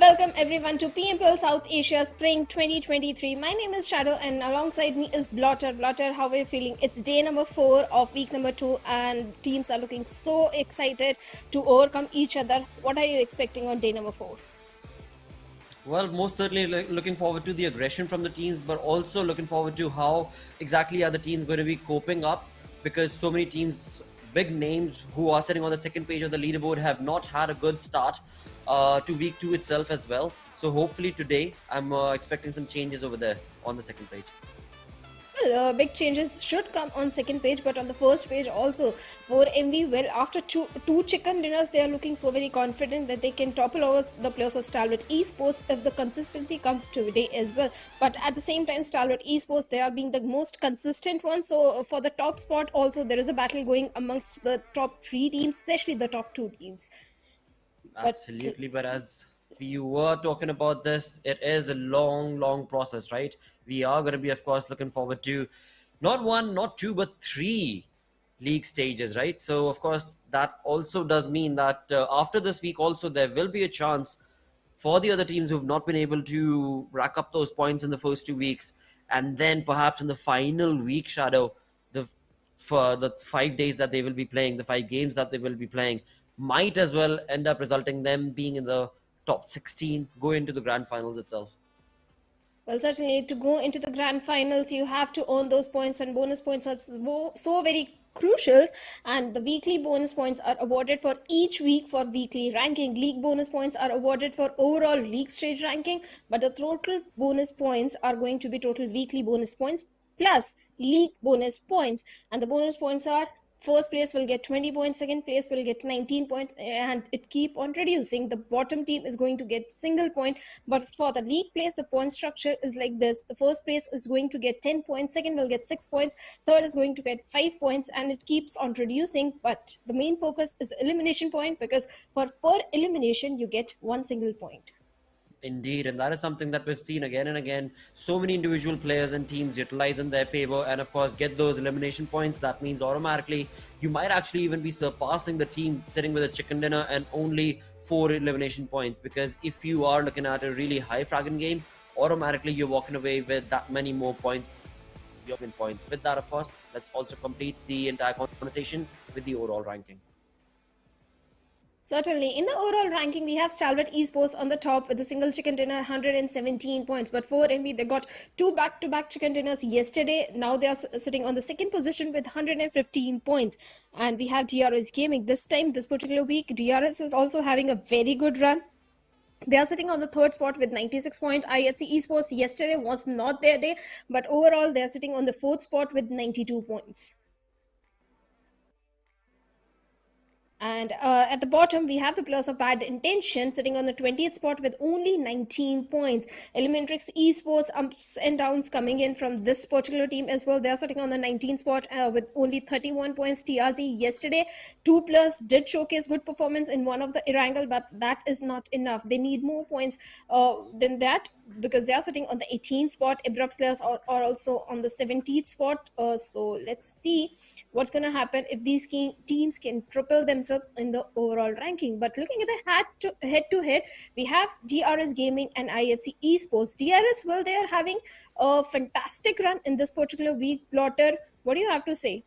Welcome everyone to PMPL South Asia Spring 2023. My name is Shadow and alongside me is Blotter. Blotter, how are you feeling? It's day number 4 of week number 2 and teams are looking so excited to overcome each other. What are you expecting on day number 4? Well, most certainly looking forward to the aggression from the teams, but also looking forward to how exactly are the teams going to be coping up, because so many teams, big names who are sitting on the second page of the leaderboard have not had a good start to week 2 itself as well. So hopefully today I'm expecting some changes over there on the second page. Well, big changes should come on second page, but on the first page also for MV, well, after two chicken dinners, they are looking so very confident that they can topple over the players of Stalwart Esports if the consistency comes today as well. But at the same time, Stalwart Esports, they are being the most consistent one. So for the top spot also, there is a battle going amongst the top 3 teams, especially the top 2 teams. Absolutely, but as we were talking about this, it is a long process, right? We are going to be, of course, looking forward to not 1, not 2, but 3 league stages, right? So, of course, that also does mean that after this week also, there will be a chance for the other teams who've not been able to rack up those points in the first 2 weeks, and then perhaps in the final week, Shadow, for the 5 days that they will be playing, the 5 games that they will be playing, might as well end up resulting them being in the top 16, go into the grand finals itself. Well, certainly to go into the grand finals, you have to earn those points, and bonus points are so very crucial. And the weekly bonus points are awarded for each week for weekly ranking. League bonus points are awarded for overall league stage ranking, but the total bonus points are going to be total weekly bonus points plus league bonus points, and the bonus points are first place will get 20 points, second place will get 19 points, and it keep on reducing. The bottom team is going to get single point, but for the league place the point structure is like this: the first place is going to get 10 points, second will get 6 points, third is going to get 5 points, and it keeps on reducing. But the main focus is elimination point, because for per elimination you get one single point. Indeed, and that is something that we've seen again and again. So many individual players and teams utilize in their favor and, of course, get those elimination points. That means automatically you might actually even be surpassing the team sitting with a chicken dinner and only 4 elimination points. Because if you are looking at a really high fragging game, automatically you're walking away with that many more points. With that, of course, let's also complete the entire conversation with the overall ranking. Certainly. In the overall ranking, we have Stalwart Esports on the top with a single chicken dinner, 117 points. But for MB, they got 2 back-to-back chicken dinners yesterday. Now they are sitting on the second position with 115 points. And we have DRS Gaming. This time, this particular week, DRS is also having a very good run. They are sitting on the third spot with 96 points. A+C Esports yesterday was not their day, but overall, they are sitting on the fourth spot with 92 points. And at the bottom, we have the players of Bad Intention sitting on the 20th spot with only 19 points. Intention X Esports, ups and downs coming in from this particular team as well. They're sitting on the 19th spot with only 31 points. TRZ yesterday, 2 players did showcase good performance in one of the Erangel, but that is not enough. They need more points than that, because they are sitting on the 18th spot. Abrupt Slayers are also on the 17th spot. So let's see what's going to happen if these teams can propel themselves in the overall ranking. But looking at the head-to-head, we have DRS Gaming and A+C Esports. DRS, well, they are having a fantastic run in this particular week. Blotter, what do you have to say?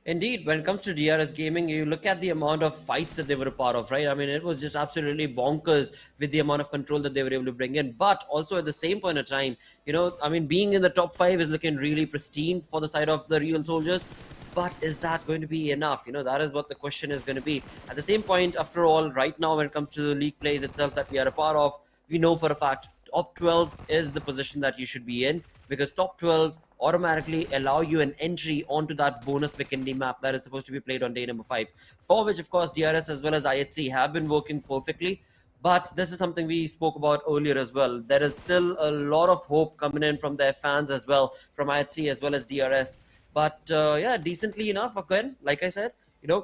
Indeed, when it comes to DRS Gaming, you look at the amount of fights that they were a part of, right? I mean, it was just absolutely bonkers with the amount of control that they were able to bring in. But also at the same point of time, I mean, being in the top 5 is looking really pristine for the side of the Real Soldiers. But is that going to be enough? That is what the question is going to be. At the same point, after all, right now, when it comes to the league plays itself that we are a part of, we know for a fact top 12 is the position that you should be in, because top 12 automatically allow you an entry onto that bonus Vikendi map that is supposed to be played on day number 5, for which, of course, DRS as well as A+C have been working perfectly. But this is something we spoke about earlier as well. There is still a lot of hope coming in from their fans as well, from A+C as well as DRS. But yeah, decently enough, again, like I said,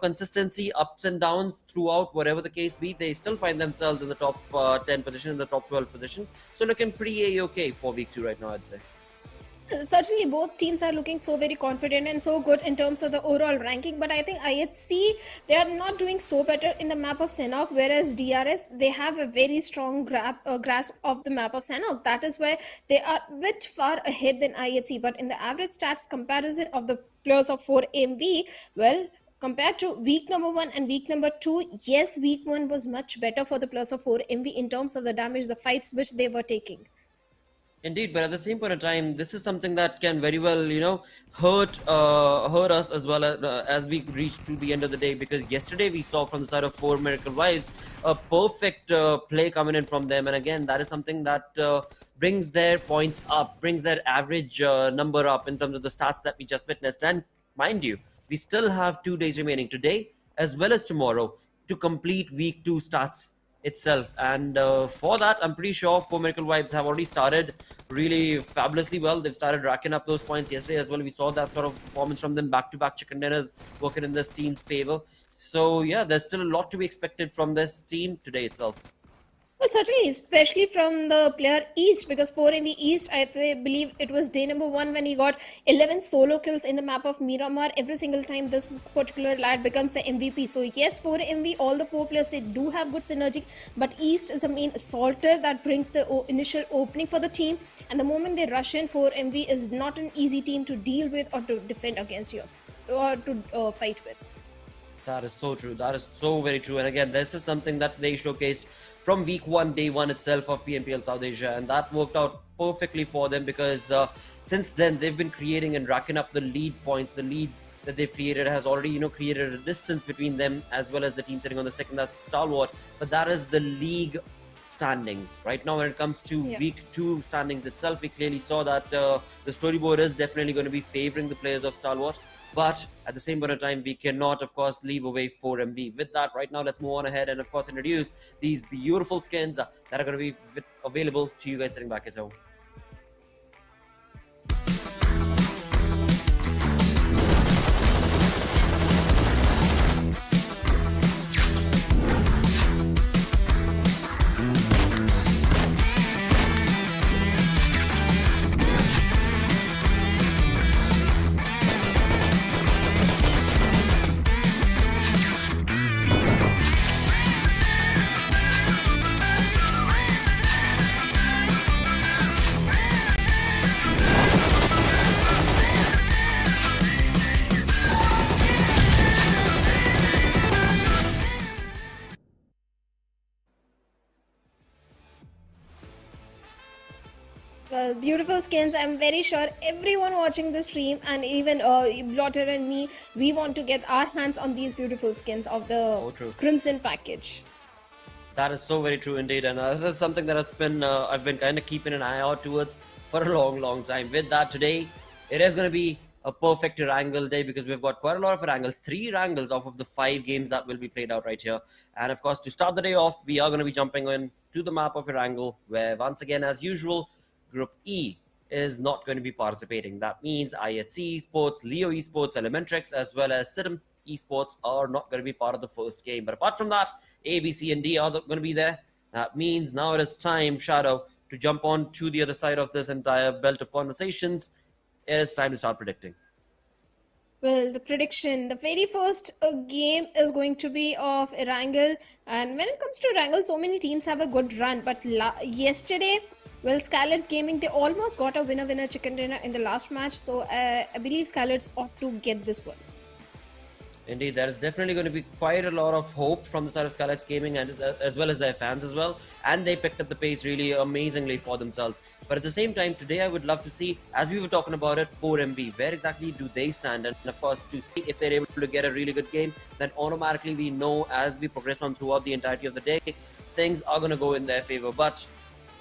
consistency, ups and downs throughout, whatever the case be, they still find themselves in the top 10 position, in the top 12 position. So looking pretty A-okay for week 2 right now, I'd say. Certainly, both teams are looking so very confident and so good in terms of the overall ranking. But I think IHC, they are not doing so better in the map of Sanhok, whereas DRS, they have a very strong grasp of the map of Sanhok. That is why they are a bit far ahead than IHC. But in the average stats comparison of the players of 4MV, well, compared to week number 1 and week number 2, yes, week 1 was much better for the players of 4MV in terms of the damage, the fights which they were taking. Indeed, but at the same point in time, this is something that can very well, hurt us as we reach to the end of the day. Because yesterday we saw from the side of Four Miracle Wives a perfect play coming in from them, and again, that is something that brings their points up, brings their average number up in terms of the stats that we just witnessed. And mind you, we still have 2 days remaining, today as well as tomorrow, to complete week 2 stats itself. And for that, I'm pretty sure Four Miracle Vibes have already started really fabulously well. They've started racking up those points yesterday as well. We saw that sort of performance from them, back-to-back chicken dinners working in this team's favor. So yeah, there's still a lot to be expected from this team today itself. Well, certainly, especially from the player East, because 4MV East, believe it was day number 1 when he got 11 solo kills in the map of Miramar. Every single time this particular lad becomes the MVP. So yes, 4MV, all the 4 players, they do have good synergy, but East is the main assaulter that brings the initial opening for the team. And the moment they rush in, 4MV is not an easy team to deal with or to defend against yours or to fight with. That is so true. That is so very true. And again, this is something that they showcased from week 1, day 1 itself of PMPL South Asia, and that worked out perfectly for them because since then they've been creating and racking up the lead points. The lead that they've created has already, created a distance between them as well as the team sitting on the second. That's Stalwart, but that is the league standings right now. When it comes to week 2 standings itself, we clearly saw that the storyboard is definitely going to be favoring the players of Stalwart. But at the same point of time, we cannot, of course, leave away 4MV. With that, right now, let's move on ahead and, of course, introduce these beautiful skins that are going to be available to you guys sitting back at home. Well, beautiful skins. I'm very sure everyone watching the stream and even Blotter and me, we want to get our hands on these beautiful skins of the Crimson package. That is so very true indeed, and that is something that has been I've been kind of keeping an eye out towards for a long time. With that, today it is going to be a perfect Erangel day because we've got quite a lot of Erangels, 3 Erangels off of the 5 games that will be played out right here. And of course, to start the day off, we are going to be jumping in to the map of Erangel, where once again, as usual, Group E is not going to be participating. That means A+C Esports, Leo Esports, Elementrix, as well as Sidam Esports are not going to be part of the first game. But apart from that, A, B, C, and D are going to be there. That means now it is time, Shadow, to jump on to the other side of this entire belt of conversations. It is time to start predicting. Well, the prediction, the very first game is going to be of Erangel. And when it comes to Erangel, so many teams have a good run. But yesterday, well, SKYLIGHTZ Gaming, they almost got a winner chicken dinner in the last match. So I believe SKYLIGHTZ ought to get this one. Indeed, there is definitely going to be quite a lot of hope from the side of SKYLIGHTZ Gaming and as well as their fans as well. And they picked up the pace really amazingly for themselves. But at the same time, today I would love to see, as we were talking about it, 4MV, where exactly do they stand? And of course, to see if they're able to get a really good game, then automatically we know as we progress on throughout the entirety of the day, things are going to go in their favor. But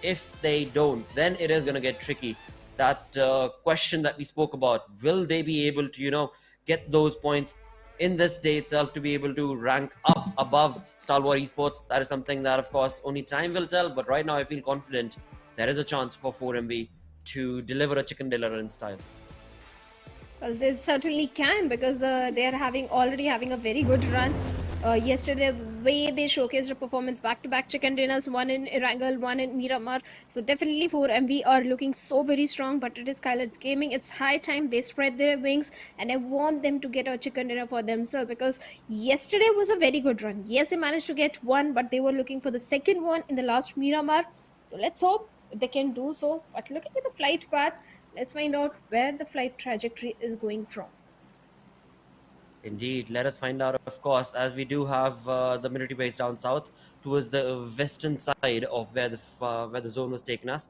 if they don't, then it is going to get tricky. That question that we spoke about, will they be able to, get those points in this day itself to be able to rank up above Stalwart Esports? That is something that, of course, only time will tell. But right now, I feel confident there is a chance for 4MV to deliver a chicken dinner in style. Well, they certainly can because they are already having a very good run. yesterday, the way they showcased a performance back-to-back chicken dinners, one in Erangel, one in Miramar. So definitely 4MV are looking so very strong, but it is SKYLIGHTZ Gaming. It's high time they spread their wings, and I want them to get a chicken dinner for themselves, because yesterday was a very good run. Yes, they managed to get one, but they were looking for the second one in the last Miramar. So let's hope if they can do so. But looking at the flight path, let's find out where the flight trajectory is going from. Indeed, let us find out, of course, as we do have the military base down south towards the western side of where the zone was taking us.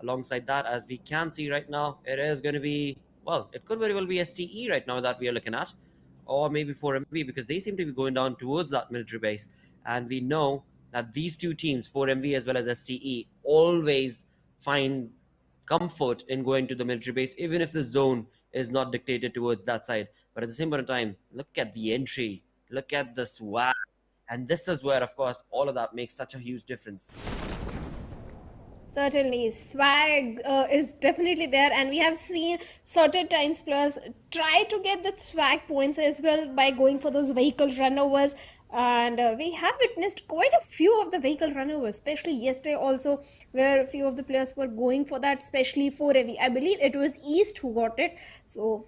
Alongside that, as we can see right now, it is going to be, well, it could very well be STE right now that we are looking at, or maybe 4MV, because they seem to be going down towards that military base. And we know that these two teams, 4MV as well as STE, always find comfort in going to the military base, even if the zone is not dictated towards that side. But at the same point in time, look at the entry, look at the swag. And this is where, of course, all of that makes such a huge difference. Certainly, swag is definitely there, and we have seen certain times players try to get the swag points as well by going for those vehicle runovers. And we have witnessed quite a few of the vehicle runovers, especially yesterday also, where a few of the players were going for that, especially for heavy. I believe it was East who got it. So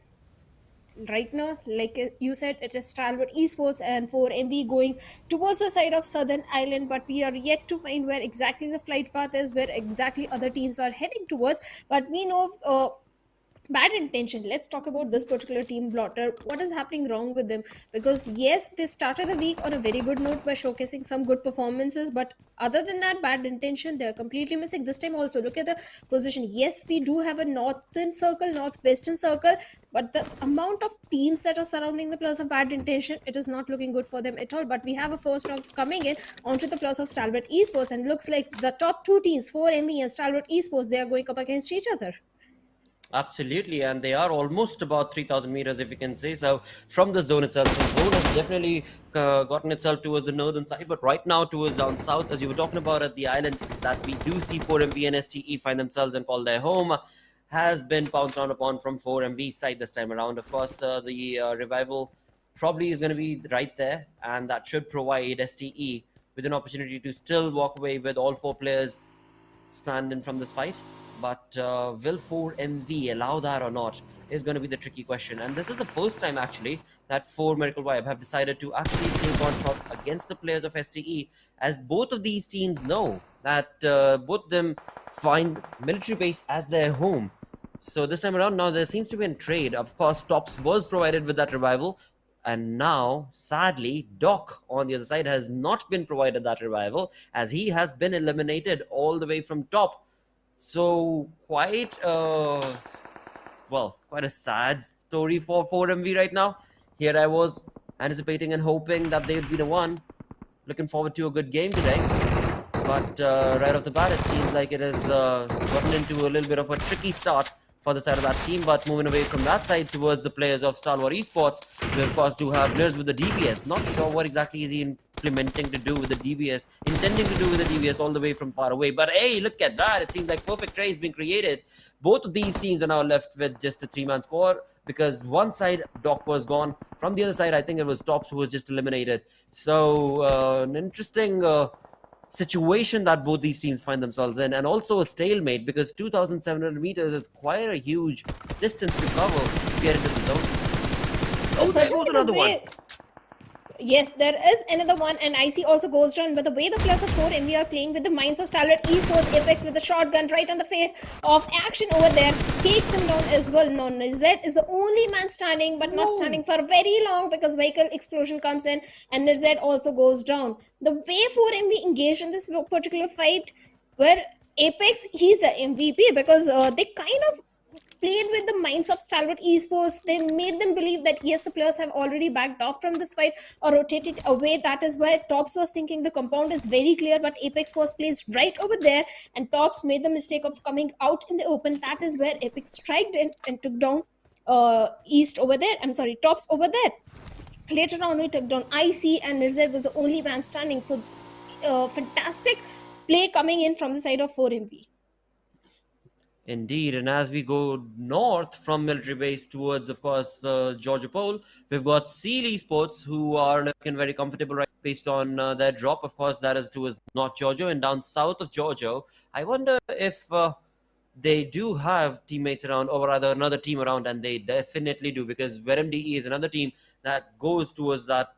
right now, like you said, it is Stalwart Esports and 4MV going towards the side of Southern Island, but we are yet to find where exactly the flight path is, where exactly other teams are heading towards. But we know bad intention. Let's talk about this particular team, Blotter. What is happening wrong with them? Because yes, they started the week on a very good note by showcasing some good performances, but other than that, bad intention, they're completely missing. This time also, look at the position. Yes, we do have a northern circle, northwestern circle, but the amount of teams that are surrounding the plus of bad intention, it is not looking good for them at all. But we have a first round coming in onto the plus of Stalwart Esports, and looks like the top two teams, 4ME and Stalwart Esports, they are going up against each other. Absolutely, and they are almost about 3,000 meters, if you can say so, from the zone itself. The zone has definitely gotten itself towards the northern side, but right now towards down south, as you were talking about at the island, that we do see 4MV and STE find themselves and call their home, has been pounced on upon from 4MV's side this time around. Of course, the revival probably is going to be right there, and that should provide STE with an opportunity to still walk away with all four players standing from this fight. But will 4MV allow that or not is going to be the tricky question. And this is the first time actually that 4 Miracle Vibe have decided to actually take on shots against the players of STE, as both of these teams know that both them find military base as their home. So this time around, now there seems to be a trade. Of course, Tops was provided with that revival, and now sadly Doc on the other side has not been provided that revival, as he has been eliminated all the way from top. So quite quite a sad story for 4MV right now. Here I was anticipating and hoping that they would be the one. Looking forward to a good game today. But right off the bat, it seems like it has gotten into a little bit of a tricky start for the side of that team. But moving away from that side towards the players of Stalwart Esports, we of course do have Ners with the DBS. Not sure what exactly is he implementing to do with the DBS, intending to do with the DBS all the way from far away. But hey, look at that. It seems like perfect trades being created. Both of these teams are now left with just a 3-man score, because one side Doc was gone. From the other side, I think it was Tops who was just eliminated. So an interesting situation that both these teams find themselves in, and also a stalemate, because 2,700 meters is quite a huge distance to cover to get into the zone. Oh, there goes another one. Yes, there is another one, and IC also goes down. But the way the players of 4MV are playing with the minds of Stalwart Esports, Apex with the shotgun right on the face of action over there, takes him down as well. No, Nirzet is the only man standing, but not standing for very long, because vehicle explosion comes in, and Nirzet also goes down. The way 4MV engaged in this particular fight, where Apex, he's the MVP, because they kind of played with the minds of Stalwart Esports. They made them believe that yes, the players have already backed off from this fight or rotated away. That is why Tops was thinking the compound is very clear, but Apex was placed right over there, and Tops made the mistake of coming out in the open. That is where Apex striked in and took down East over there. I'm sorry, Tops over there. Later on, we took down IC, and Nirzet was the only man standing. So fantastic play coming in from the side of 4MV. Indeed, and as we go north from military base towards, of course, Georgia Pole, we've got Esports, who are looking very comfortable right based on their drop. Of course, that is towards North Georgia, and down south of Georgia, I wonder if they do have teammates around, or rather another team around, and they definitely do, because Venom DE is another team that goes towards that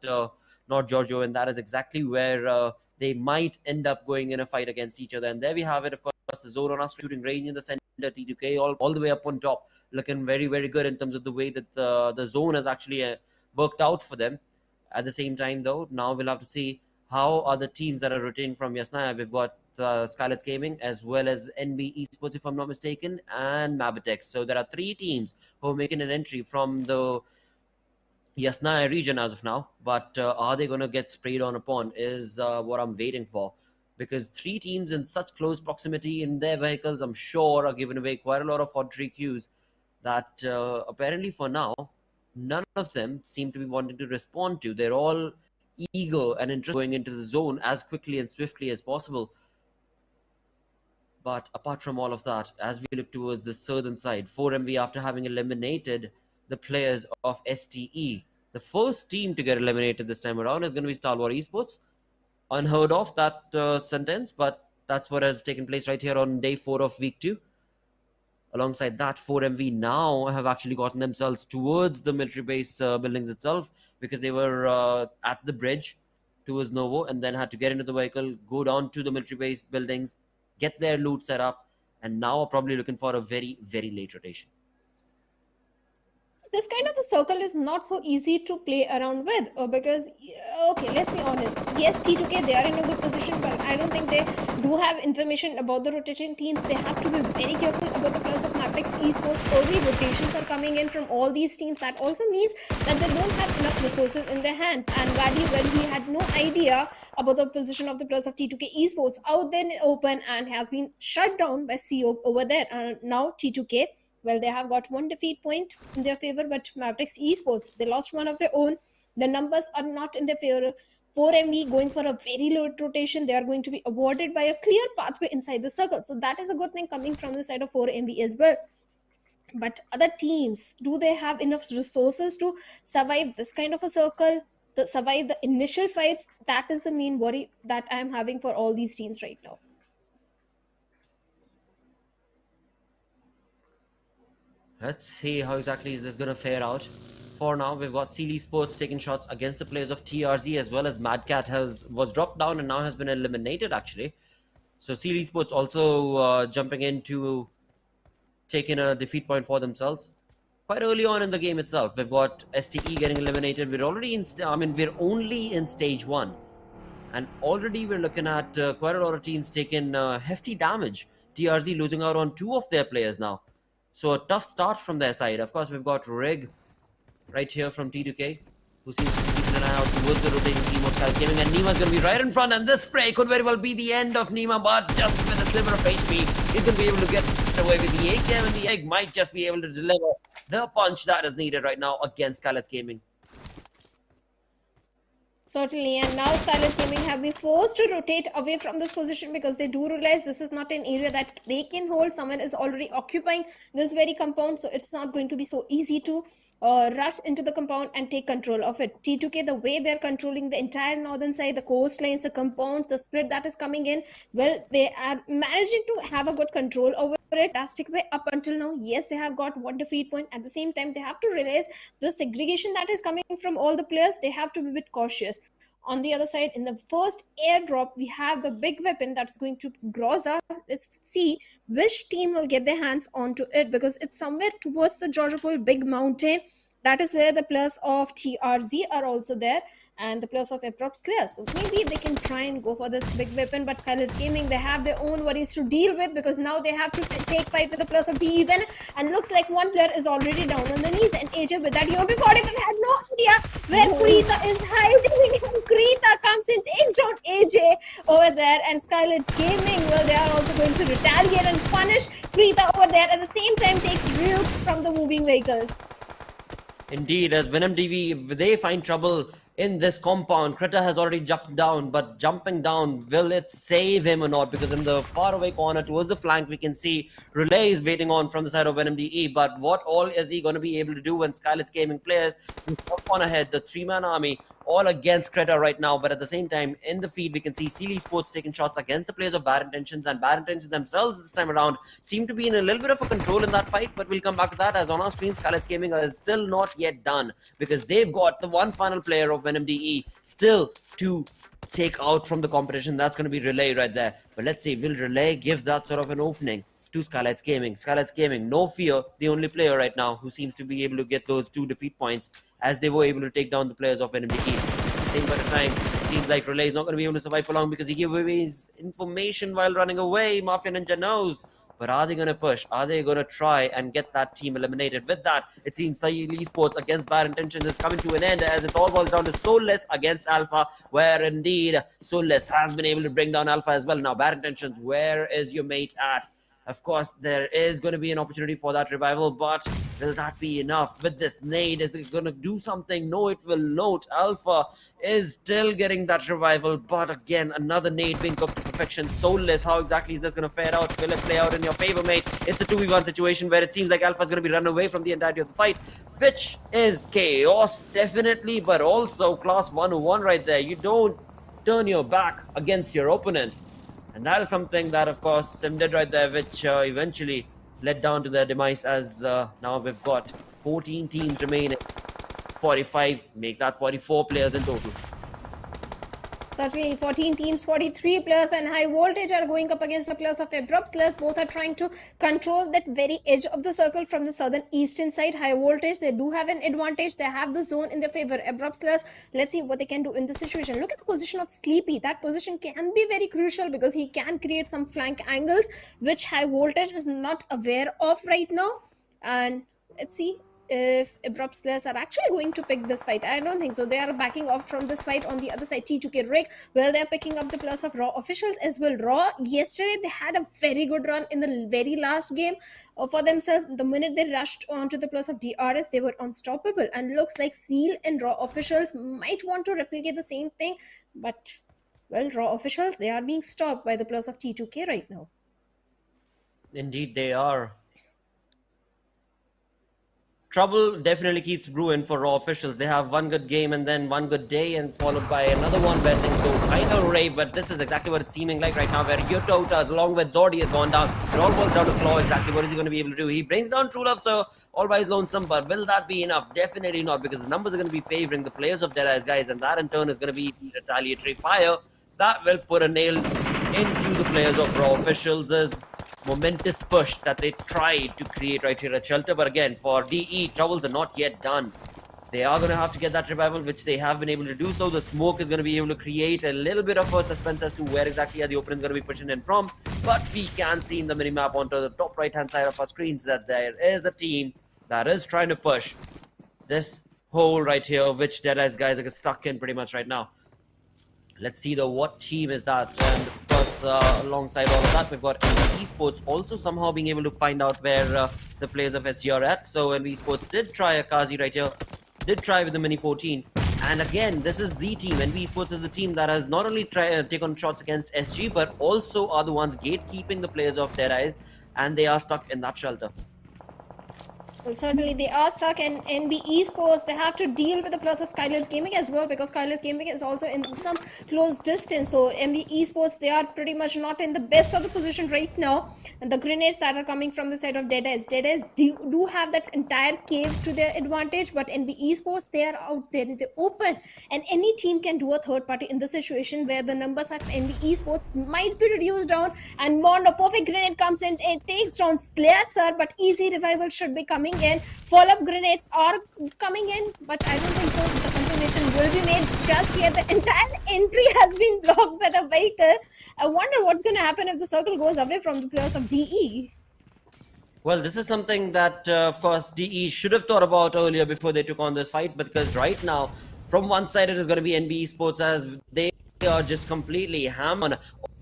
North Georgia, and that is exactly where they might end up going in a fight against each other. And there we have it, of course, the zone on our shooting range in the center, T2K all the way up on top, looking very, very good in terms of the way that the zone has actually worked out for them. At the same time, though, now we'll have to see how other teams that are rotating from Yasnaya. We've got SKYLIGHTZ Gaming as well as NB Esports, if I'm not mistaken, and Mabitex. So there are three teams who are making an entry from the Yasnaya region as of now. But are they going to get sprayed on upon is what I'm waiting for. Because three teams in such close proximity in their vehicles, I'm sure, are giving away quite a lot of hot queues that apparently for now, none of them seem to be wanting to respond to. They're all eager and interested in going into the zone as quickly and swiftly as possible. But apart from all of that, as we look towards the southern side, 4MV, after having eliminated the players of STE, the first team to get eliminated this time around is going to be Stalwart Esports. Unheard of, that sentence, but that's what has taken place right here on day 4 of week 2. Alongside that, 4MV now have actually gotten themselves towards the military base buildings itself, because they were at the bridge towards Novo and then had to get into the vehicle, go down to the military base buildings, get their loot set up, and now are probably looking for a very, very late rotation. This kind of a circle is not so easy to play around with, because okay, let's be honest, yes, T2K, they are in a good position, but I don't think they do have information about the rotating teams. They have to be very careful about the players of Matrix Esports. Early rotations are coming in from all these teams. That also means that they don't have enough resources in their hands, and Valley, well, he had no idea about the position of the players of T2K Esports out there in the open and has been shut down by CO over there. And now T2K, well, they have got one defeat point in their favor, but Matrix Esports, they lost one of their own. The numbers are not in their favor. 4MV going for a very low rotation. They are going to be awarded by a clear pathway inside the circle. So that is a good thing coming from the side of 4MV as well. But other teams, do they have enough resources to survive this kind of a circle, to survive the initial fights? That is the main worry that I am having for all these teams right now. Let's see how exactly is this going to fare out. For now, we've got Esports taking shots against the players of TRZ, as well as Madcat was dropped down and now has been eliminated, actually. So Esports also jumping in to taking a defeat point for themselves. Quite early on in the game itself, we've got STE getting eliminated. We're already in, we're only in stage 1. And already we're looking at quite a lot of teams taking hefty damage. TRZ losing out on 2 of their players now. So a tough start from their side. Of course, we've got Rig right here from T2K, who seems to be keeping an eye out towards the rotating team of SKYLIGHTZ Gaming. And Nima's going to be right in front. And this spray could very well be the end of Nima, but just with a sliver of HP, he's going to be able to get away with the AKM, and the egg might just be able to deliver the punch that is needed right now against SKYLIGHTZ Gaming. Certainly, and now SKYLIGHTZ Gaming have been forced to rotate away from this position because they do realize this is not an area that they can hold. Someone is already occupying this very compound, so it's not going to be so easy to rush into the compound and take control of it. T2K, the way they're controlling the entire northern side, the coastlines, the compounds, the split that is coming in, well, they are managing to have a good control over it. Fantastic way up until now. Yes, they have got one defeat point. At the same time, they have to realize the segregation that is coming from all the players. They have to be a bit cautious. On the other side, in the first airdrop, we have the big weapon that's going to Groza. Let's see which team will get their hands onto it, because it's somewhere towards the Georgia Pole big mountain. That is where the players of TRZ are also there, and the players of Abrupt Slayers. So maybe they can try and go for this big weapon, but SKYLIGHTZ Gaming, they have their own worries to deal with, because now they have to take fight with the players of DE Venom, and looks like one player is already down on the knees, and AJ with that UB45 had no idea where Krita is hiding, and Krita comes in, takes down AJ over there, and SKYLIGHTZ Gaming, well, they are also going to retaliate and punish Krita over there, at the same time takes Ryuk from the moving vehicle. Indeed, as Venom DV, they find trouble in this compound. Krita has already jumped down, but jumping down, will it save him or not? Because in the faraway corner towards the flank, we can see Relay is waiting on from the side of Venom DE. But what all is he going to be able to do when SKYLIGHTZ Gaming players jump on ahead, the three-man army, all against Krita right now? But at the same time, in the feed, we can see Esports taking shots against the players of Bad Intentions, and Bad Intentions themselves this time around seem to be in a little bit of a control in that fight. But we'll come back to that, as on our screen, SKYLIGHTZ Gaming is still not yet done, because they've got the one final player of Venom DE still to take out from the competition. That's going to be Relay right there. But let's see, will Relay give that sort of an opening to SKYLIGHTZ Gaming? SKYLIGHTZ Gaming, no fear, the only player right now who seems to be able to get those 2 defeat points, as they were able to take down the players of Venom DE. At the same point of time, it seems like Relay is not going to be able to survive for long, because he gave away his information while running away. Mafia Ninja knows. But are they going to push? Are they going to try and get that team eliminated? With that, it seems Esports against Bad Intentions is coming to an end, as it all boils down to Soulless against Alpha, where indeed Soulless has been able to bring down Alpha as well. Now, Bad Intentions, where is your mate at? Of course, there is going to be an opportunity for that revival, but will that be enough? With this nade, is it going to do something? No, it will not. Alpha is still getting that revival, but again, another nade being cooked to perfection. Soulless, how exactly is this going to fare out? Will it play out in your favor, mate? It's a 2v1 situation where it seems like Alpha is going to be run away from the entirety of the fight, which is chaos, definitely, but also class 101 right there. You don't turn your back against your opponent. And that is something that, of course, Sim did right there, which eventually led down to their demise, as now we've got 14 teams remaining. 45, make that 44 players in total. Certainly, 14 teams, 43 players, and High Voltage are going up against the players of Abrupt Slayers. Both are trying to control that very edge of the circle from the southern eastern side. High Voltage, they do have an advantage. They have the zone in their favor. Abrupt Slayers, let's see what they can do in this situation. Look at the position of Sleepy. That position can be very crucial, because he can create some flank angles, which High Voltage is not aware of right now. And let's see if Abrupt Slayers are actually going to pick this fight. I don't think so. They are backing off from this fight. On the other side, T2K Rick, well, they're picking up the plus of Raw officials as well. Raw, yesterday, they had a very good run in the very last game for themselves. The minute they rushed onto the plus of DRS, they were unstoppable. And looks like Seal and Raw officials might want to replicate the same thing. But, well, Raw officials, they are being stopped by the plus of T2K right now. Indeed, they are. Trouble definitely keeps brewing for Raw officials. They have one good game and then one good day, and followed by another one where things go kind of awry. But this is exactly what it's seeming like right now, where Yototas along with Zordi has gone down. It all boils down to Claw. Exactly what is he going to be able to do? He brings down True Love, so all by his lonesome, but will that be enough? Definitely not, because the numbers are going to be favoring the players of DEADEYES, guys, and that in turn is going to be the retaliatory fire that will put a nail into the players of Raw officials' momentous push that they tried to create right here at Shelter. But again, for DE, troubles are not yet done. They are going to have to get that revival, which they have been able to do so. The smoke is going to be able to create a little bit of a suspense as to where exactly the opponent is going to be pushing in from. But we can see in the minimap onto the top right-hand side of our screens that there is a team that is trying to push this hole right here, which DEADEYES guys are stuck in pretty much right now. Let's see though, what team is that? And of course, alongside all of that, we've got NB Esports also somehow being able to find out where the players of SG are at. So NB Esports did try a Kazi right here, did try with the Mini 14. And again, this is the team. NB Esports is the team that has not only tried taken shots against SG, but also are the ones gatekeeping the players of DEADEYES, and they are stuck in that shelter. Well, certainly they are stuck, and NB Esports, they have to deal with the plus of SKYLIGHTZ Gaming as well, because SKYLIGHTZ Gaming is also in some close distance. So NB Esports, they are pretty much not in the best of the position right now. And the grenades that are coming from the side of DEADEYES do have that entire cave to their advantage, but NB Esports, they are out there in the open, and any team can do a third party in the situation where the numbers of NB Esports might be reduced down, and Mondo, perfect grenade comes in, it takes down Slayer, but easy revival should be coming in. Follow-up grenades are coming in, but I don't think so the confirmation will be made just yet. The entire entry has been blocked by the vehicle. I wonder what's going to happen if the circle goes away from the players of DE. Well, this is something that, of course, DE should have thought about earlier before they took on this fight, because right now, from one side, it is going to be NB Esports, as they are just completely hammered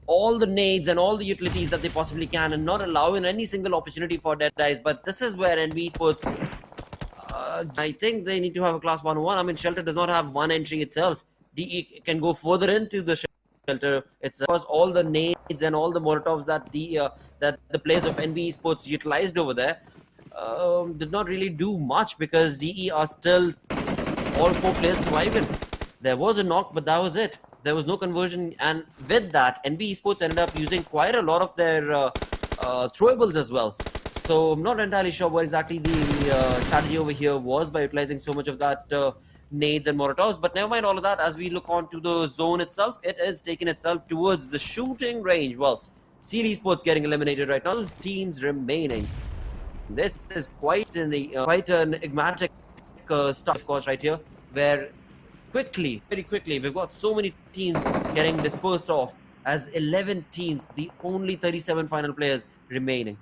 all the nades and all the utilities that they possibly can, and not allowing any single opportunity for DEADEYES. But this is where NB Esports I think they need to have a class 1-1. I mean, Shelter does not have one entry itself. DE can go further into the Shelter. It's because all the nades and all the Molotovs that the players of NB Esports utilized over there did not really do much, because DE are still all 4 players surviving. There was a knock, but that was it. There was no conversion, and with that, NB Esports ended up using quite a lot of their throwables as well. So I'm not entirely sure what exactly the strategy over here was by utilizing so much of that nades and Molotovs, but never mind all of that. As we look on to the zone itself, it is taking itself towards the shooting range. Well, Seal Esports getting eliminated right now. Those teams remaining. This is quite an enigmatic stuff, of course, right here, where very quickly, we've got so many teams getting dispersed off as 11 teams, the only 37 final players remaining.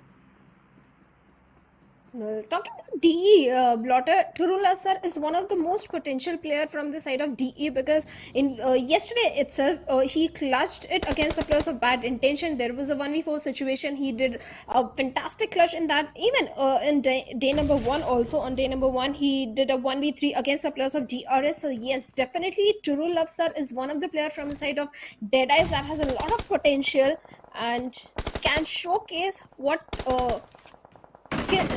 Well, talking about DE, Blotter Turula sir is one of the most potential player from the side of DE, because in yesterday itself he clutched it against the players of Bad Intention. There was a 1v4 situation. He did a fantastic clutch in that. Even in day number 1 also, on day number 1 he did a 1v3 against the players of DRS. So yes, definitely Turula sir is one of the player from the side of DEADEYES that has a lot of potential and can showcase what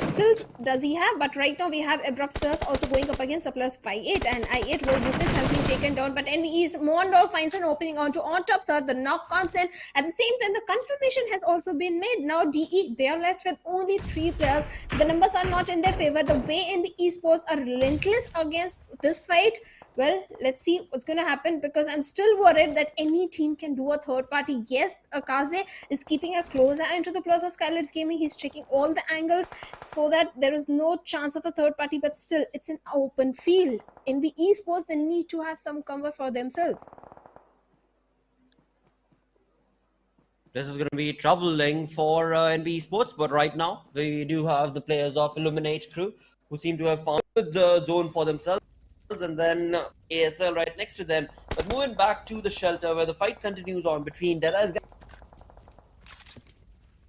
skills does he have. But right now we have Abrupt Slayers also going up against a plus 5-8, and I8 will Rufus has been taken down, but NVE's Mondor finds an opening onto on top, sir. The knock comes in. At the same time, the confirmation has also been made. Now DE, they are left with only 3 players. The numbers are not in their favor. The way NB Esports are relentless against this fight, well, let's see what's going to happen, because I'm still worried that any team can do a third party. Yes, Akaze is keeping a close eye into the plus of SKYLIGHTZ Gaming. He's checking all the angles so that there is no chance of a third party, but still, it's an open field. NB Esports, they need to have some cover for themselves. This is going to be troubling for NB Esports, but right now we do have the players of Illuminate crew who seem to have found the zone for themselves, and then ASL right next to them. But moving back to the Shelter, where the fight continues on between DEADEYES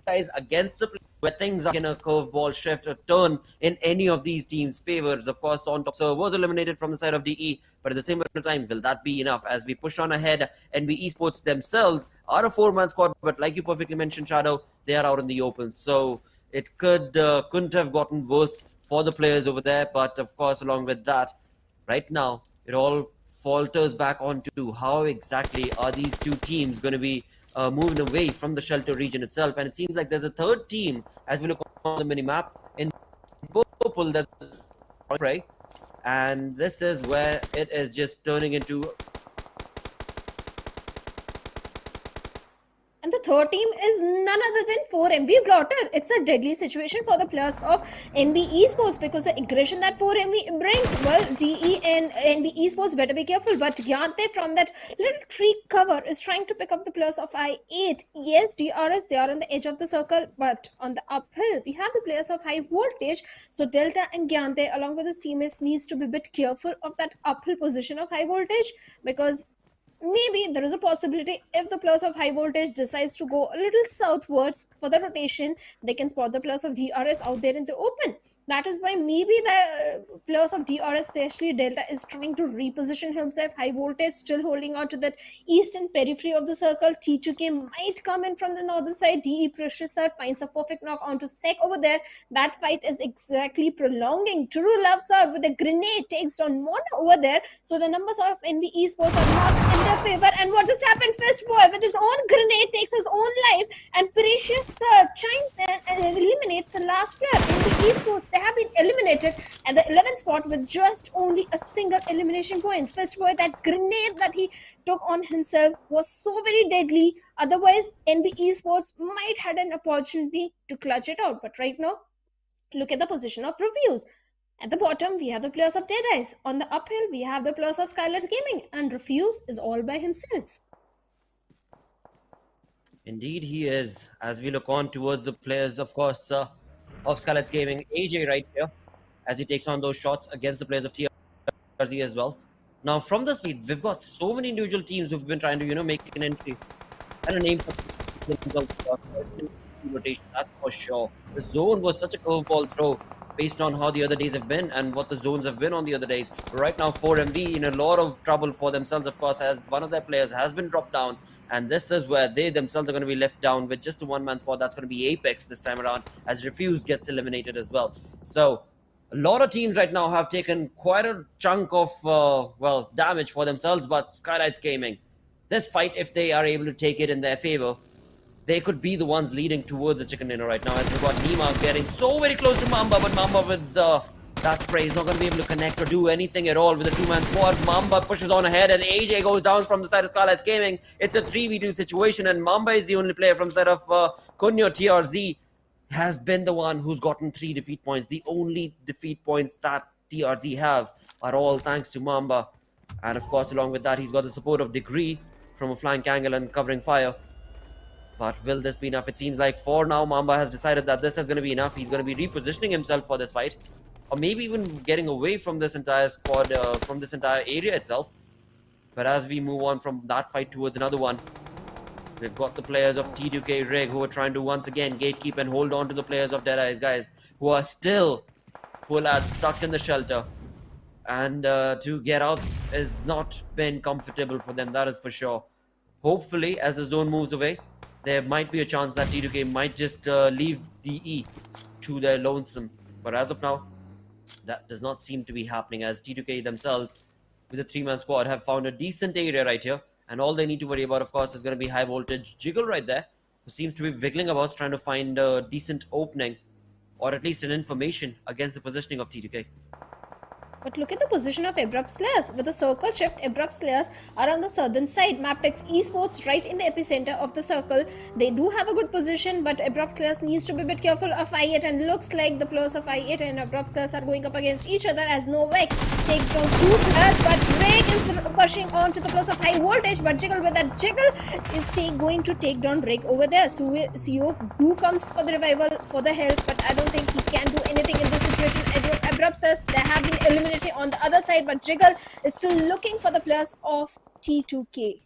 guys against the, where things are in a curveball shift, a turn in any of these teams' favors. Of course, on top, so was eliminated from the side of DE, but at the same time, will that be enough? As we push on ahead, NB Esports themselves are a 4-man squad, but like you perfectly mentioned, Shadow, they are out in the open. So it couldn't have gotten worse for the players over there. But of course, along with that, right now, it all falters back onto how exactly are these two teams going to be moving away from the Shelter region itself. And it seems like there's a third team as we look on the minimap. In purple, there's Prey, and this is where it is just turning into. And the third team is none other than 4MV Blotter. It's a deadly situation for the players of NB Esports, because the aggression that 4MV brings, well, DE and NB Esports better be careful. But Gyante from that little tree cover is trying to pick up the players of I8. Yes, DRS, they are on the edge of the circle, but on the uphill, we have the players of high voltage. So Delta and Gyante, along with his teammates, needs to be a bit careful of that uphill position of high voltage, because maybe there is a possibility if the players of high voltage decides to go a little southwards for the rotation, they can spot the players of DRS out there in the open. That is why maybe the players of DRS, especially Delta, is trying to reposition himself. High voltage still holding on to that eastern periphery of the circle. T2K might come in from the northern side. DE Precious finds a perfect knock onto Sek over there. That fight is exactly prolonging. True Love Sir with a grenade takes down Mona over there. So the numbers of NB Esports are not in their favor. And what just happened? Fist Boy with his own grenade takes his own life, and Precious Sir chimes in and eliminates the last player. NB Esports, they have been eliminated at the 11th spot with just only a single elimination point. Fist Boy, that grenade that he took on himself was so very deadly. Otherwise, NB Esports might had an opportunity to clutch it out. But right now, look at the position of reviews. At the bottom, we have the players of DEADEYES. On the uphill, we have the players of SKYLIGHTZ Gaming, and Refuse is all by himself. Indeed, he is. As we look on towards the players, of course, of SKYLIGHTZ Gaming, AJ right here, as he takes on those shots against the players of TRZ as well. Now, from this feed, we've got so many individual teams who've been trying to, make an entry and a name for themselves. Rotation, that's for sure. The zone was such a curveball throw. based on how the other days have been and what the zones have been on the other days. Right now, 4MV in a lot of trouble for themselves, of course, as one of their players has been dropped down. And this is where they themselves are going to be left down with just a one-man squad. That's going to be Apex this time around, as Refuse gets eliminated as well. So a lot of teams right now have taken quite a chunk of, well, damage for themselves. But SKYLIGHTZ Gaming, this fight, if they are able to take it in their favor, they could be the ones leading towards the chicken dinner right now, as we've got Nima getting so very close to Mamba, but Mamba with that spray is not going to be able to connect or do anything at all with a two-man squad. Mamba pushes on ahead, and AJ goes down from the side of SKYLIGHTZ Gaming. It's a 3v2 situation, and Mamba is the only player from the side of Kunyo TRZ has been the one who's gotten 3 defeat points. The only defeat points that TRZ have are all thanks to Mamba. And of course, along with that, he's got the support of Degree from a flank angle and covering fire. But will this be enough? It seems like for now, Mamba has decided that this is going to be enough. He's going to be repositioning himself for this fight, or maybe even getting away from this entire squad, from this entire area itself. But as we move on from that fight towards another one, we've got the players of T2K Rig who are trying to once again gatekeep and hold on to the players of DEADEYES, guys, who are still full at stuck in the shelter. And to get out has not been comfortable for them, that is for sure. Hopefully, as the zone moves away, there might be a chance that T2K might just leave DE to their lonesome. But as of now, that does not seem to be happening, as T2K themselves, with a 3-man squad, have found a decent area right here. And all they need to worry about, of course, is going to be high voltage Jiggle right there, who seems to be wiggling about, trying to find a decent opening, or at least an information against the positioning of T2K. But look at the position of Abrupt Slayers. With the circle shift, Abrupt Slayers are on the southern side. Maptex Esports right in the epicenter of the circle. They do have a good position, but Abrupt Slayers needs to be a bit careful of I8, and looks like the players of I8 and Abrupt Slayers are going up against each other, as Novex takes down 2 players, but Drake is pushing on to the players of high voltage, but Jiggle with that Jiggle is going to take down Drake over there. So CEO do comes for the revival, for the help, but I don't think he can do anything in this situation. Abrupt Slayers, they have been eliminated on the other side, but Jiggle is still looking for the players of T2K.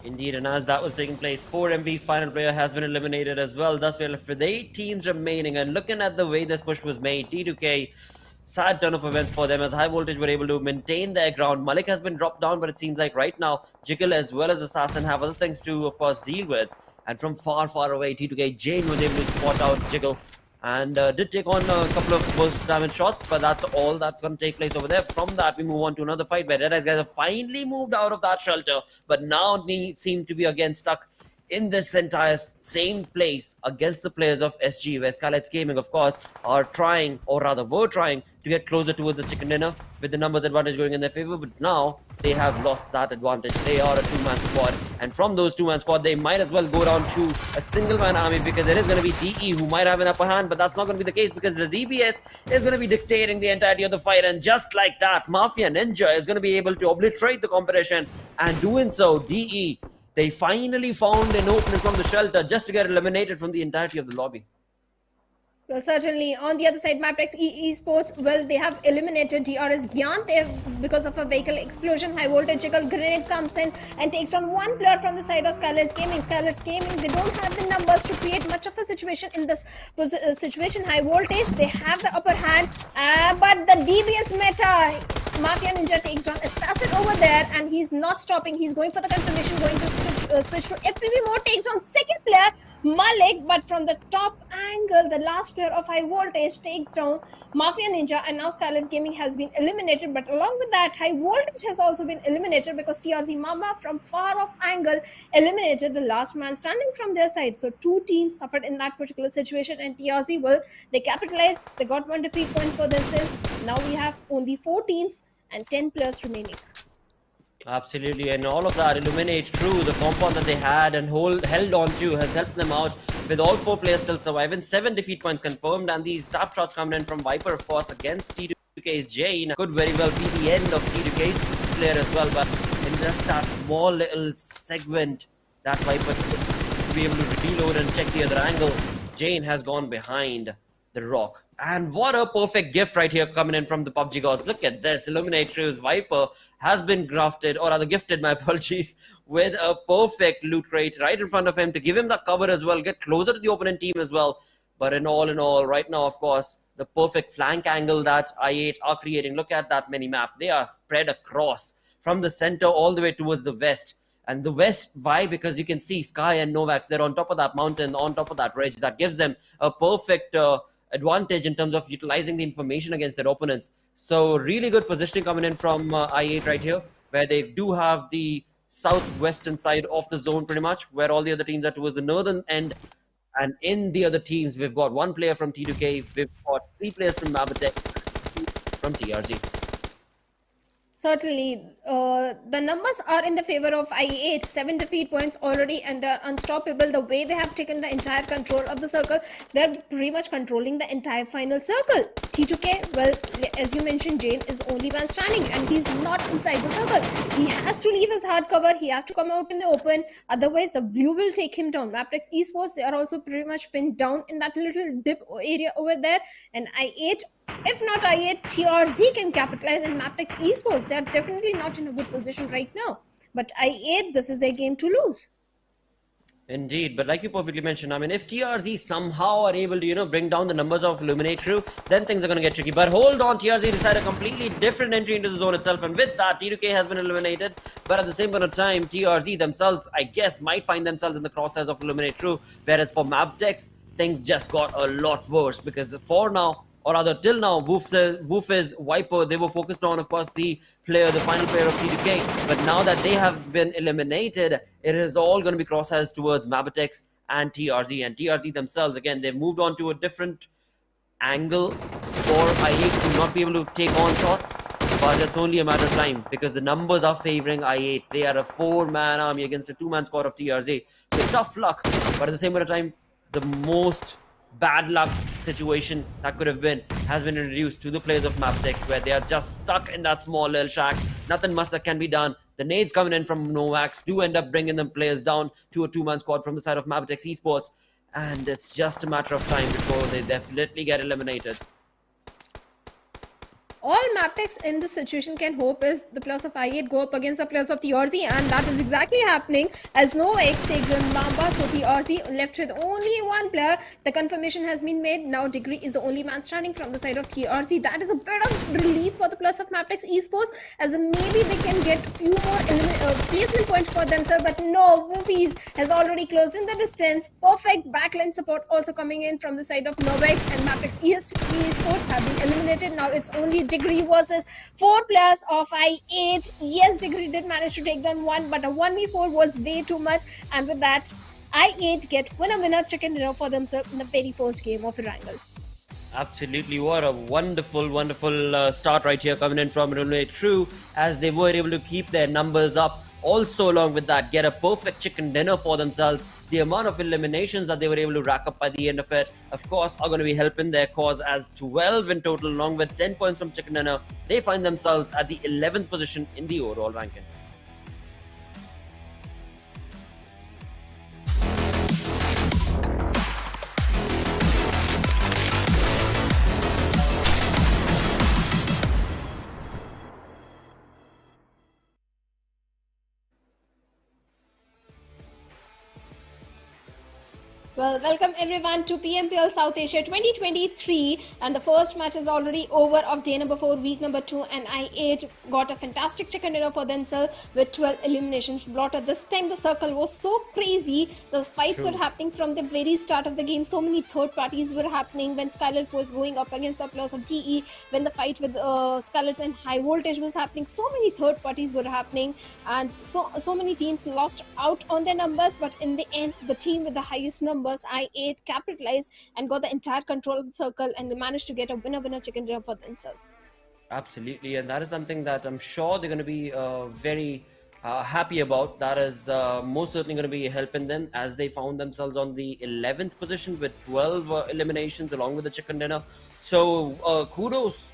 Indeed, and as that was taking place, 4MV's final player has been eliminated as well. Thus, we're left with 8 teams remaining. And looking at the way this push was made, T2K, sad turn of events for them, as High Voltage were able to maintain their ground. Malik has been dropped down, but it seems like right now, Jiggle as well as Assassin have other things to, of course, deal with. And from far, far away, T2K Jane was able to spot out Jiggle, and did take on a couple of burst damage shots, but that's all that's going to take place over there. From that, we move on to another fight where DEADEYES guys have finally moved out of that shelter, but now seem to be again stuck in this entire same place against the players of SG, where SKYLIGHTZ Gaming, of course, are trying, or rather were trying, to get closer towards the chicken dinner with the numbers advantage going in their favor. But now they have lost that advantage. They are a 2-man squad, and from those 2-man squad, they might as well go down to a single-man army, because it is going to be DE who might have an upper hand, but that's not going to be the case, because the DBS is going to be dictating the entirety of the fight. And just like that, Mafia Ninja is going to be able to obliterate the competition, and doing so, DE, they finally found an opening from the shelter just to get eliminated from the entirety of the lobby. Well, certainly. On the other side, Maptex Esports, well, they have eliminated DRS Gaming because of a vehicle explosion. High voltage Jiggle grenade comes in and takes down 1 player from the side of SKYLIGHTZ Gaming. SKYLIGHTZ Gaming, they don't have the numbers to create much of a situation in this situation. High voltage, they have the upper hand, but the DBS meta, Mafia Ninja takes down Assassin over there, and he's not stopping. He's going for the confirmation, going to switch to FPV mode, takes on second player, Malik, but from the top angle, the last player of High Voltage takes down Mafia Ninja, and now SKYLIGHTZ Gaming has been eliminated. But along with that, High Voltage has also been eliminated, because TRZ Mamba from far off angle eliminated the last man standing from their side. So 2 teams suffered in that particular situation, and TRZ, well, they capitalized. They got 1 defeat point for themselves. Now we have only 4 teams and 10 players remaining. Absolutely, and all of that illuminates true the compound that they had and held on to has helped them out, with all 4 players still surviving. 7 defeat points confirmed, and these tap shots coming in from Viper, of course, against T2K's Jane could very well be the end of T2K's player as well. But in just that small little segment, that Viper to be able to reload and check the other angle, Jane has gone behind the rock. And what a perfect gift right here coming in from the PUBG gods. Look at this. Illuminator's Viper has been grafted, or rather gifted, my apologies, with a perfect loot crate right in front of him to give him the cover as well, get closer to the opponent team as well. But in all, right now, of course, the perfect flank angle that I8 are creating. Look at that mini map. They are spread across from the center all the way towards the west. And the west, why? Because you can see Sky and Novax, they're on top of that mountain, on top of that ridge. That gives them a perfect advantage in terms of utilizing the information against their opponents. So really good positioning coming in from I8 right here, where they do have the southwestern side of the zone pretty much, where all the other teams are towards the northern end. And in the other teams, we've got one player from T2K, we've got 3 players from Mabitech, from TRZ. Certainly, the numbers are in the favor of IE8. 7 defeat points already, and they're unstoppable. The way they have taken the entire control of the circle, they're pretty much controlling the entire final circle. T2K, well, as you mentioned, Jane is only man standing, and he's not inside the circle. He has to leave his hard cover. He has to come out in the open. Otherwise, the blue will take him down. Maplex Esports, they are also pretty much pinned down in that little dip area over there, and I8. If not I8, TRZ can capitalize, and Maplex Esports, they are definitely not in a good position right now. But I8, this is their game to lose. Indeed, but like you perfectly mentioned, I mean, if TRZ somehow are able to, bring down the numbers of Illuminate Crew, then things are going to get tricky. But hold on, TRZ decided a completely different entry into the zone itself, and with that, T2K has been eliminated. But at the same point of time, TRZ themselves, I guess, might find themselves in the crosshairs of Illuminate Crew, whereas for Mapdex, things just got a lot worse, because for now, or rather till now, Woof's Viper, they were focused on, of course, the final player of T2K. But now that they have been eliminated, it is all going to be crosshairs towards Mabitex and TRZ. And TRZ themselves, again, they've moved on to a different angle for I8 to not be able to take on shots. But it's only a matter of time, because the numbers are favoring I8. They are a 4-man army against a 2-man squad of TRZ. So tough luck. But at the same point of time, the most bad luck situation that could have been has been introduced to the players of Mapdex, where they are just stuck in that small little shack. Nothing much that can be done. The nades coming in from Novax do end up bringing them players down to a 2-man squad from the side of Mapdex Esports, and it's just a matter of time before they definitely get eliminated. All Maptex in this situation can hope is the plus of I8 go up against the plus of TRZ, and that is exactly happening as Novax takes on Mamba. So TRZ left with only one player. The confirmation has been made. Now Degree is the only man standing from the side of TRZ. That is a bit of relief for the plus of Maptex Esports, as maybe they can get a few more placement points for themselves. But no, Woofies has already closed in the distance. Perfect backline support also coming in from the side of Novax, and Maptex Esports have been eliminated. Now it's only Degree versus 4 players of I8. Yes, Degree did manage to take down one, but a 1v4 was way too much, and with that, I8 get winner chicken dinner for themselves in the very first game of Erangel. Absolutely, what a wonderful start right here coming in from Illuminate Crew, as they were able to keep their numbers up. Also, along with that, get a perfect chicken dinner for themselves. The amount of eliminations that they were able to rack up by the end of it, of course, are going to be helping their cause, as 12 in total, along with 10 points from chicken dinner. They find themselves at the 11th position in the overall ranking. Well, welcome everyone to PMPL South Asia 2023, and the first match is already over of day number 4, week number 2, and I8 got a fantastic chicken dinner for themselves with 12 eliminations blotted. This time the circle was so crazy. The fights were happening from the very start of the game. So many third parties were happening when SKYLIGHTZ was going up against the players of DE, when the fight with SKYLIGHTZ and High Voltage was happening. So many third parties were happening, and so many teams lost out on their numbers, but in the end, the team with the highest numbers, I8, capitalized and got the entire control of the circle, and they managed to get a winner chicken dinner for themselves. Absolutely, and that is something that I'm sure they're going to be very happy about. That is most certainly going to be helping them, as they found themselves on the 11th position with 12 eliminations along with the chicken dinner. So kudos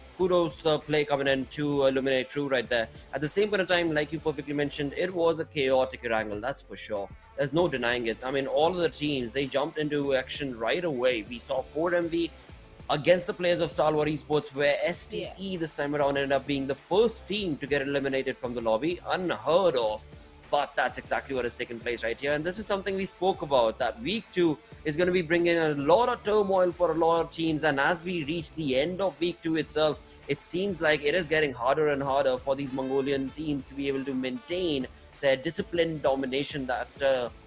play coming in to Illuminate True right there. At the same point of time, like you perfectly mentioned, it was a chaotic Erangel, that's for sure. There's no denying it. I mean, all of the teams, they jumped into action right away. We saw 4MV against the players of Stalwart Esports, where STE this time around ended up being the first team to get eliminated from the lobby. Unheard of. But that's exactly what has taken place right here. And this is something we spoke about, that week 2 is going to be bringing a lot of turmoil for a lot of teams. And as we reach the end of week 2 itself, it seems like it is getting harder and harder for these Mongolian teams to be able to maintain their disciplined domination that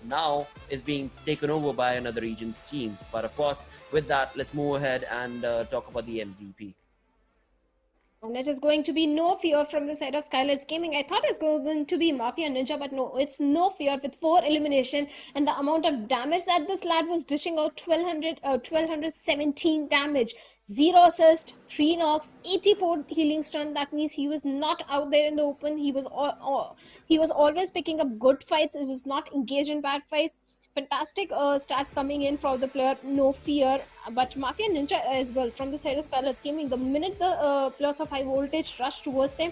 now is being taken over by another region's teams. But of course, with that, let's move ahead and talk about the MVP. And it is going to be No Fear from the side of SKYLIGHTZ Gaming. I thought it's going to be Mafia Ninja, but no, it's No Fear with 4 elimination, and the amount of damage that this lad was dishing out, 1217 damage, 0 assist, 3 knocks, 84 healing stun. That means he was not out there in the open. He was always picking up good fights. He was not engaged in bad fights. Fantastic stats coming in for the player No Fear, but Mafia Ninja as well from the side of SKYLIGHTZ Gaming. The minute the players of high voltage rushed towards them,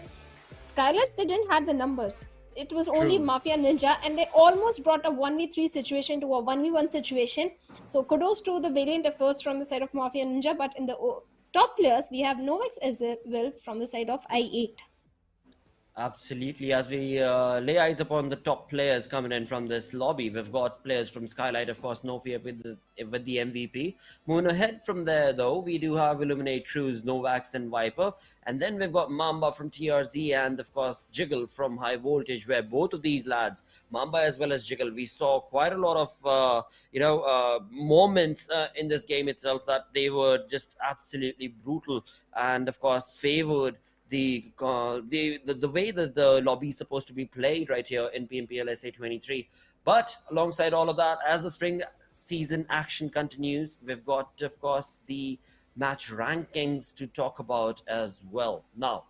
SKYLIGHTZ, they didn't have the numbers. It was only Mafia Ninja, and they almost brought a 1v3 situation to a 1v1 situation. So kudos to the valiant efforts from the side of Mafia Ninja. But in the top players, we have Novex as well from the side of I8. Absolutely. As we lay eyes upon the top players coming in from this lobby, we've got players from SKYLIGHTZ, of course, No Fear with the MVP. Moving ahead from there, though, we do have Illuminate, Cruz, Novax, and Viper. And then we've got Mamba from TRZ and, of course, Jiggle from High Voltage, where both of these lads, Mamba as well as Jiggle, we saw quite a lot of, moments in this game itself that they were just absolutely brutal and, of course, favored the way that the lobby is supposed to be played right here in PMPL SA23. But alongside all of that, as the spring season action continues, we've got, of course, the match rankings to talk about as well. Now,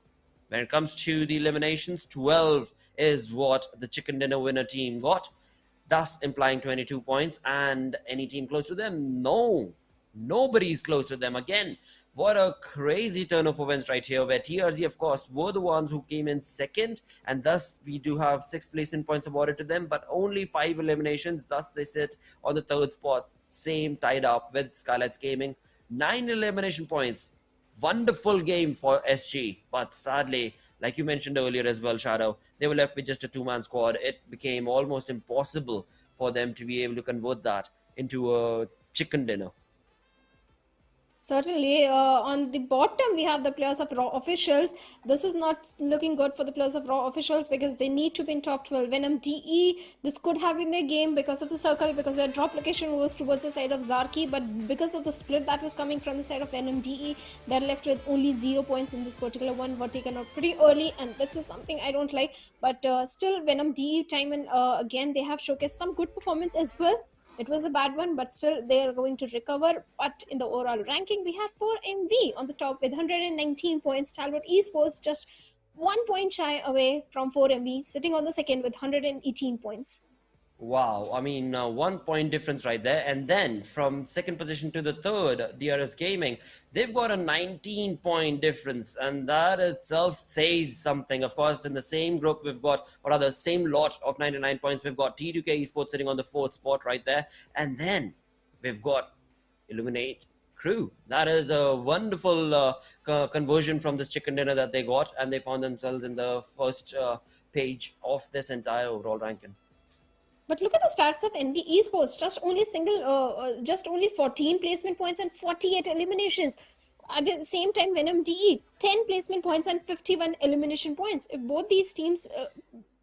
when it comes to the eliminations, 12 is what the Chicken Dinner winner team got, thus implying 22 points. And any team close to them? No, nobody's close to them. Again, what a crazy turn of events right here, where TRZ, of course, were the ones who came in second, and thus we do have 6th place in points awarded to them, but only 5 eliminations, thus they sit on the 3rd spot, same tied up with SKYLIGHTZ Gaming. 9 elimination points. Wonderful game for SG, but sadly, like you mentioned earlier as well, Shadow, they were left with just a 2-man squad. It became almost impossible for them to be able to convert that into a chicken dinner. Certainly, on the bottom, we have the players of Raw Officials. This is not looking good for the players of Raw Officials because they need to be in top 12. Venom DE, this could have been their game because of the circle, because their drop location was towards the side of Zarki, but because of the split that was coming from the side of Venom DE, they're left with only 0 points in this particular one, were taken out pretty early, and this is something I don't like. But still, Venom DE time and again, they have showcased some good performance as well. It was a bad one, but still they are going to recover. But in the overall ranking, we have 4MV on the top with 119 points. Stalwart Esports just 1 point shy away from 4MV, sitting on the second with 118 points. Wow, I mean, 1 point difference right there. And then from second position to the third, DRS Gaming, they've got a 19-point difference. And that itself says something. Of course, in the same group, we've got, or rather, same lot of 99 points, we've got T2K Esports sitting on the 4th spot right there. And then we've got Illuminate Crew. That is a wonderful conversion from this chicken dinner that they got. And they found themselves in the first page of this entire overall ranking. But look at the stats of NB Esports, just only 14 placement points and 48 eliminations. At the same time, Venom DE, 10 placement points and 51 elimination points. If both these teams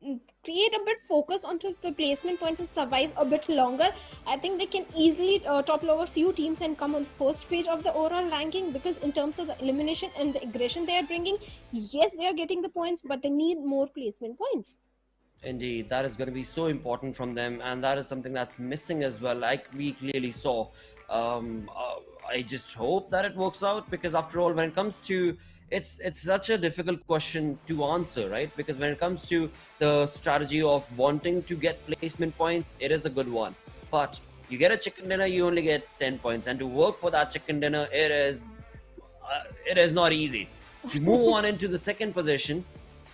create a bit focus onto the placement points and survive a bit longer, I think they can easily topple over few teams and come on the first page of the overall ranking, because in terms of the elimination and the aggression they are bringing, yes, they are getting the points, but they need more placement points. Indeed, that is going to be so important from them, and that is something that's missing as well, like we clearly saw. I just hope that it works out, because after all, when it comes to it's such a difficult question to answer, right? Because when it comes to the strategy of wanting to get placement points, it is a good one, but you get a chicken dinner, you only get 10 points, and to work for that chicken dinner, it is not easy. You move on into the second position,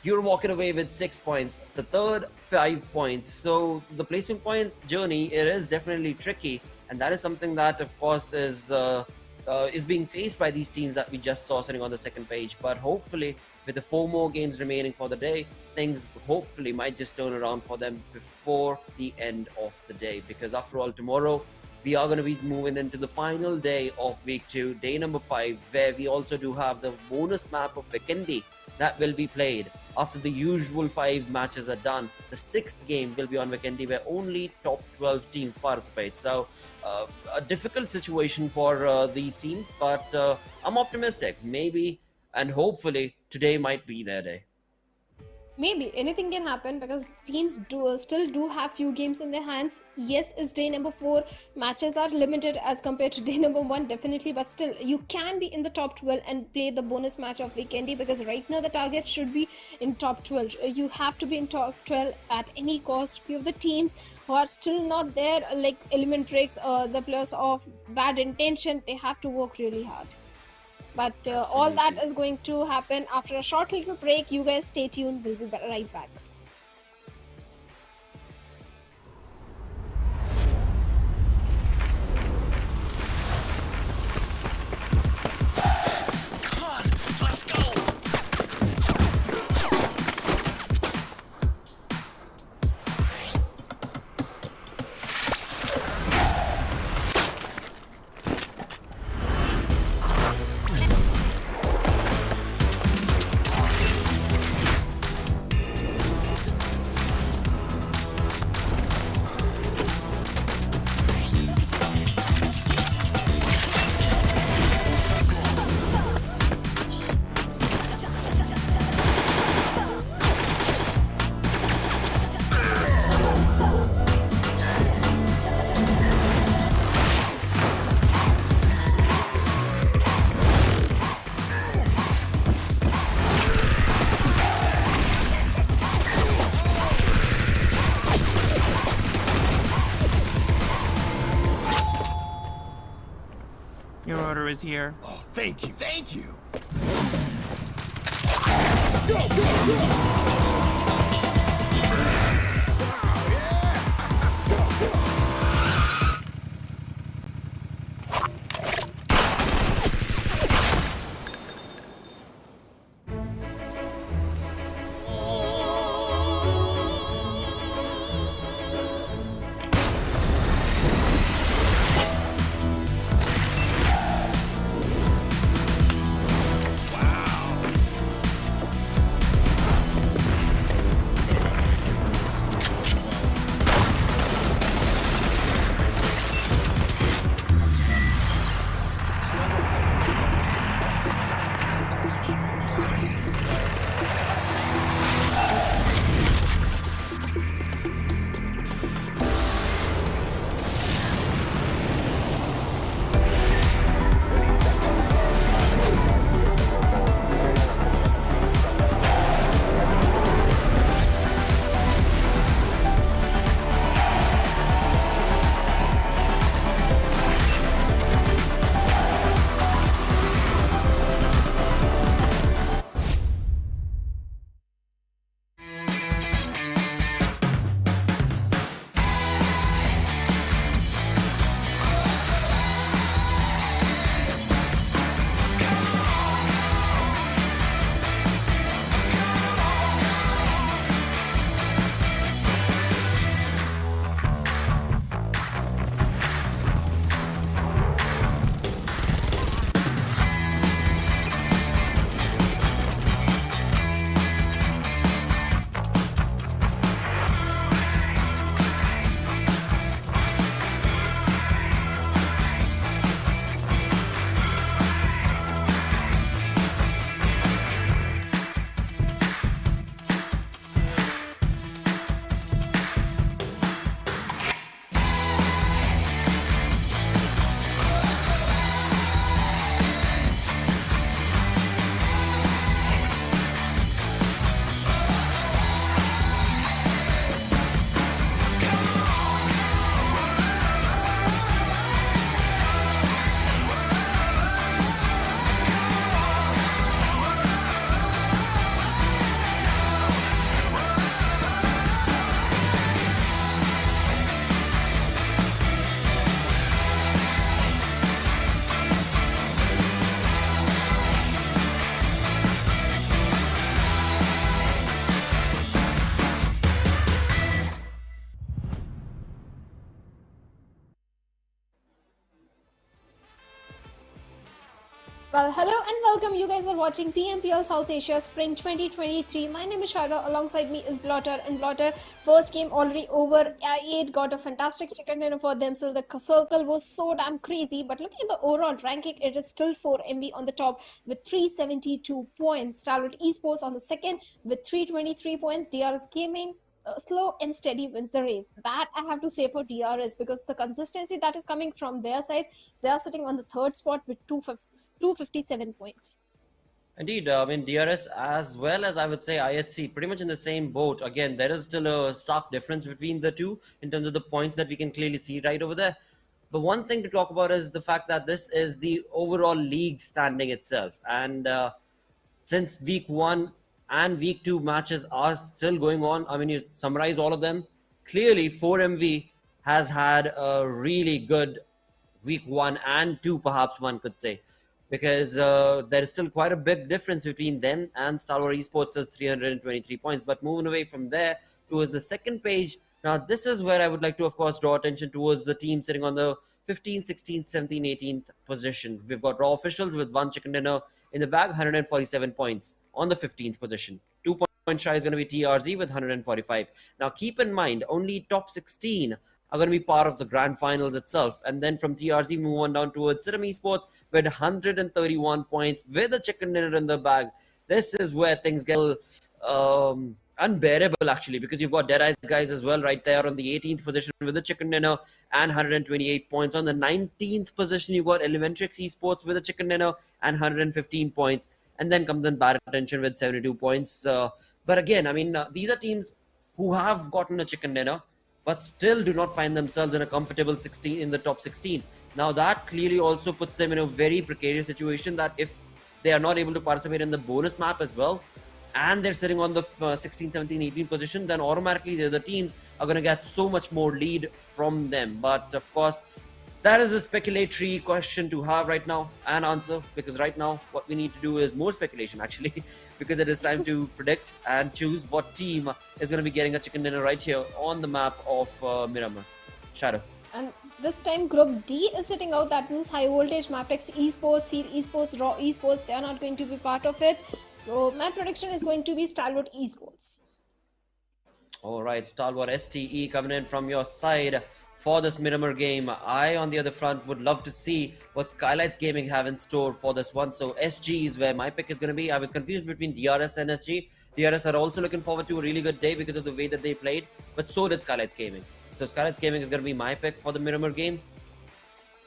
you're walking away with 6 points, the third 5 points. So the placement point journey, it is definitely tricky, and that is something that, of course, is is being faced by these teams that we just saw sitting on the second page. But hopefully, with the 4 more games remaining for the day, things hopefully might just turn around for them before the end of the day. Because after all, tomorrow we are going to be moving into the final day of week 2, day number 5, where we also do have the bonus map of Vikendi that will be played. After the usual 5 matches are done, the 6th game will be on Vikendi, where only top 12 teams participate. So a difficult situation for these teams, but I'm optimistic. Maybe and hopefully today might be their day. Maybe anything can happen because teams still do have few games in their hands. Yes, it's day number 4. Matches are limited as compared to day number 1, definitely, but still you can be in the top 12 and play the bonus match of Weekendy, because right now the target should be in top 12. You have to be in top 12 at any cost. Few of the teams who are still not there, like Elementrix or the players of Bad Intention, they have to work really hard. But all that is going to happen after a short little break. You guys stay tuned. We'll be right back. Let's go! Your order is here. Oh, thank you. Thank you. Well, hello and welcome. You guys are watching PMPL South Asia Spring 2023. My name is Shada. Alongside me is Blotter. And Blotter, first game already over. I8 got a fantastic chicken dinner for them. So the circle was so damn crazy. But looking at the overall ranking, it is still 4MB on the top with 372 points. Stalwart Esports on the second with 323 points. DRS Gaming slow and steady wins the race. That I have to say for DRS, because the consistency that is coming from their side, they are sitting on the third spot with 257 points. Indeed, I mean DRS as well as I would say IHC pretty much in the same boat. Again, there is still a stark difference between the two in terms of the points that we can clearly see right over there. But one thing to talk about is the fact that this is the overall league standing itself. And since week 1 and week 2 matches are still going on, I mean, you summarize all of them, clearly 4MV has had a really good week 1 and 2, perhaps one could say, because there is still quite a big difference between them and Stalwart Esports' 323 points. But moving away from there towards the second page, now this is where I would like to, of course, draw attention towards the team sitting on the 15th, 16th, 17th, 18th position. We've got Raw Officials with one chicken dinner in the bag, 147 points on the 15th position. 2 point shy is going to be TRZ with 145. Now keep in mind, only top 16 are going to be part of the grand finals itself. And then from TRZ, move on down towards Venom Esports with 131 points with a chicken dinner in the bag. This is where things get unbearable, actually, because you've got DEADEYES guys as well right there on the 18th position with a chicken dinner and 128 points. On the 19th position, you've got Intention X Esports with a chicken dinner and 115 points. And then comes in Bad Attention with 72 points. But again, I mean, these are teams who have gotten a chicken dinner, but still do not find themselves in a comfortable 16 in the top 16. Now that clearly also puts them in a very precarious situation, that if they are not able to participate in the bonus map as well, and they're sitting on the 16, 17, 18 position, then automatically the other teams are going to get so much more lead from them. But of course, that is a speculatory question to have right now and answer, because right now what we need to do is more speculation, actually, because it is time to predict and choose what team is going to be getting a chicken dinner right here on the map of Miramar. Shadow. And this time Group D is sitting out. That means High Voltage, Maptex Esports, Seal Esports, Raw Esports, they are not going to be part of it. So my prediction is going to be Stalwart Esports. All right, Stalwart STE coming in from your side for this Miramar game. I, on the other front, would love to see what SKYLIGHTZ Gaming have in store for this one. So SG is where my pick is going to be. I was confused between DRS and SG. DRS are also looking forward to a really good day because of the way that they played, but so did SKYLIGHTZ Gaming. So SKYLIGHTZ Gaming is going to be my pick for the Miramar game.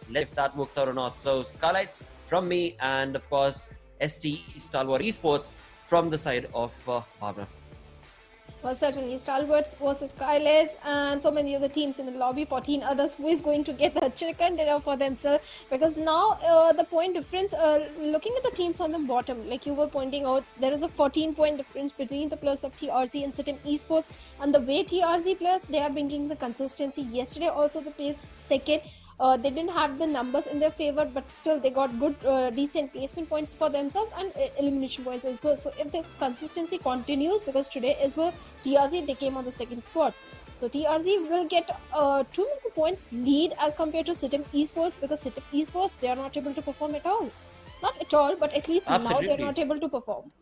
Let's see if that works out or not. So SKYLIGHTZ from me, and of course STE, Stalwart Esports, from the side of Barbara. Well, certainly Stalwarts versus SKYLIGHTZ and so many other teams in the lobby, 14 others, who is going to get the chicken dinner for themselves, because now the point difference, looking at the teams on the bottom, like you were pointing out, there is a 14-point difference between the players of TRZ and Sitim Esports, and the way TRZ players, they are bringing the consistency. Yesterday also they placed second. They didn't have the numbers in their favor, but still they got good decent placement points for themselves and elimination points as well. So if this consistency continues, because today as well TRZ, they came on the second spot, so TRZ will get 2 more points lead as compared to Sitim Esports, because Sitim Esports, they are not able to perform at all. Not at all, but at least Absolutely. now they're not able to perform.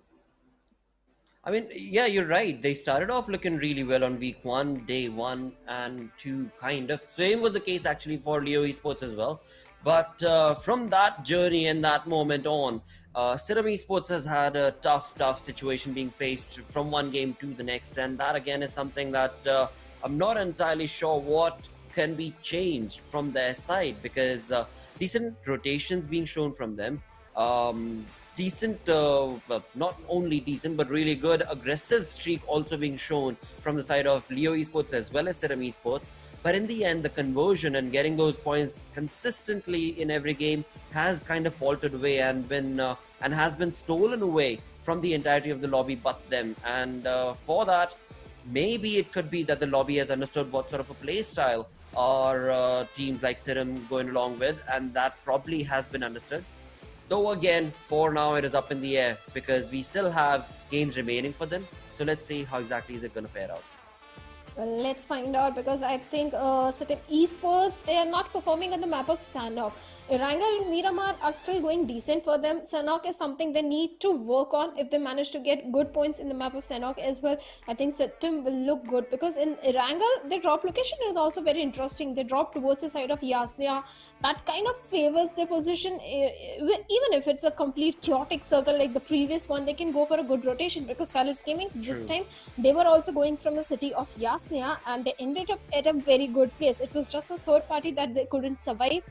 I mean, yeah, you're right. They started off looking really well on week 1, day 1 and 2, kind of. Same was the case actually for Leo Esports as well. But from that journey and that moment on, Sitim Esports has had a tough situation being faced from one game to the next. And that again is something that I'm not entirely sure what can be changed from their side, because decent rotations being shown from them. Decent, well, not only decent, but really good aggressive streak also being shown from the side of Leo Esports as well as Sitim Esports. But in the end, the conversion and getting those points consistently in every game has kind of faltered away and has been stolen away from the entirety of the lobby but them. And for that, maybe it could be that the lobby has understood what sort of a play style our teams like Sitim going along with, and that probably has been understood. Though again, for now it is up in the air, because we still have games remaining for them. So let's see how exactly is it going to fare out. Well, let's find out, because I think certain esports, they are not performing on the map of Sanhok. Erangel and Miramar are still going decent for them. Sanhok is something they need to work on. If they manage to get good points in the map of Sanhok as well, I think Septim will look good, because in Erangel, the drop location is also very interesting. They drop towards the side of Yasnia. That kind of favors their position. Even if it's a complete chaotic circle like the previous one, they can go for a good rotation, because SKYLIGHTZ Gaming this time, they were also going from the city of Yasnia, and they ended up at a very good place. It was just a third party that they couldn't survive.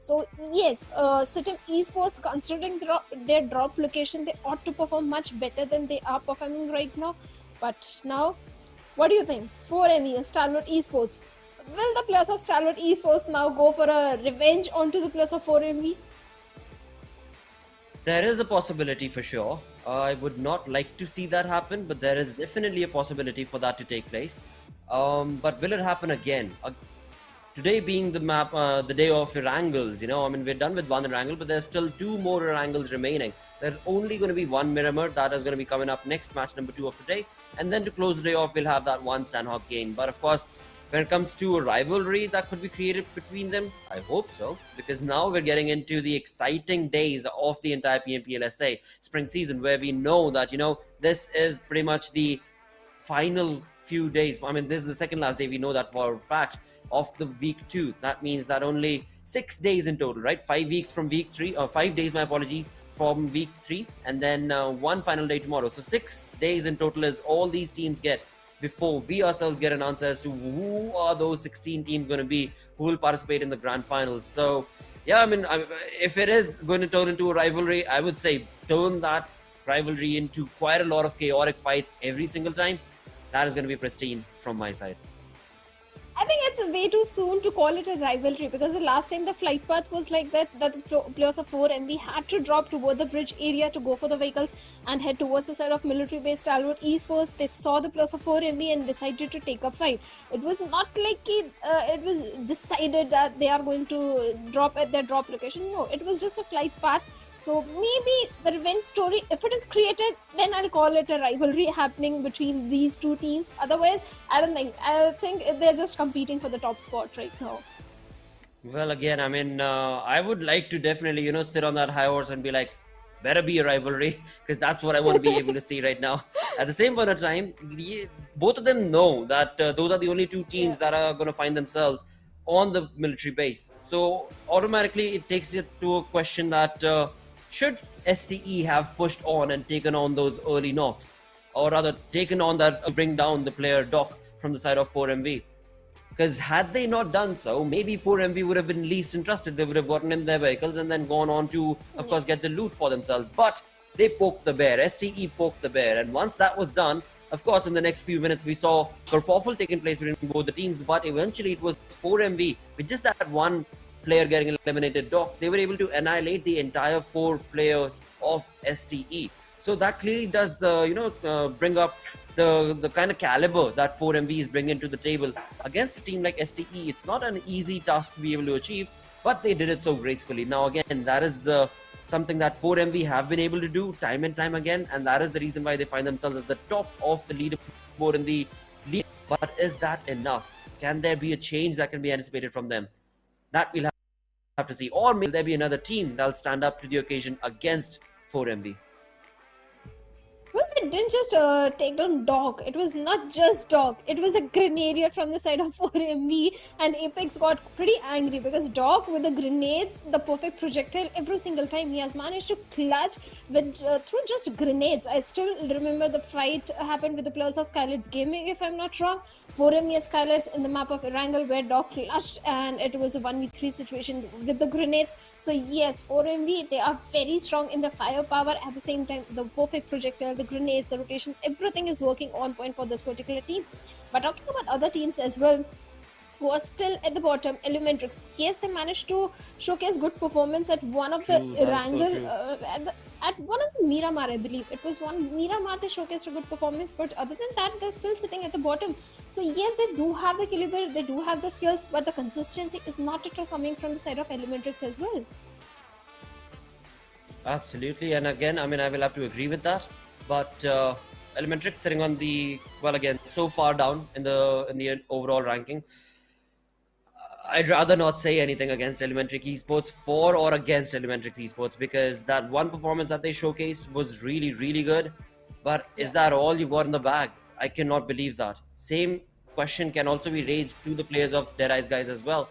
So yes, certain esports, considering their drop location, they ought to perform much better than they are performing right now. But now, what do you think? 4ME and Stalwart Esports. Will the players of Stalwart Esports now go for a revenge onto the players of 4ME? There is a possibility for sure. I would not like to see that happen, but there is definitely a possibility for that to take place. But will it happen again? Today being the day of Erangels, I mean, we're done with one Erangel, but there's still 2 more Erangels remaining. There's only going to be one Miramar that is going to be coming up next, match number 2 of the day. And then to close the day off, we'll have that one Sanhok game. But of course, when it comes to a rivalry that could be created between them, I hope so, because now we're getting into the exciting days of the entire PMPL SA spring season, where we know that, this is pretty much the final few days. I mean, this is the second last day, we know that for a fact, of the week 2. That means that only 6 days in total, right? 5 weeks from week 3, or 5 days, my apologies, from week 3, and then one final day tomorrow. So 6 days in total is all these teams get before we ourselves get an answer as to who are those 16 teams going to be who will participate in the grand finals. So yeah, I mean, if it is going to turn into a rivalry, I would say turn that rivalry into quite a lot of chaotic fights every single time. That is going to be pristine from my side. I think it's way too soon to call it a rivalry, because the last time the flight path was like that the players of 4MB had to drop toward the bridge area to go for the vehicles and head towards the side of military base Stalwart Esports. They saw the players of 4MB and decided to take a fight. It was not like it was decided that they are going to drop at their drop location. No, it was just a flight path. So maybe the revenge story, if it is created, then I'll call it a rivalry happening between these two teams. Otherwise, I don't think. I think they're just competing for the top spot right now. Well, again, I mean, I would like to definitely, sit on that high horse and be like, better be a rivalry, because that's what I want to be able to see right now. At the same point of time, both of them know that those are the only 2 teams that are going to find themselves on the military base. So automatically, it takes you to a question that should STE have pushed on and taken on those early knocks, or rather taken on that bring down the player Doc from the side of 4MV? Because had they not done so, maybe 4MV would have been least interested. They would have gotten in their vehicles and then gone on to, of course, get the loot for themselves. But they poked the bear. STE poked the bear. And once that was done, of course, in the next few minutes, we saw kerfuffle taking place between both the teams. But eventually, it was 4MV with just that one player getting eliminated, Doc. They were able to annihilate the entire 4 players of STE. So that clearly does, bring up the kind of caliber that 4MV is bringing to the table against a team like STE. It's not an easy task to be able to achieve, but they did it so gracefully. Now, again, that is something that 4MV have been able to do time and time again, and that is the reason why they find themselves at the top of the leaderboard in the league. But is that enough? Can there be a change that can be anticipated from them? That we'll have to see. Or will there be another team that'll stand up to the occasion against 4MV? Well, they didn't just take down Dog. It was not just Dog. It was a grenadier from the side of 4MV, and Apex got pretty angry because Dog, with the grenades, the perfect projectile, every single time he has managed to clutch with through just grenades. I still remember the fight happened with the players of SKYLIGHTZ Gaming, if I'm not wrong. 4MV and SKYLIGHTZ in the map of Erangel, where Dog clutched, and it was a 1v3 situation with the grenades. So yes, 4MV, they are very strong in the firepower. At the same time, the perfect projectile, the grenades, the rotation, everything is working on point for this particular team. But talking about other teams as well, who are still at the bottom, Elementrix. Yes, they managed to showcase good performance at one of the Erangel, at one of the Miramar, I believe. It was one Miramar they showcased a good performance, but other than that, they're still sitting at the bottom. So yes, they do have the caliber, they do have the skills, but the consistency is not at all coming from the side of Elementrix as well. Absolutely, and again, I mean, I will have to agree with that. But Elementrix sitting on the, well, again, so far down in the overall ranking. I'd rather not say anything against Elementrix Esports, for or against Elementrix Esports, because that one performance that they showcased was really, really good. But is that all you got in the bag? I cannot believe that. Same question can also be raised to the players of DEADEYES guys as well,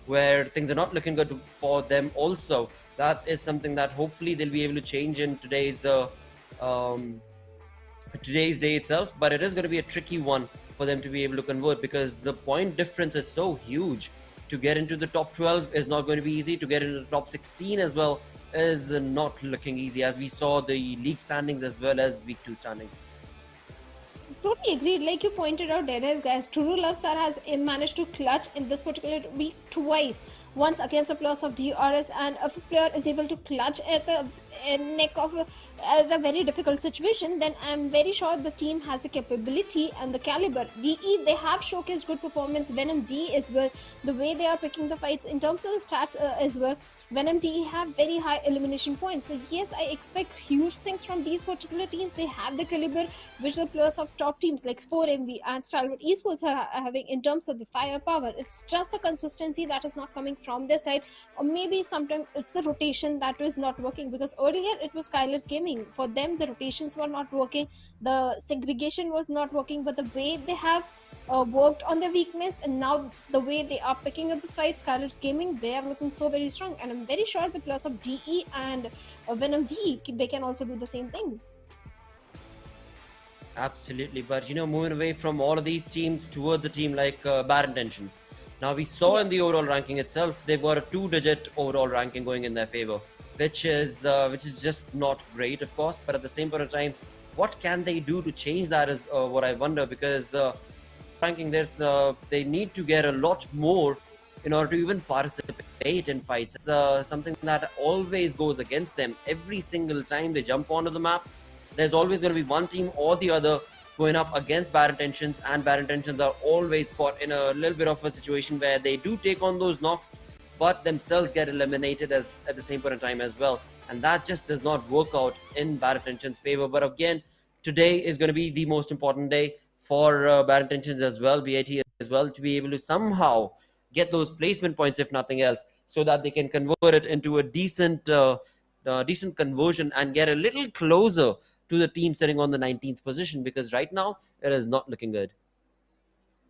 where things are not looking good for them also. That is something that hopefully they'll be able to change in um, today's day itself, but it is going to be a tricky one for them to be able to convert, because the point difference is so huge. To get into the top 12 is not going to be easy. To get into the top 16 as well is not looking easy, as we saw the league standings as well as week 2 standings. Totally agreed. Like you pointed out, DRS guys, True Love Star has managed to clutch in this particular week twice. Once against the players of DRS, and if a player is able to clutch at the neck of at a very difficult situation, then I'm very sure the team has the capability and the caliber. DE, they have showcased good performance. Venom D as well. The way they are picking the fights in terms of the stats as well. Venom D have very high elimination points. So yes, I expect huge things from these particular teams. They have the caliber which the players of top teams like 4MV and Stalwart Esports are having in terms of the firepower. It's just the consistency that is not coming from their side, or maybe sometimes it's the rotation that is not working, because earlier it was SKYLIGHTZ Gaming. For them, the rotations were not working, the segregation was not working, but the way they have worked on their weakness, and now the way they are picking up the fight, SKYLIGHTZ Gaming, they are looking so very strong, and I'm very sure the players of DE and Venom D, they can also do the same thing. Absolutely, but moving away from all of these teams towards a team like Bad Intentions. Now we saw in the overall ranking itself, they've got a 2-digit overall ranking going in their favor, which is just not great, of course. But at the same point of time, what can they do to change that is what I wonder, because ranking they need to get a lot more in order to even participate in fights. It's something that always goes against them every single time they jump onto the map. There's always going to be one team or the other going up against Bad Intentions, and Bad Intentions are always caught in a little bit of a situation where they do take on those knocks, but themselves get eliminated at the same point in time as well. And that just does not work out in Bad Intentions' favor. But again, today is going to be the most important day for Bad Intentions as well, BAT as well, to be able to somehow get those placement points, if nothing else, so that they can convert it into a decent conversion and get a little closer to the team sitting on the 19th position, because right now it is not looking good.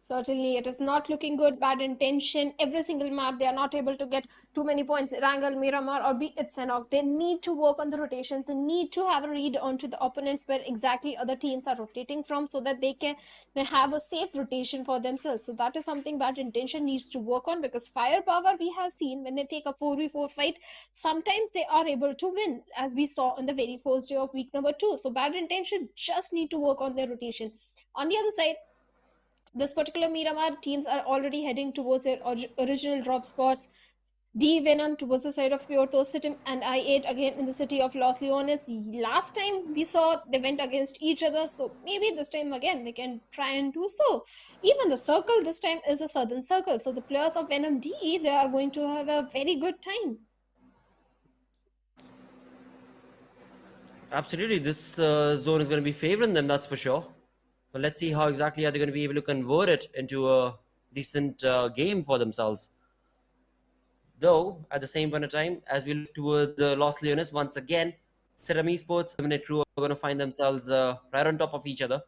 Certainly, it is not looking good. Bad Intention. Every single map, they are not able to get too many points. Erangel, Miramar, or be it Sanhok. They need to work on the rotations. They need to have a read onto the opponents where exactly other teams are rotating from, so that they can have a safe rotation for themselves. So that is something Bad Intention needs to work on, because firepower, we have seen when they take a 4v4 fight, sometimes they are able to win, as we saw on the very first day of week number 2. So Bad Intention just need to work on their rotation. On the other side, this particular Miramar teams are already heading towards their original drop spots. D Venom towards the side of Puerto City, and I8 again in the city of Los Leones. Last time we saw they went against each other, so maybe this time again they can try and do so. Even the circle this time is a southern circle, so the players of Venom DE, they are going to have a very good time. Absolutely, this zone is going to be favoring them, that's for sure. But let's see how exactly are they going to be able to convert it into a decent game for themselves. Though, at the same point of time, as we look toward the Los Leones, once again, Serum Esports, Eliminate Crew are going to find themselves right on top of each other.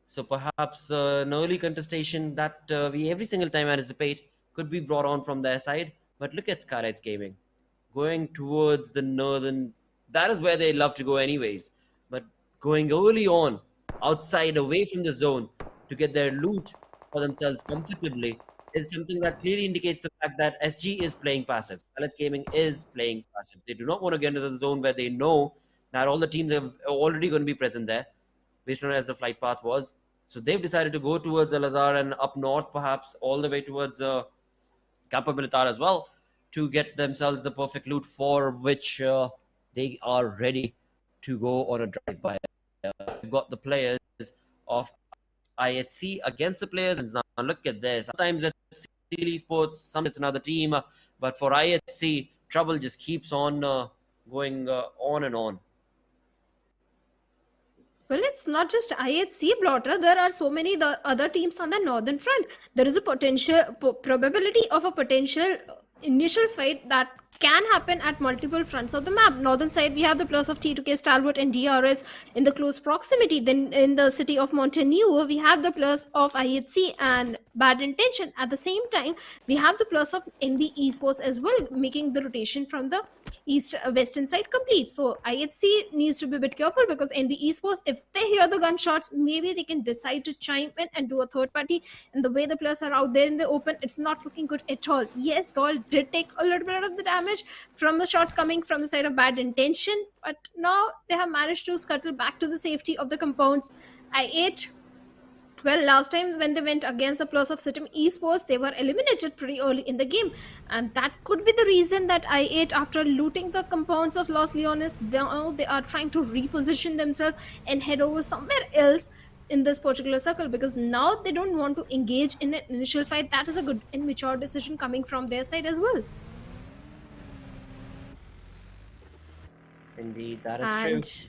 So perhaps an early contestation that we every single time anticipate could be brought on from their side. But look at SKYLIGHTZ Gaming. Going towards the northern, that is where they love to go anyways. But going early on, outside, away from the zone, to get their loot for themselves comfortably, is something that clearly indicates the fact that SG is playing passive. SKYLIGHTZ Gaming is playing passive. They do not want to get into the zone where they know that all the teams are already going to be present there, based on as the flight path was. So they've decided to go towards Al-Azhar and up north, perhaps all the way towards Campo Militar as well, to get themselves the perfect loot for which they are ready to go on a drive-by. We've got the players of IHC against the players, and now look at this. Sometimes it's Esports, sometimes it's another team, but for IHC, trouble just keeps on going on and on. Well, it's not just IHC blotter. There are so many other teams on the northern front. There is a probability of a potential initial fight that can happen at multiple fronts of the map. Northern side, we have the plus of T2K, Stalwart, and DRS in the close proximity. Then in the city of Montenegro, we have the plus of IHC and Bad Intention. At the same time, we have the plus of NB Esports as well, making the rotation from the east western side complete. So IHC needs to be a bit careful because NB Esports, if they hear the gunshots, maybe they can decide to chime in and do a third party. And the way the players are out there in the open, it's not looking good at all. Yes, Sol did take a little bit of the damage from the shots coming from the side of Bad Intention, but now they have managed to scuttle back to the safety of the compounds. I8, well, last time when they went against the plus of Sitim Esports, they were eliminated pretty early in the game. And that could be the reason that I8, after looting the compounds of Los Leones, now they are trying to reposition themselves and head over somewhere else in this particular circle, because now they don't want to engage in an initial fight. That is a good and mature decision coming from their side as well. Indeed, that is And true.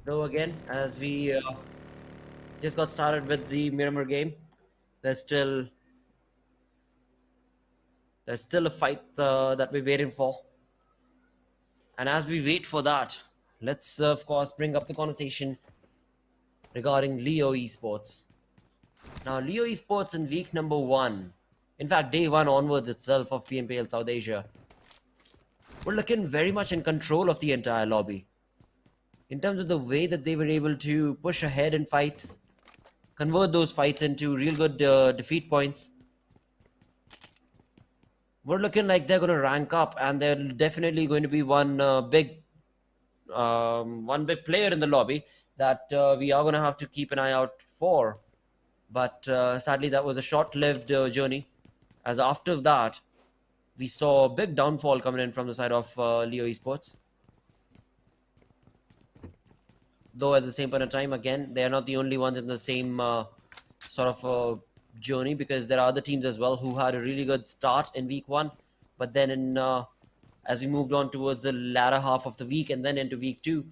Though again, as we just got started with the Miramar game, there's still a fight that we're waiting for. And as we wait for that, let's of course bring up the conversation regarding Leo Esports. Now, Leo Esports in week number 1, in fact day 1 onwards itself of PMPL South Asia, we're looking very much in control of the entire lobby. In terms of the way that they were able to push ahead in fights, convert those fights into real good defeat points, we're looking like they're going to rank up, and they're definitely going to be one big player in the lobby that we are going to have to keep an eye out for. But sadly, that was a short-lived journey, as after that, we saw a big downfall coming in from the side of Leo Esports. Though at the same point of time, again, they are not the only ones in the same sort of journey, because there are other teams as well who had a really good start in week 1, but then as we moved on towards the latter half of the week and then into week 2,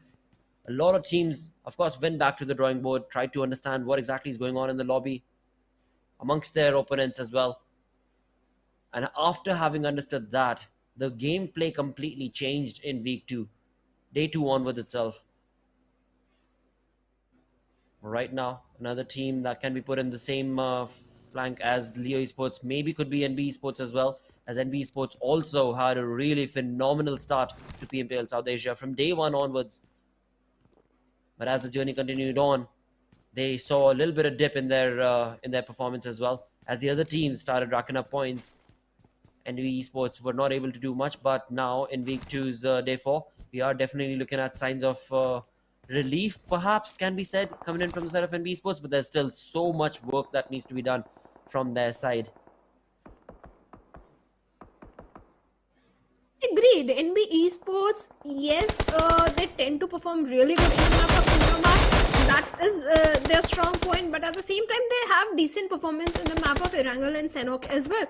a lot of teams, of course, went back to the drawing board, tried to understand what exactly is going on in the lobby amongst their opponents as well. And after having understood that, the gameplay completely changed in week 2, day 2 onwards itself. Right now, another team that can be put in the same flank as Leo Esports maybe could be NB Esports as well, as NB Esports also had a really phenomenal start to PMPL South Asia from day 1 onwards. But as the journey continued on, they saw a little bit of dip in their performance as well, as the other teams started racking up points. NB Esports were not able to do much, but now in week 2's day 4, we are definitely looking at signs of relief, perhaps, can be said, coming in from the side of NB Esports, but there's still so much work that needs to be done from their side. Agreed. NB Esports, yes, they tend to perform really good in the map of Miramar. That is their strong point, but at the same time, they have decent performance in the map of Erangel and Sanhok as well.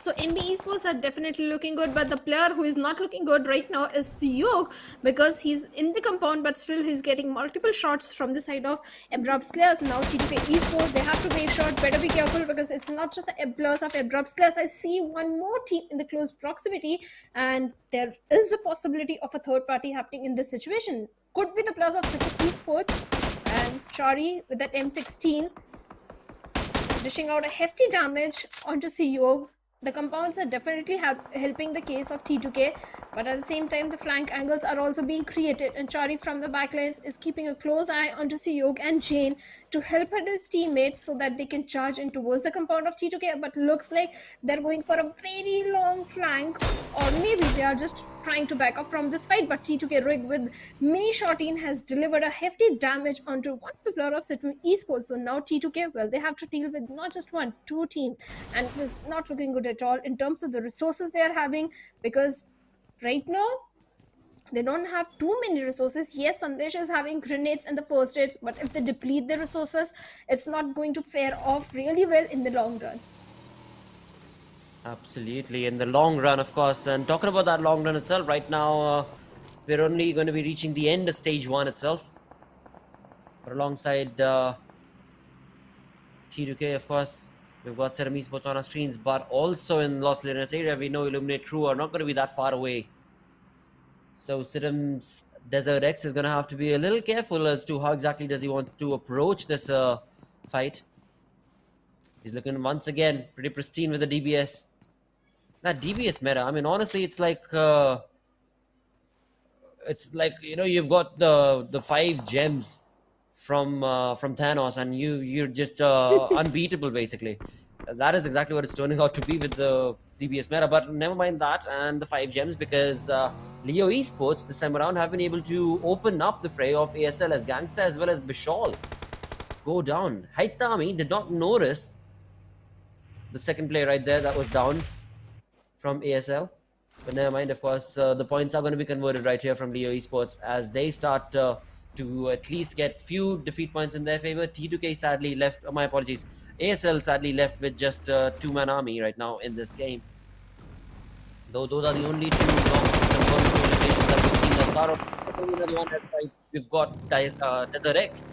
So NB Esports are definitely looking good, but the player who is not looking good right now is Yog, because he's in the compound, but still he's getting multiple shots from the side of Abrupt Slayers. Now T2K Esports, they have to make sure, better be careful, because it's not just the plus of Abrupt Slayers. I see one more team in the close proximity, and there is a possibility of a third party happening in this situation. Could be the plus of City Esports, and Chari with that M16 dishing out a hefty damage onto Yog. The compounds are definitely helping the case of T2K, but at the same time, the flank angles are also being created, and Chari from the backlines is keeping a close eye onto Siyog and Jane to help his teammates so that they can charge in towards the compound of T2K, but looks like they're going for a very long flank, or maybe they are just trying to back off from this fight, but T2K Rig with mini shotteen has delivered a hefty damage onto one of the player of Sitim Esports. So now T2K, well, they have to deal with not just one, 2 teams, and it's not looking good at all in terms of the resources they are having, because right now they don't have too many resources. Yes, Sandesh is having grenades and the first aids, but if they deplete the resources, it's not going to fare off really well in the long run. Absolutely, in the long run, of course. And talking about that long run itself, right now we're only going to be reaching the end of stage 1 itself. But alongside T2K, of course, we've got Serum Esports on our screens, but also in Los Leones area, we know Illuminate Crew are not going to be that far away. So Serum's Desert X is going to have to be a little careful as to how exactly does he want to approach this fight. He's looking once again pretty pristine with the DBS. That DBS meta, I mean, honestly, it's like you've got the 5 gems from Thanos, and you're just unbeatable basically. That is exactly what it's turning out to be with the DBS meta. But never mind that and the 5 gems, because Leo Esports this time around have been able to open up the fray of ASL as Gangsta as well as Bishal go down. Haitami did not notice the second player right there that was down from ASL. But never mind, of course, the points are going to be converted right here from Leo Esports as they start to at least get few defeat points in their favor. T2K sadly left, my apologies, ASL sadly left with just 2-man army right now in this game. Though those are the only 2 knocks confirmed eliminations that we've seen thus far. We've got Desert X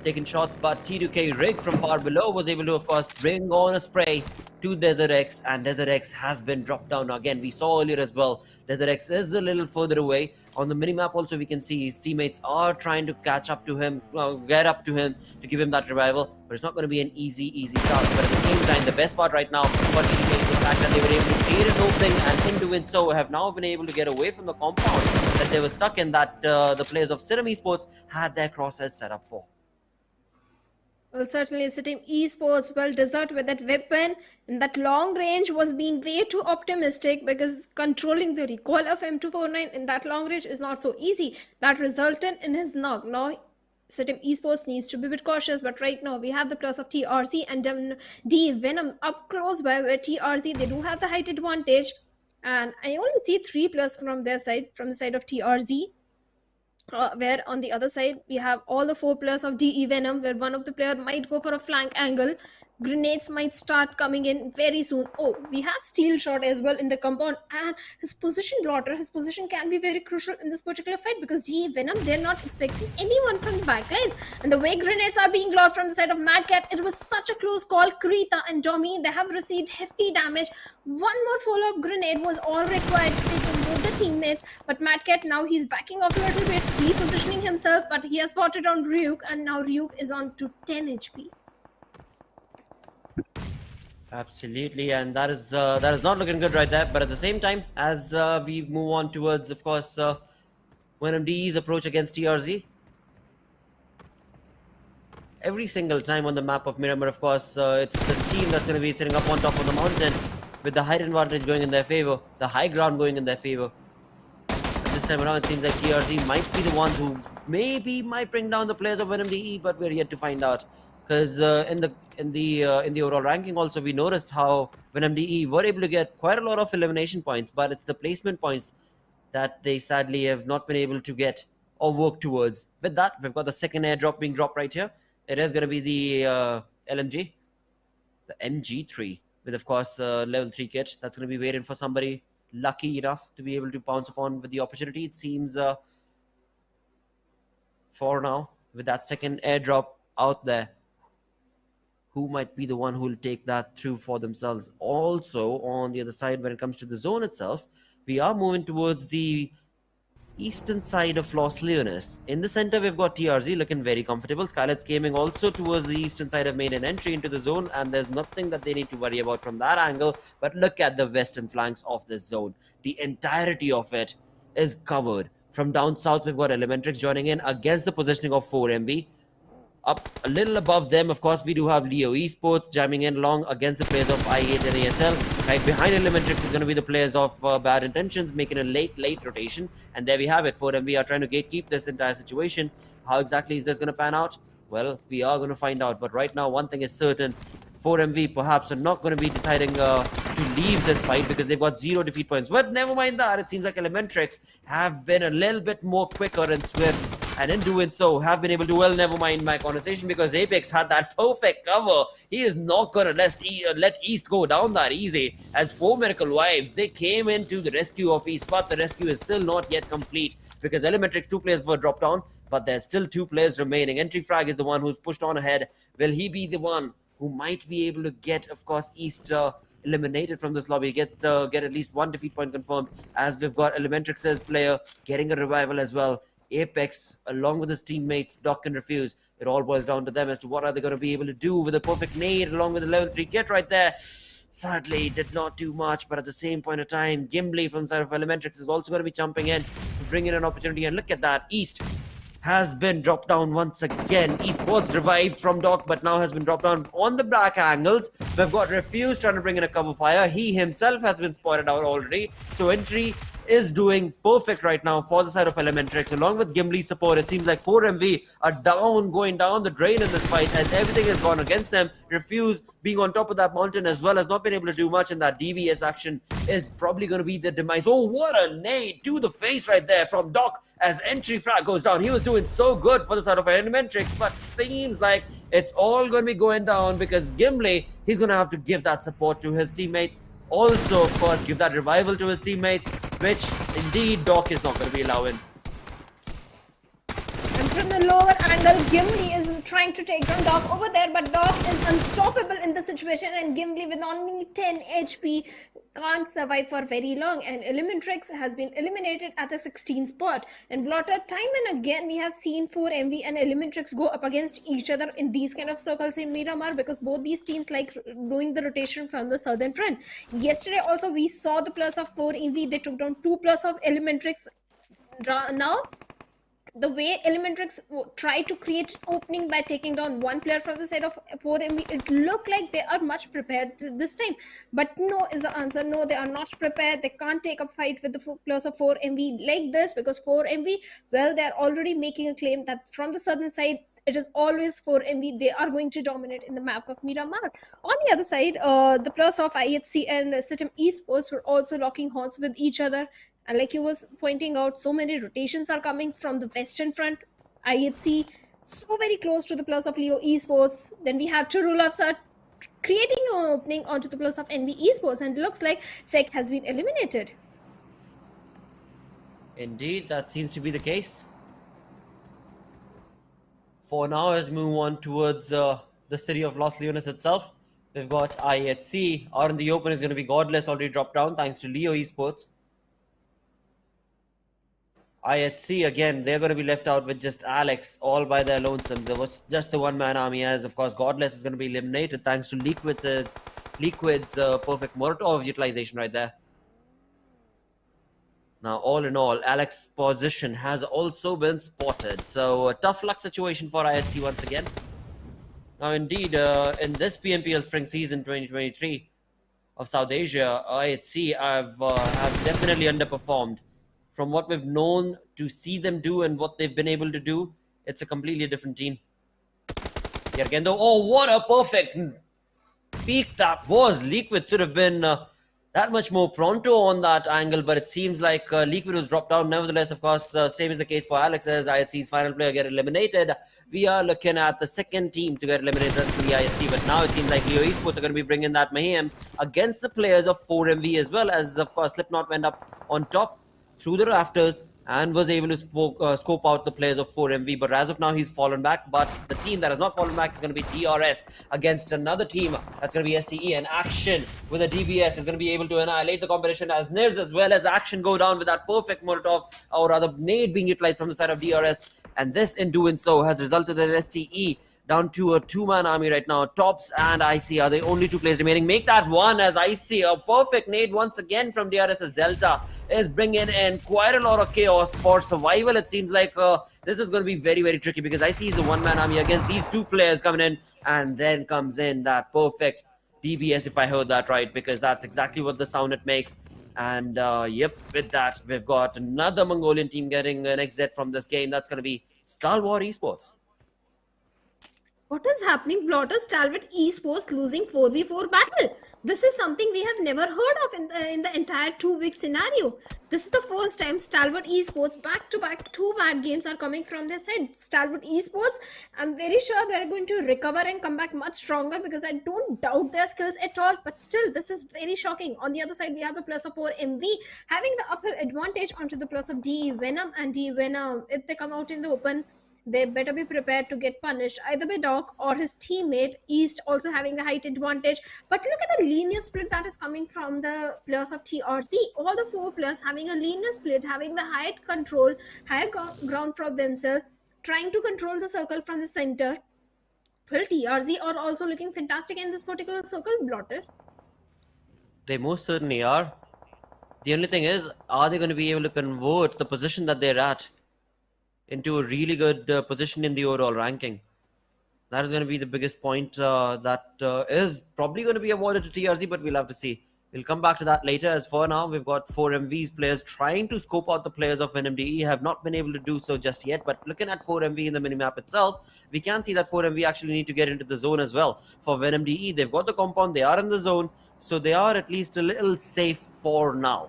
taking shots, but T2K Rig from far below was able to, of course, bring on a spray to Desert X, and Desert X has been dropped down. Now, again, we saw earlier as well, Desert X is a little further away. On the minimap also, we can see his teammates are trying to catch up to him, get up to him to give him that revival, but it's not going to be an easy task. But at the same time, the best part right now for T2K is the fact that they were able to create an opening, and in doing so, have now been able to get away from the compound that they were stuck in, that the players of Serum Esports had their crosshairs set up for. Well, certainly Team Esports, well, Desert with that weapon in that long range was being way too optimistic, because controlling the recoil of M249 in that long range is not so easy. That resulted in his knock. Now, Team Esports needs to be a bit cautious, but right now we have the plus of TRZ and Venom up close by where TRZ, they do have the height advantage, and I only see 3+ from their side, from the side of TRZ. Where on the other side we have all the 4+ of DE Venom, where one of the player might go for a flank angle. Grenades might start coming in very soon. Oh, we have steel shot as well in the compound, and his position blotter, his position can be very crucial in this particular fight, because DE Venom, they're not expecting anyone from the backlines, and the way grenades are being lobbed from the side of Mad Cat, it was such a close call. Krita and Domi, they have received hefty damage. One more follow-up grenade was all required to take on both the teammates, but Mad Cat, now he's backing off a little bit, repositioning himself, but he has spotted on Ryuk, and now Ryuk is on to 10 HP. Absolutely, and that is not looking good right there. But at the same time, as we move on towards, of course, Venom DE's approach against TRZ, every single time on the map of Miramar, of course, it's the team that's going to be sitting up on top of the mountain with the height advantage going in their favor, the high ground going in their favor. And this time around, it seems like TRZ might be the ones who maybe might bring down the players of Venom DE, but we're yet to find out. Because in the overall ranking also, we noticed how Venom DE were able to get quite a lot of elimination points, but it's the placement points that they sadly have not been able to get or work towards. With that, we've got the second airdrop being dropped right here. It is going to be the LMG, the MG3, with of course level 3 kit. That's going to be waiting for somebody lucky enough to be able to pounce upon with the opportunity. It seems for now, with that second airdrop out there, who might be the one who will take that through for themselves. Also, on the other side, when it comes to the zone itself, we are moving towards the eastern side of Los Leones. In the center, we've got TRZ looking very comfortable. SKYLIGHTZ Gaming also towards the eastern side have made an entry into the zone, and there's nothing that they need to worry about from that angle. But look at the western flanks of this zone. The entirety of it is covered. From down south, we've got Elementrix joining in against the positioning of 4MV. Up a little above them, of course, we do have Leo Esports jamming in along against the players of I8 and ASL. Right behind Elementrix is going to be the players of Bad Intentions, making a late rotation. And there we have it. 4MV are trying to gatekeep this entire situation. How exactly is this going to pan out? Well, we are going to find out. But right now, one thing is certain. 4MV perhaps are not going to be deciding to leave this fight because they've got 0 defeat points. But never mind that. It seems like Elementrix have been a little bit more quicker and swift. And in doing so, have been able to, well, never mind my conversation, because Apex had that perfect cover. He is not going to let East go down that easy. As 4 Miracle Wives, they came into the rescue of East, but the rescue is still not yet complete because Elementrix 2 players were dropped down. but there's still 2 players remaining. Entry Frag is the one who's pushed on ahead. Will he be the one who might be able to get, of course, East eliminated from this lobby, get at least 1 defeat point confirmed, as we've got Elementrix's player getting a revival as well. Apex, along with his teammates, Doc and Refuse. It all boils down to them as to what are they going to be able to do with a perfect nade along with the level 3 kit right there. Sadly, did not do much, but at the same point of time, Gimli from the side of Elementrix is also going to be jumping in to bring in an opportunity. And look at that, East has been dropped down once again. East was revived from Doc, but now has been dropped down on the back angles. We've got Refuse trying to bring in a cover fire. He himself has been spotted out already. So Entry is doing perfect right now for the side of Elementrix. Along with Gimli's support, it seems like 4MV are going down the drain in this fight as everything has gone against them. Refuse being on top of that mountain as well has not been able to do much, and that DBS action is probably going to be the demise. Oh, what a nade to the face right there from Doc as Entry Frag goes down. He was doing so good for the side of Elementrix, but seems like it's all going to be going down because Gimli, he's going to have to give that support to his teammates. Also, of course, give that revival to his teammates, which indeed Doc is not going to be allowing. And from the lower angle, Gimli is trying to take down Doc over there, but Doc is unstoppable in the situation, and Gimli with only 10 HP can't survive for very long, and Elementrix has been eliminated at the 16th spot. And Blotter, time and again we have seen 4MV and Elementrix go up against each other in these kind of circles in Miramar, because both these teams like doing the rotation from the southern front. Yesterday also we saw the plus of 4MV, they took down 2 plus of Elementrix. Now the way Elementrix tried to create opening by taking down 1 player from the side of 4MV, it looked like they are much prepared this time. But no is the answer. No, they are not prepared. They can't take a fight with the players of 4MV like this, because 4MV, well, they're already making a claim that from the southern side, it is always 4MV. They are going to dominate in the map of Miramar. On the other side, the players of IHC and Intention Esports were also locking horns with each other. And like you was pointing out, so many rotations are coming from the western front. IHC so very close to the plus of Leo Esports. Then we have Churulafs are creating an opening onto the plus of NV Esports, and it looks like Sek has been eliminated. Indeed, that seems to be the case. For now, as we move on towards the city of Los Leones itself, we've got IHC. Out in the open is going to be Godless, already dropped down thanks to Leo Esports. IHC, again, they're going to be left out with just Alex all by their lonesome. There was just the one-man army, as of course Godless is going to be eliminated thanks to Liquid's perfect Molotov utilization right there. Now, all in all, Alex's position has also been spotted. So, a tough luck situation for IHC once again. Now, indeed, in this PMPL spring season 2023 of South Asia, IHC have definitely underperformed. From what we've known to see them do and what they've been able to do, it's a completely different team. Yet again, though, oh, what a perfect peak that was. Liquid should have been that much more pronto on that angle, but it seems like Liquid was dropped down. Nevertheless, of course, same is the case for Alex, as IHC's final player get eliminated. We are looking at the second team to get eliminated from the IHC, but now it seems like Leo Esports are going to be bringing that mayhem against the players of 4MV as well, as of course Slipknot went up on top through the rafters and was able to scope out the players of 4MV. But as of now, he's fallen back. But the team that has not fallen back is going to be DRS against another team. That's going to be STE. And Action with a DBS is going to be able to annihilate the competition, as Nirs as well as Action go down with that perfect Molotov, or rather nade being utilized from the side of DRS. And this, in doing so, has resulted in STE down to a 2-man army right now. Tops and IC are the only 2 players remaining. Make that 1 as IC. A perfect nade once again from DRS, as Delta is bringing in quite a lot of chaos for survival. It seems like this is going to be very, very tricky, because IC is a 1-man army against these 2 players coming in. And then comes in that perfect DBS, if I heard that right, because that's exactly what the sound it makes. And yep, with that, we've got another Mongolian team getting an exit from this game. That's going to be Stalwart Esports. What is happening? Blotter Stalwart Esports losing 4v4 battle. This is something we have never heard of in the entire 2-week scenario. This is the first time Stalwart Esports back-to-back 2 bad games are coming from their side. Stalwart Esports, I'm very sure they're going to recover and come back much stronger because I don't doubt their skills at all. But still, this is very shocking. On the other side, we have the plus of 4 MV having the upper advantage onto the plus of DE Venom and DE Venom. If they come out in the open, they better be prepared to get punished either by Doc or his teammate. East also having the height advantage. But look at the linear split that is coming from the players of TRZ. All the 4 players having a linear split, having the height control, higher ground for themselves, trying to control the circle from the center. Well, TRZ are also looking fantastic in this particular circle, Blotter. They most certainly are. The only thing is, are they going to be able to convert the position that they're at into a really good position in the overall ranking? That is going to be the biggest point that is probably going to be awarded to TRZ, but we'll have to see. We'll come back to that later. As for now, we've got 4 MVs players trying to scope out the players of Venom DE, have not been able to do so just yet. But looking at 4 MV in the minimap itself, we can see that 4 MV actually need to get into the zone as well. For Venom DE, they've got the compound, they are in the zone, so they are at least a little safe for now.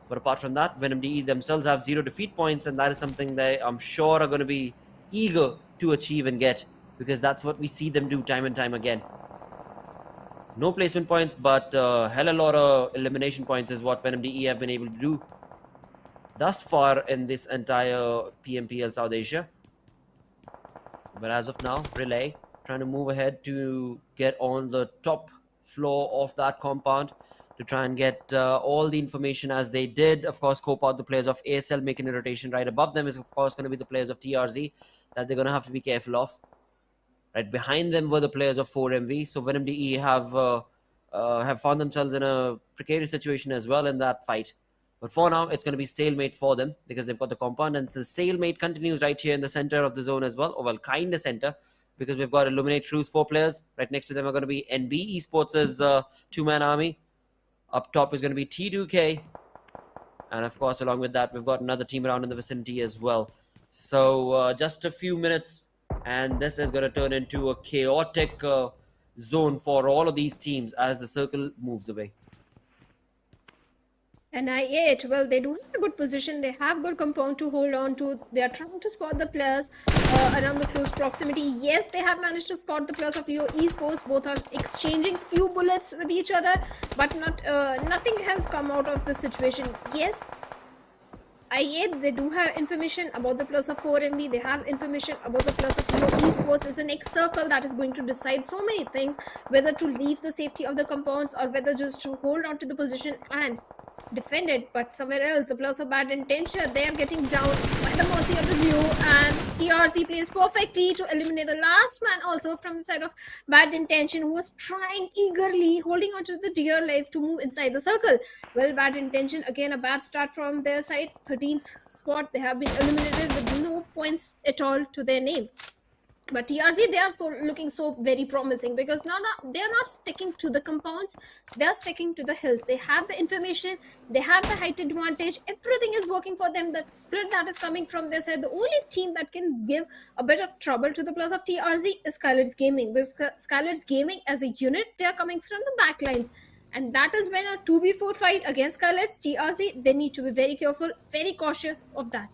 But apart from that, Venom DE themselves have 0 defeat points, and that is something they, I'm sure, are going to be eager to achieve and get, because that's what we see them do time and time again. No placement points, but hell a lot of elimination points is what Venom DE have been able to do thus far in this entire PMPL South Asia. But as of now, Relay trying to move ahead to get on the top floor of that compound to try and get all the information as they did. Of course, scope out the players of ASL, making a rotation. Right above them is, of course, going to be the players of TRZ that they're going to have to be careful of. Right behind them were the players of 4MV. So Venom DE have found themselves in a precarious situation as well in that fight. But for now, it's going to be stalemate for them because they've got the compound, and the stalemate continues right here in the center of the zone as well. Or well, kind of center, because we've got Illuminate Crew's 4 players. Right next to them are going to be NB Esports' 2-man army. Up top is going to be T2K. And of course, along with that, we've got another team around in the vicinity as well. So just a few minutes, and this is going to turn into a chaotic zone for all of these teams as the circle moves away. And I8, well, they do have a good position. They have good compound to hold on to. They are trying to spot the players around the close proximity. Yes, they have managed to spot the players of Leo Esports. Both are exchanging few bullets with each other, but nothing has come out of the situation. Yes, I8, they do have information about the plus of 4MB. They have information about the plus of Leo Esports. It's the next circle that is going to decide so many things, whether to leave the safety of the compounds or whether just to hold on to the position and defend it. But somewhere else, the plus of Bad Intention, they are getting down by the mercy of the Blue, and TRZ plays perfectly to eliminate the last man also from the side of Bad Intention, who was trying eagerly, holding on to the dear life to move inside the circle. Well, Bad Intention, again a bad start from their side. 13th spot, they have been eliminated with no points at all to their name. But TRZ, they are looking so very promising because now they are not sticking to the compounds, they are sticking to the hills. They have the information, they have the height advantage, everything is working for them. The split that is coming from their side, the only team that can give a bit of trouble to the plus of TRZ is SKYLIGHTZ Gaming, because SKYLIGHTZ Gaming as a unit, they are coming from the backlines. And that is when a 2v4 fight against SKYLIGHTZ, TRZ, they need to be very careful, very cautious of that.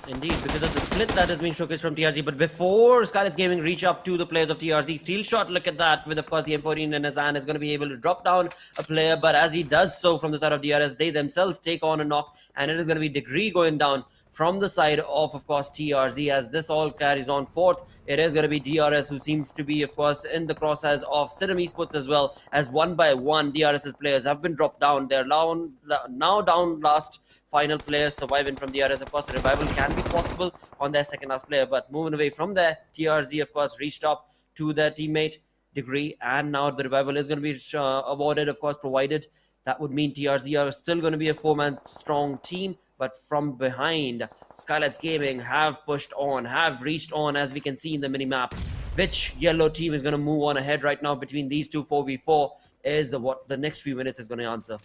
Indeed, because of the split that is being showcased from TRZ. But before SKYLIGHTZ Gaming reach up to the players of TRZ, Steel Shot, look at that, with of course the M14 and Azan is going to be able to drop down a player. But as he does so from the side of DRS, they themselves take on a knock, and it is going to be Degree going down from the side of course, TRZ. As this all carries on forth, it is going to be DRS who seems to be, of course, in the crosshairs of Venom Esports as well, as one by one DRS's players have been dropped down. They're now down last final player surviving from DRS. Of course, a revival can be possible on their second last player, but moving away from there, TRZ, of course, reached up to their teammate Degree, and now the revival is going to be awarded, of course, provided. That would mean TRZ are still going to be a 4-man strong team, but from behind, SKYLIGHTZ Gaming have pushed on, have reached on, as we can see in the mini-map. Which yellow team is going to move on ahead right now between these two 4v4 is what the next few minutes is going to answer.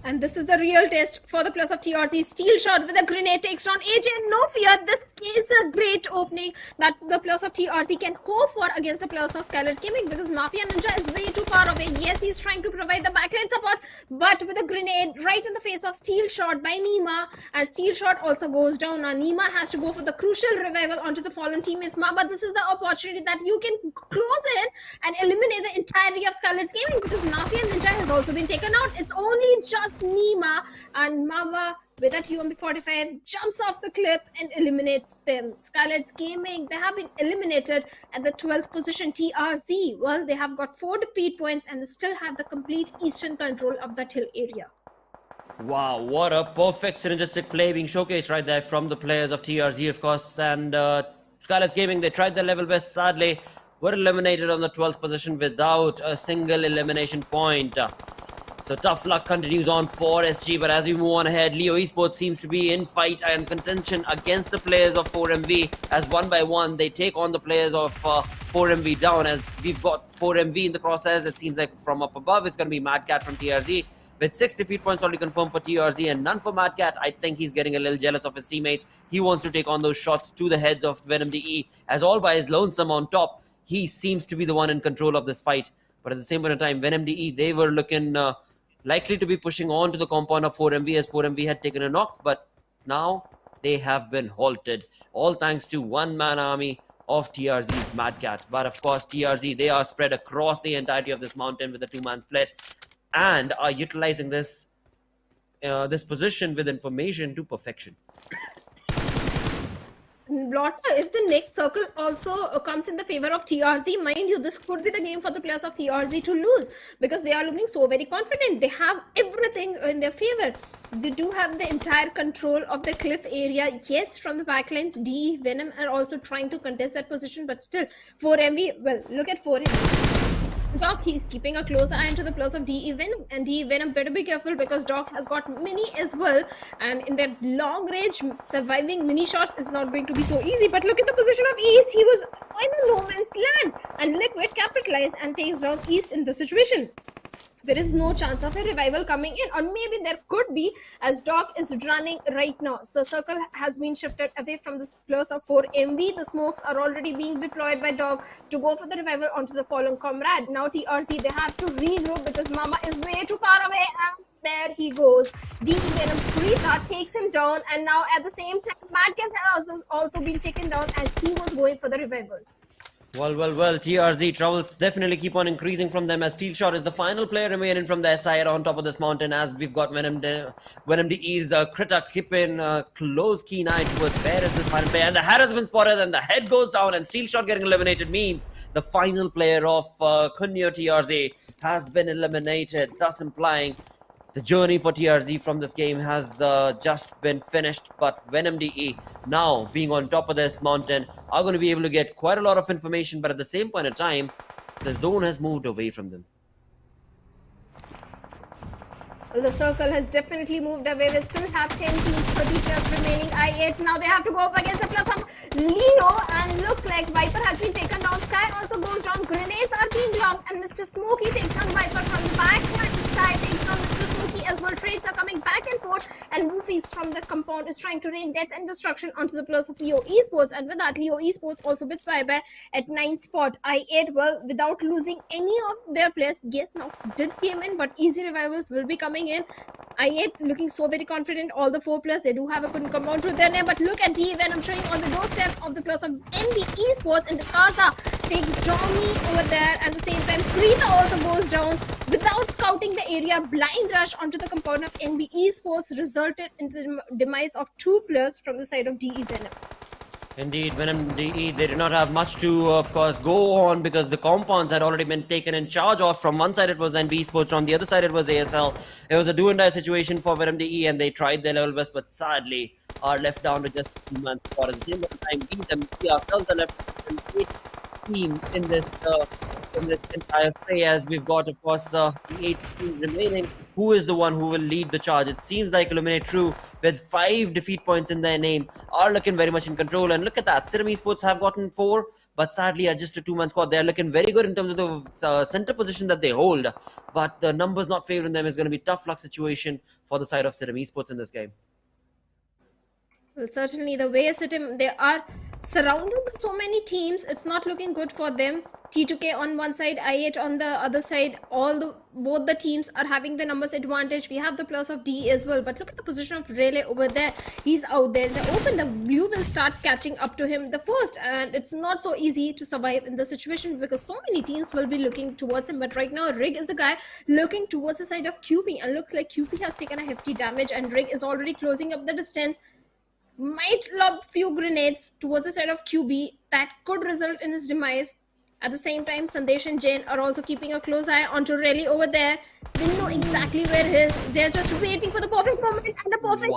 And this is the real test for the plus of TRZ. Steel Shot with a grenade takes on AJ. No fear, this is a great opening that the players of TRZ can hope for against the players of SKYLIGHTZ Gaming, because Mafia Ninja is way too far away. Yes, he's trying to provide the backline support, but with a grenade right in the face of Steel Shot by Nima, and Steel Shot also goes down. Now Nima has to go for the crucial revival onto the fallen teammates. Mama, this is the opportunity that you can close in and eliminate the entirety of SKYLIGHTZ Gaming, because Mafia Ninja has also been taken out. It's only just Nima, and Mama with that UMP45 jumps off the cliff and eliminates them. SKYLIGHTZ Gaming, they have been eliminated at the 12th position. TRZ, well, they have got 4 defeat points and they still have the complete eastern control of that hill area. Wow, what a perfect synergistic play being showcased right there from the players of TRZ, of course. And SKYLIGHTZ Gaming, they tried their level best, sadly were eliminated on the 12th position without a single elimination point. So tough luck continues on for SG, but as we move on ahead, Leo Esports seems to be in fight and contention against the players of 4MV, as one by one they take on the players of 4MV down, as we've got 4MV in the crosshairs. It seems like from up above it's going to be Mad Cat from TRZ, with 6 defeat points already confirmed for TRZ and none for Mad Cat. I think he's getting a little jealous of his teammates. He wants to take on those shots to the heads of Venom DE, as all by his lonesome on top. He seems to be the one in control of this fight, but at the same point in time, Venom DE, they were looking likely to be pushing on to the compound of 4MV, as 4MV had taken a knock, but now they have been halted, all thanks to one-man army of TRZ's Mad Cat. But of course, TRZ, they are spread across the entirety of this mountain with a 2-man split and are utilizing this this position with information to perfection. Blotter, if the next circle also comes in the favor of TRZ, mind you, this could be the game for the players of TRZ to lose, because they are looking so very confident. They have everything in their favor. They do have the entire control of the cliff area. Yes, from the backlines, DE, Venom are also trying to contest that position, but still, 4MV, well, look at 4MV. Doc, he's keeping a close eye into the players of DE Venom, and DE Venom better be careful, because Doc has got mini as well, and in that long range surviving mini shots is not going to be so easy. But look at the position of East. He was in a no man's land, and Liquid capitalized and takes down East in the situation. There is no chance of a revival coming in, or maybe there could be, as Doc is running right now. So circle has been shifted away from the players of 4MV. The smokes are already being deployed by Doc to go for the revival onto the fallen comrade. Now TRZ, they have to regroup because Mama is way too far away, and there he goes. DE Venom Kurita takes him down, and now at the same time, Mad Cat has also been taken down as he was going for the revival. Well, TRZ troubles definitely keep on increasing from them, as Steel Shot is the final player remaining from their side on top of this mountain, as we've got Venom DE's Krita keeping close keen eye towards where is this final player, and the head has been spotted and the head goes down, and Steel Shot getting eliminated means the final player of Kunyo TRZ has been eliminated, thus implying the journey for TRZ from this game has just been finished. But Venom DE, now being on top of this mountain, are going to be able to get quite a lot of information, but at the same point in time, the zone has moved away from them. Well, the circle has definitely moved away. We still have 10 teams, 30 players remaining. I8, now they have to go up against the plus of Leo, and looks like Viper has been taken down. Sky also goes down. Grenades are being locked, and Mr. Smokey takes down Viper from the back. Sky takes down Mr. Smokey as well. Trades are coming back and forth, and Roofies from the compound is trying to rain death and destruction onto the players of Leo Esports, and with that, Leo Esports also bits bye-bye at 9th spot. I8, well, without losing any of their players, yes, knocks did came in, but easy revivals will be coming in. I8 looking so very confident. All the 4 players, they do have a good compound to their name, but look at DE Venom showing on the doorstep of the players of NB Esports, and the Kaza takes Johnny over there. At the same time, Krita also goes down without scouting the area. Blind rush onto the compound of NB Esports resulted in the demise of 2 players from the side of DE Venom. Indeed, Venom DE, they did not have much to, of course, go on, because the compounds had already been taken in charge of. From one side it was NB Esports, from the other side it was ASL. It was a do-and-die situation for Venom DE, and they tried their level best, but sadly are left down with just a 2-man squad. At the same time, we ourselves are left with 8 teams in this entire fray, as we've got, of course, the 8 teams remaining. Who is the one who will lead the charge? It seems like Illuminate True, with 5 defeat points in their name, are looking very much in control. And look at that, Serum Esports have gotten 4, but sadly are just a 2-man squad. They're looking very good in terms of the center position that they hold, but the numbers not favoring them is going to be a tough luck situation for the side of Serum Esports in this game. Well, certainly the way they are surrounded by so many teams. It's not looking good for them. T2K on one side, I8 on the other side. Both the teams are having the numbers advantage. We have the plus of D as well. But look at the position of Relay over there. He's out there in the open. The blue will start catching up to him the first, and it's not so easy to survive in the situation because so many teams will be looking towards him. But right now, Rig is the guy looking towards the side of QB, and looks like QB has taken a hefty damage, and Rig is already closing up the distance. Might lob few grenades towards the side of QB that could result in his demise. At the same time, Sandesh and Jain are also keeping a close eye onto Relly over there. They know exactly where he is. They're just waiting for the perfect moment and the perfect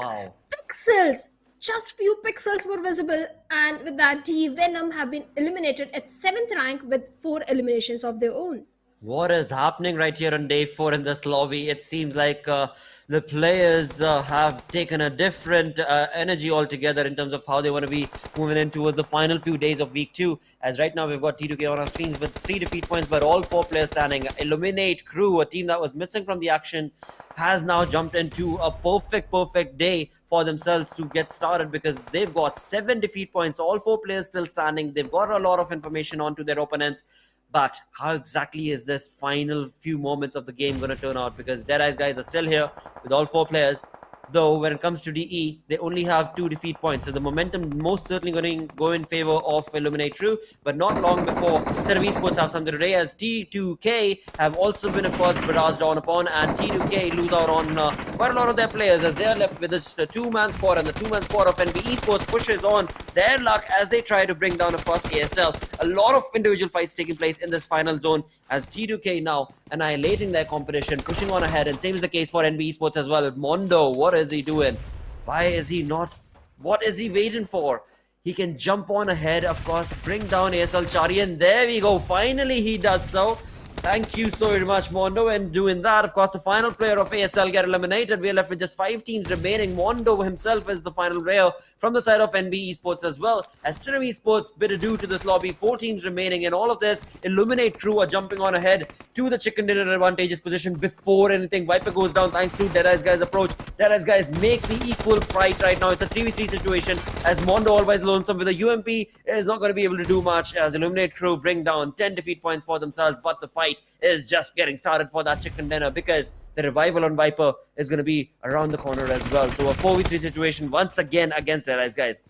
pixels. Just few pixels were visible, and with that, Venom have been eliminated at 7th rank with 4 eliminations of their own. What is happening right here on day 4 in this lobby? It seems like the players have taken a different energy altogether in terms of how they want to be moving in towards the final few days of week 2. As right now we've got T2K on our screens with 3 defeat points, but all 4 players standing. Illuminate Crew, a team that was missing from the action, has now jumped into a perfect day for themselves to get started because they've got 7 defeat points, all 4 players still standing. They've got a lot of information onto their opponents. But how exactly is this final few moments of the game going to turn out? Because DEADEYES guys are still here with all 4 players. Though when it comes to DE, they only have 2 defeat points. So the momentum most certainly going to go in favor of Illuminate True. But not long before SKYLIGHTZ Esports have something today, as T2K have also been, of course, barraged down upon. And T2K lose out on quite a lot of their players as they are left with just a 2-man squad. And the 2-man squad of NB Esports pushes on their luck as they try to bring down, of course, ASL. A lot of individual fights taking place in this final zone as T2K now annihilating their competition, pushing on ahead, and same is the case for NB Esports as well. Mondo, what is he doing? Why is he not? What is he waiting for? He can jump on ahead, of course, bring down ASL Chari, and there we go. Finally, he does so. Thank you so very much, Mondo. And doing that, of course, the final player of ASL get eliminated. We're left with just 5 teams remaining. Mondo himself is the final player from the side of NB Esports as well. As SKYLIGHTZ Esports bid adieu to this lobby, 4 teams remaining. And all of this, Illuminate Crew are jumping on ahead to the chicken dinner advantageous position before anything. Viper goes down thanks to DEADEYES guys' approach. DEADEYES guys make the equal fight right now. It's a 3v3 situation as Mondo always lonesome with a UMP is not going to be able to do much as Illuminate Crew bring down 10 defeat points for themselves. But the fight is just getting started for that chicken dinner because the revival on Viper is going to be around the corner as well. So a 4v3 situation once again against DEADEYES guys.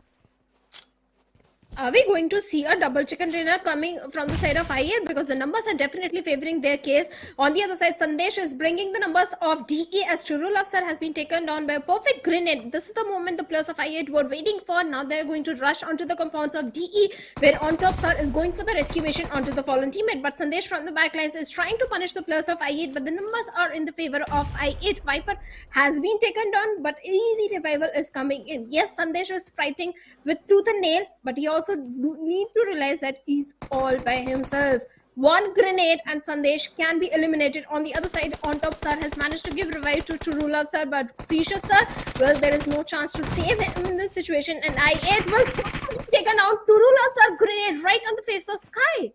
Are we going to see a double chicken dinner coming from the side of I8? Because the numbers are definitely favoring their case. On the other side, Sandesh is bringing the numbers of DE as Churul Afsar has been taken down by a perfect grenade. This is the moment the players of I8 were waiting for. Now they're going to rush onto the compounds of DE, where on top Sir is going for the rescue mission onto the fallen teammate. But Sandesh from the backlines is trying to punish the players of I8, but the numbers are in the favor of I8. Viper has been taken down, but easy revival is coming in. Yes, Sandesh is fighting with tooth and nail, but he also need to realize that he's all by himself. One grenade and Sandesh can be eliminated. On the other side, on top Sir has managed to give revive to Churulav Sir, but Precious Sir, well, there is no chance to save him in this situation, and I8 will be taken out. Churulav Sir grenade right on the face of Sky.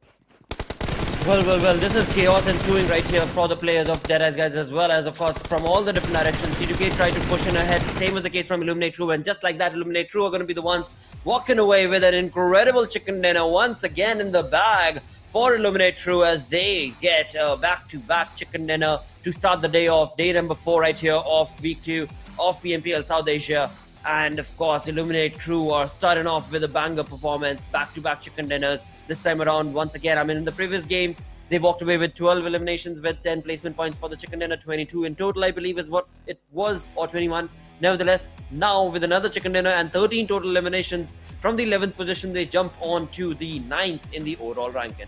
Well, this is chaos ensuing right here for the players of DEADEYES guys, as well as, of course, from all the different directions. T2K tried to push in ahead. Same was the case from Illuminate True, and just like that, Illuminate True are going to be the ones walking away with an incredible chicken dinner once again in the bag for Illuminate True as they get a back-to-back chicken dinner to start the day off. Day number 4 right here of week 2 of PMPL South Asia. And of course, Illuminate Crew are starting off with a banger performance, back-to-back chicken dinners. This time around, once again, I mean, in the previous game, they walked away with 12 eliminations with 10 placement points for the chicken dinner. 22 in total, I believe, is what it was, or 21. Nevertheless, now with another chicken dinner and 13 total eliminations, from the 11th position, they jump on to the 9th in the overall ranking.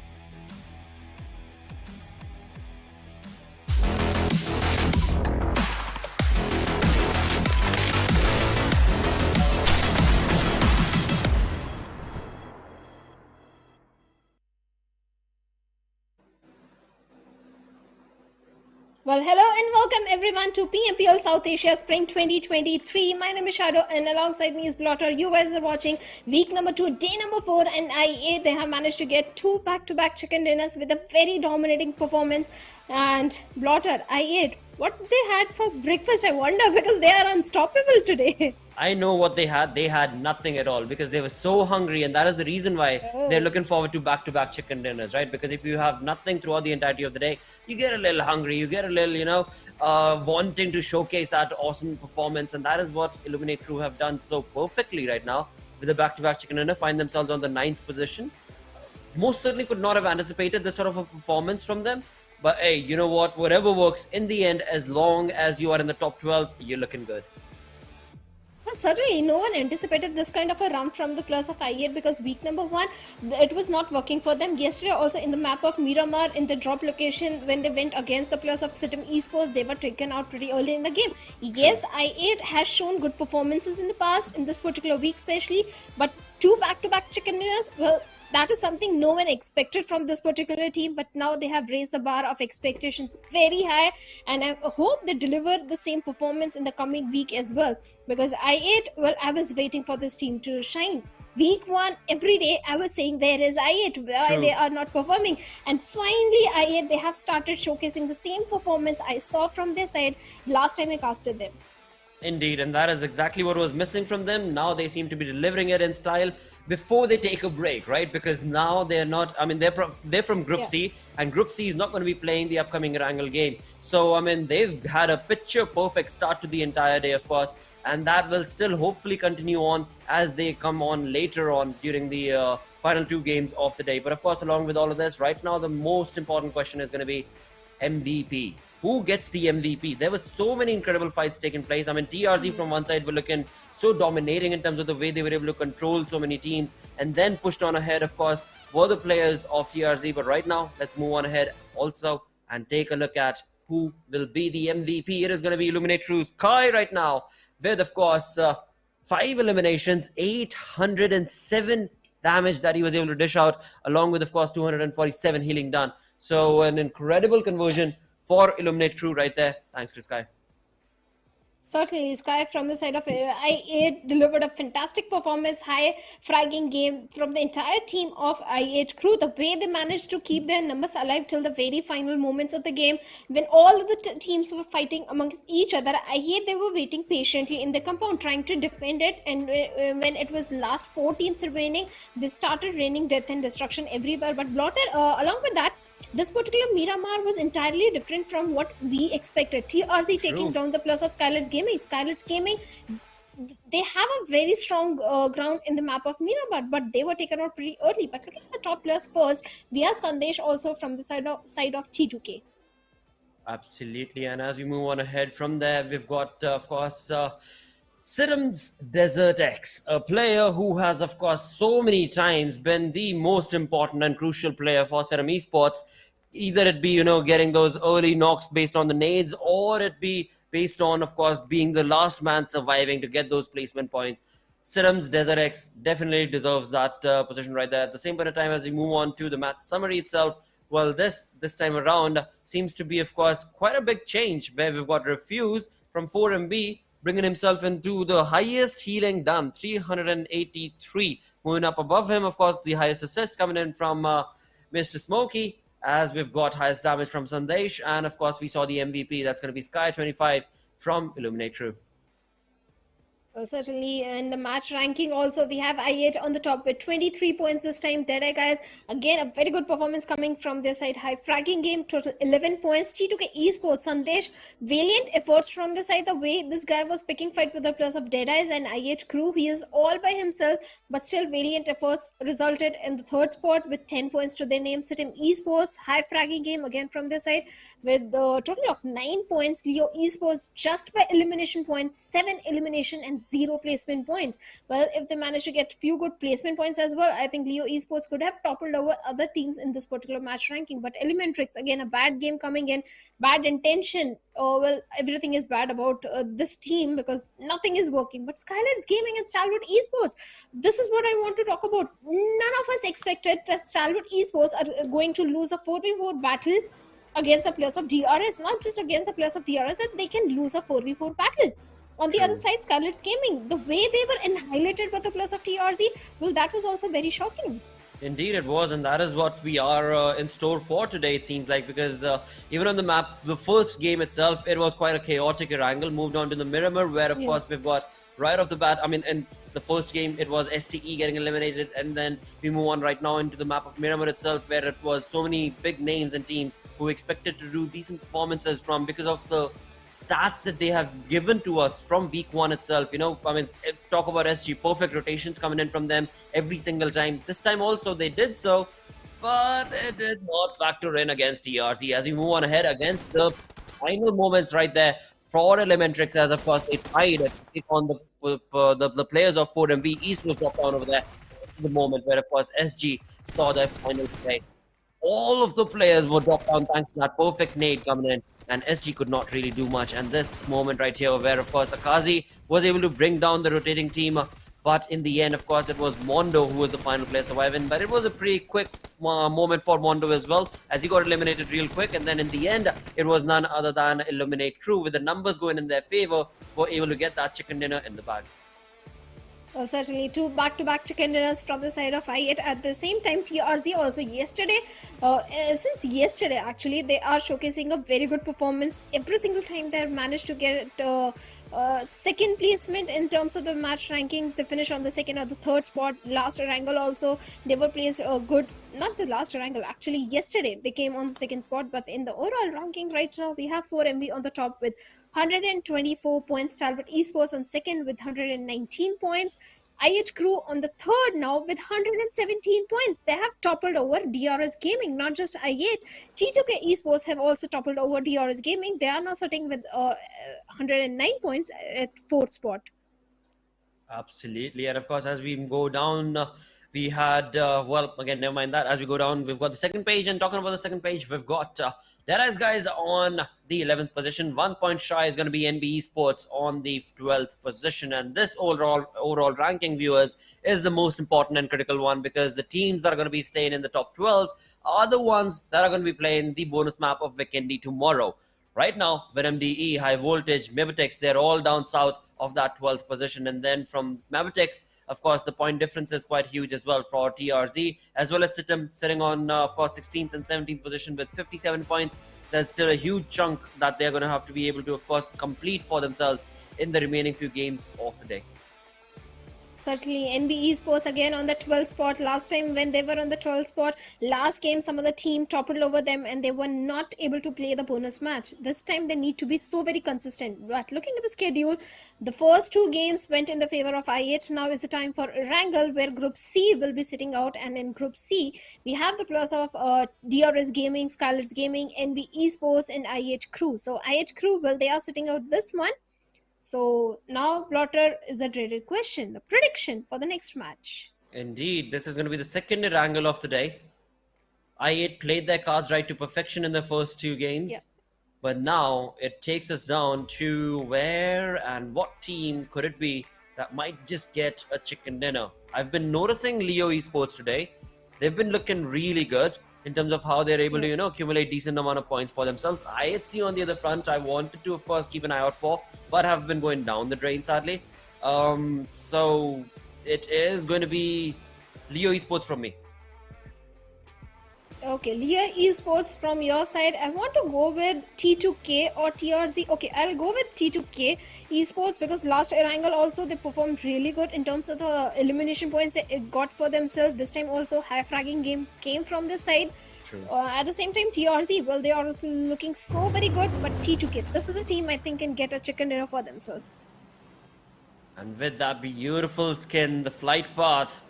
Well, hello and welcome everyone to PMPL South Asia Spring 2023. My name is Shadow and alongside me is Blotter. You guys are watching week number 2, day number 4, and I8. They have managed to get 2 back-to-back chicken dinners with a very dominating performance. And Blotter, I8, what they had for breakfast, I wonder, because they are unstoppable today. I know what they had. They had nothing at all because they were so hungry, and that is the reason why they're looking forward to back-to-back chicken dinners, right? Because if you have nothing throughout the entirety of the day, you get a little hungry, you get a little, wanting to showcase that awesome performance, and that is what Illuminate Crew have done so perfectly right now with the back-to-back chicken dinner, find themselves on the 9th position. Most certainly could not have anticipated this sort of a performance from them. But hey, you know what? Whatever works in the end, as long as you are in the top 12, you're looking good. Well, certainly, no one anticipated this kind of a run from the plus of I8 because week number 1, it was not working for them. Yesterday, also in the map of Miramar, in the drop location, when they went against the plus of Sitim Esports, they were taken out pretty early in the game. Yes, I8 has shown good performances in the past, in this particular week especially, but 2 back-to-back chicken dinners, well, that is something no one expected from this particular team, but now they have raised the bar of expectations very high, and I hope they deliver the same performance in the coming week as well. Because I8, well, I was waiting for this team to shine. Week 1, every day I was saying, where is I8? Why they are not performing? And finally, I8, they have started showcasing the same performance I saw from their side last time I casted them. Indeed, and that is exactly what was missing from them. Now they seem to be delivering it in style before they take a break, right? Because now they're not, I mean, they're from Group C, and Group C is not going to be playing the upcoming Erangel game. So, I mean, they've had a picture-perfect start to the entire day, of course, and that will still hopefully continue on as they come on later on during the final 2 games of the day. But, of course, along with all of this, right now the most important question is going to be MVP. Who gets the MVP? There were so many incredible fights taking place. I mean, TRZ from one side were looking so dominating in terms of the way they were able to control so many teams, and then pushed on ahead, of course, were the players of TRZ. But right now, let's move on ahead also and take a look at who will be the MVP. It is going to be Illuminate Crew Sky right now with, of course, 5 eliminations, 807 damage that he was able to dish out, along with, of course, 247 healing done. So an incredible conversion for Illuminate Crew right there. Thanks to Sky. Certainly, Sky from the side of I8 delivered a fantastic performance, high fragging game from the entire team of I8 crew. The way they managed to keep their numbers alive till the very final moments of the game, when all of the teams were fighting amongst each other, I8 they were waiting patiently in the compound, trying to defend it. And when it was the last 4 teams remaining, they started raining death and destruction everywhere. But along with that, this particular Miramar was entirely different from what we expected. TRZ taking down the plus of SKYLIGHTZ Gaming. SKYLIGHTZ Gaming, they have a very strong ground in the map of Miramar, but they were taken out pretty early. But looking at the top players first, we have Sandesh also from the side of T2K. Absolutely, and as we move on ahead from there, we've got, of course, Sirim's Desert X, a player who has, of course, so many times been the most important and crucial player for Sirim Esports. Either it be, getting those early knocks based on the nades, or it be based on, of course, being the last man surviving to get those placement points. Sirim's Desert X definitely deserves that position right there. At the same point of time, as we move on to the match summary itself, well, this time around seems to be, of course, quite a big change, where we've got Refuse from 4MB bringing himself into the highest healing done, 383. Moving up above him, of course, the highest assist coming in from Mr. Smokey, as we've got highest damage from Sandesh, and of course we saw the MVP. That's going to be Sky 25 from Illuminate Crew. Well, certainly in the match ranking also, we have I8 on the top with 23 points this time. DEADEYES guys, again, a very good performance coming from their side. High fragging game, total 11 points. T2K Esports, Sandesh, valiant efforts from the side. The way this guy was picking fight with the plus of DEADEYES and I8 crew, he is all by himself, but still valiant efforts resulted in the 3rd spot with 10 points to their name. Sitim Esports, high fragging game again from their side with a total of 9 points. Leo Esports, just by elimination points, 7 elimination and 0 placement points. Well, if they manage to get few good placement points as well, I think Leo Esports could have toppled over other teams in this particular match ranking. But Elementrix, again, a bad game coming in, bad intention. Oh, well, everything is bad about this team because nothing is working. But SKYLIGHTZ Gaming and Stalwart Esports, this is what I want to talk about. None of us expected that Stalwart Esports are going to lose a 4v4 battle against the players of DRS. Not just against the players of DRS, that they can lose a 4v4 battle. On the other side, SKYLIGHTZ Gaming, the way they were annihilated by the plus of TRZ, well, that was also very shocking. Indeed it was, and that is what we are in store for today, it seems like, because even on the map, the first game itself, it was quite a chaotic Erangel. Moved on to the Miramar, where, of course, we've got right off the bat. I mean, in the first game, it was STE getting eliminated, and then we move on right now into the map of Miramar itself, where it was so many big names and teams who expected to do decent performances from because of the stats that they have given to us from week one itself. You know, I mean, talk about SG, perfect rotations coming in from them every single time. This time also they did so, but it did not factor in against TRZ as we move on ahead against the final moments right there for Elementrix, as of course they tried to take on the players of 4MB. East was dropped down over there. This is the moment where, of course, SG saw their final play. All of the players were dropped down thanks to that perfect nade coming in, and SG could not really do much. And this moment right here, where of course Akazi was able to bring down the rotating team, but in the end, of course, it was Mondo who was the final player surviving. But it was a pretty quick moment for Mondo as well, as he got eliminated real quick. And then in the end, it was none other than Illuminate Crew, with the numbers going in their favor, were able to get that chicken dinner in the bag. Well, certainly two back-to-back chicken dinners from the side of I8. At the same time, TRZ also yesterday, since yesterday actually, they are showcasing a very good performance. Every single time they managed to get second placement in terms of the match ranking. They finish on the second or the third spot. Last Erangel also, they were placed good. Not the last Erangel, actually yesterday they came on the second spot. But in the overall ranking right now, we have 4MB on the top with 124 points. Stalwart Esports on second with 119 points. I8 Crew on the third now with 117 points. They have toppled over DRS Gaming, not just I8. T2K Esports have also toppled over DRS Gaming. They are now sitting with 109 points at fourth spot. Absolutely. And of course, as we go down, we had, well, again, never mind that. As we go down, we've got the second page. And talking about the second page, we've got DEADEYES guys on the 11th position. 1 point shy is going to be NB Esports on the 12th position. And this overall ranking, viewers, is the most important and critical one, because the teams that are going to be staying in the top 12 are the ones that are going to be playing the bonus map of Weekendy tomorrow. Right now, Venom DE, High Voltage, Mibitex, they're all down south of that 12th position. And then from Mibitex, of course, the point difference is quite huge as well for TRZ, as well as Sitem sitting on, of course, 16th and 17th position with 57 points. There's still a huge chunk that they're going to have to be able to, of course, complete for themselves in the remaining few games of the day. Certainly, NB Esports again on the 12th spot. Last time when they were on the 12th spot, last game some of the team toppled over them and they were not able to play the bonus match. This time they need to be so very consistent. But looking at the schedule, the first two games went in the favor of I8. Now is the time for Erangel, where Group C will be sitting out. And in Group C, we have the plus of DRS Gaming, SKYLIGHTZ Gaming, NB Esports and I8 Crew. So I8 Crew, well, they are sitting out this one. So now, Blotter, is a dreaded question. The prediction for the next match. Indeed, this is going to be the second Erangel of the day. I8 played their cards right to perfection in the first two games. Yeah. But now it takes us down to where and what team could it be that might just get a chicken dinner. I've been noticing Leo Esports today. They've been looking really good in terms of how they're able to, you know, accumulate decent amount of points for themselves. IHC on the other front, I wanted to, of course, keep an eye out for, but have been going down the drain, sadly. So it is going to be Leo Esports from me. Okay, Leo Esports from your side. I want to go with T2K or TRZ. Okay, I'll go with T2K Esports because last Erangel also they performed really good in terms of the elimination points they got for themselves. This time also high fragging game came from this side. True. At the same time, TRZ, well, they are also looking so very good, but T2K, this is a team I think can get a chicken dinner for themselves. And with that beautiful skin, the flight path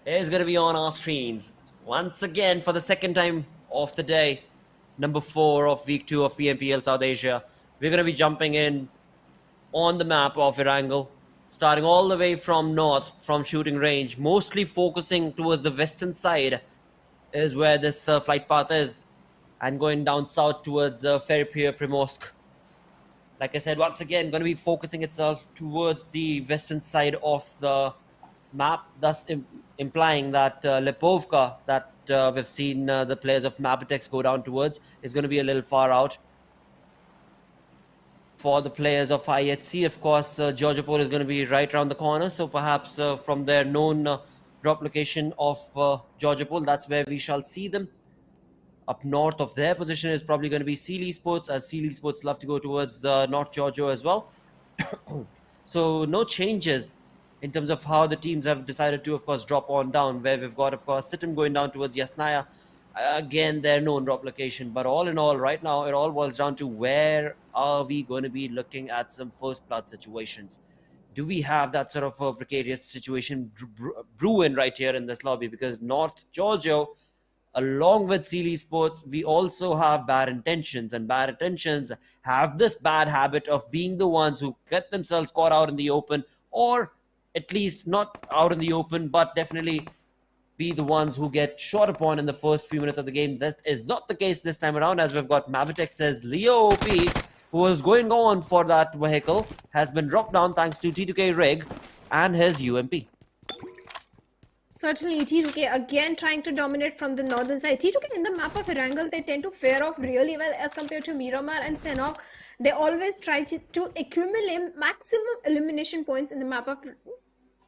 is going to be on our screens. Once again, for the second time of the day, number 4 of week 2 of PMPL South Asia, we're going to be jumping in on the map of Erangel, starting all the way from north, from shooting range, mostly focusing towards the western side is where this flight path is, and going down south towards Ferripier Primorsk. Like I said, once again, going to be focusing itself towards the western side of the map, thus implying that Lepovka, that we've seen the players of Mapitex go down towards, is going to be a little far out. For the players of IHC, of course, Georgiopol is going to be right around the corner, so perhaps from their known drop location of Georgiopol, that's where we shall see them. Up north of their position is probably going to be Seal Esports, as Seal Esports love to go towards North Giorgio as well. So no changes in terms of how the teams have decided to, of course, drop on down, where we've got, of course, Sitim going down towards Yasnaya. Again, their known drop location. But all in all, right now, it all boils down to where are we going to be looking at some first blood situations. Do we have that sort of a precarious situation brewing right here in this lobby? Because North Georgia, along with Esports, we also have bad intentions, and bad intentions have this bad habit of being the ones who get themselves caught out in the open, or at least not out in the open, but definitely be the ones who get shot upon in the first few minutes of the game. That is not the case this time around, as we've got Mavitex's Leo OP, who was going on for that vehicle, has been dropped down thanks to T2K Rig and his UMP. Certainly, T2K again trying to dominate from the northern side. T2K in the map of Erangel, they tend to fare off really well as compared to Miramar and Sanhok. They always try to accumulate maximum elimination points in the map of